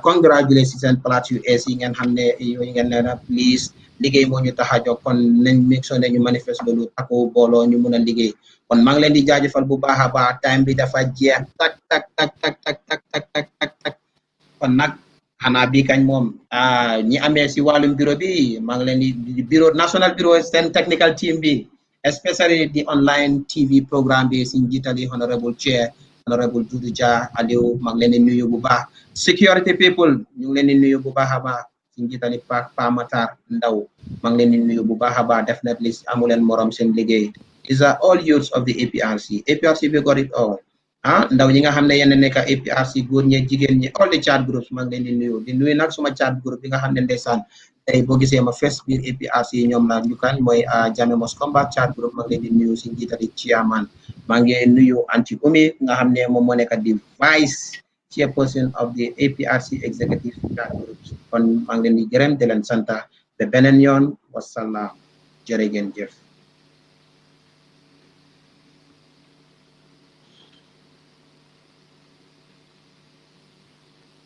congratulate si seen place yu ees yi ngeen xam ne yooyu ngeen leen a please liggéey moo ñu tax a jóg kon nañ make sure ne ñu manifeste loolu tako booloo ñu mun a liggéey kon maa ngi leen di jaajëfal bu baax a baax time bi dafa jeex tak kon nag xanaa bii kañ moom ñi amee si wàllum bureau bi maa ngi leen di bureau national bureau seen technical team bi especially the online TV programme bi si njiitali honorable chair honorable Doudou Dia Aliou maa ngi leen di nuyu bu baax security people ñu ngi leen di nuyu bu baax a baax si njiitali Pa Matar Ndaw maa ngi leen di nuyu bu baax a baax definitely amu leen morom seen liggéey. These are all youths of the APRC. APRC we got it all. Ndaw ñi nga xam ne yéen nekk APRC góor ñi jigéen ñi all the chat groups maa ngi leen di nuyu nag suma chat group bi nga xam ne ndeysaan tey boo gisee ma first biir APRC ñoom la ñu kan mooy Jammeh Must Combat chat group maa ngi leen di nuyu si njiitali chairman maa ngi nuyu anti umi nga xam ne moom moo nekk di vice chairperson of the APRC executive chat groups kon maa ngi leen di gërëm di leen santa ba beneen yoon wasalaam jërë ngeen jëf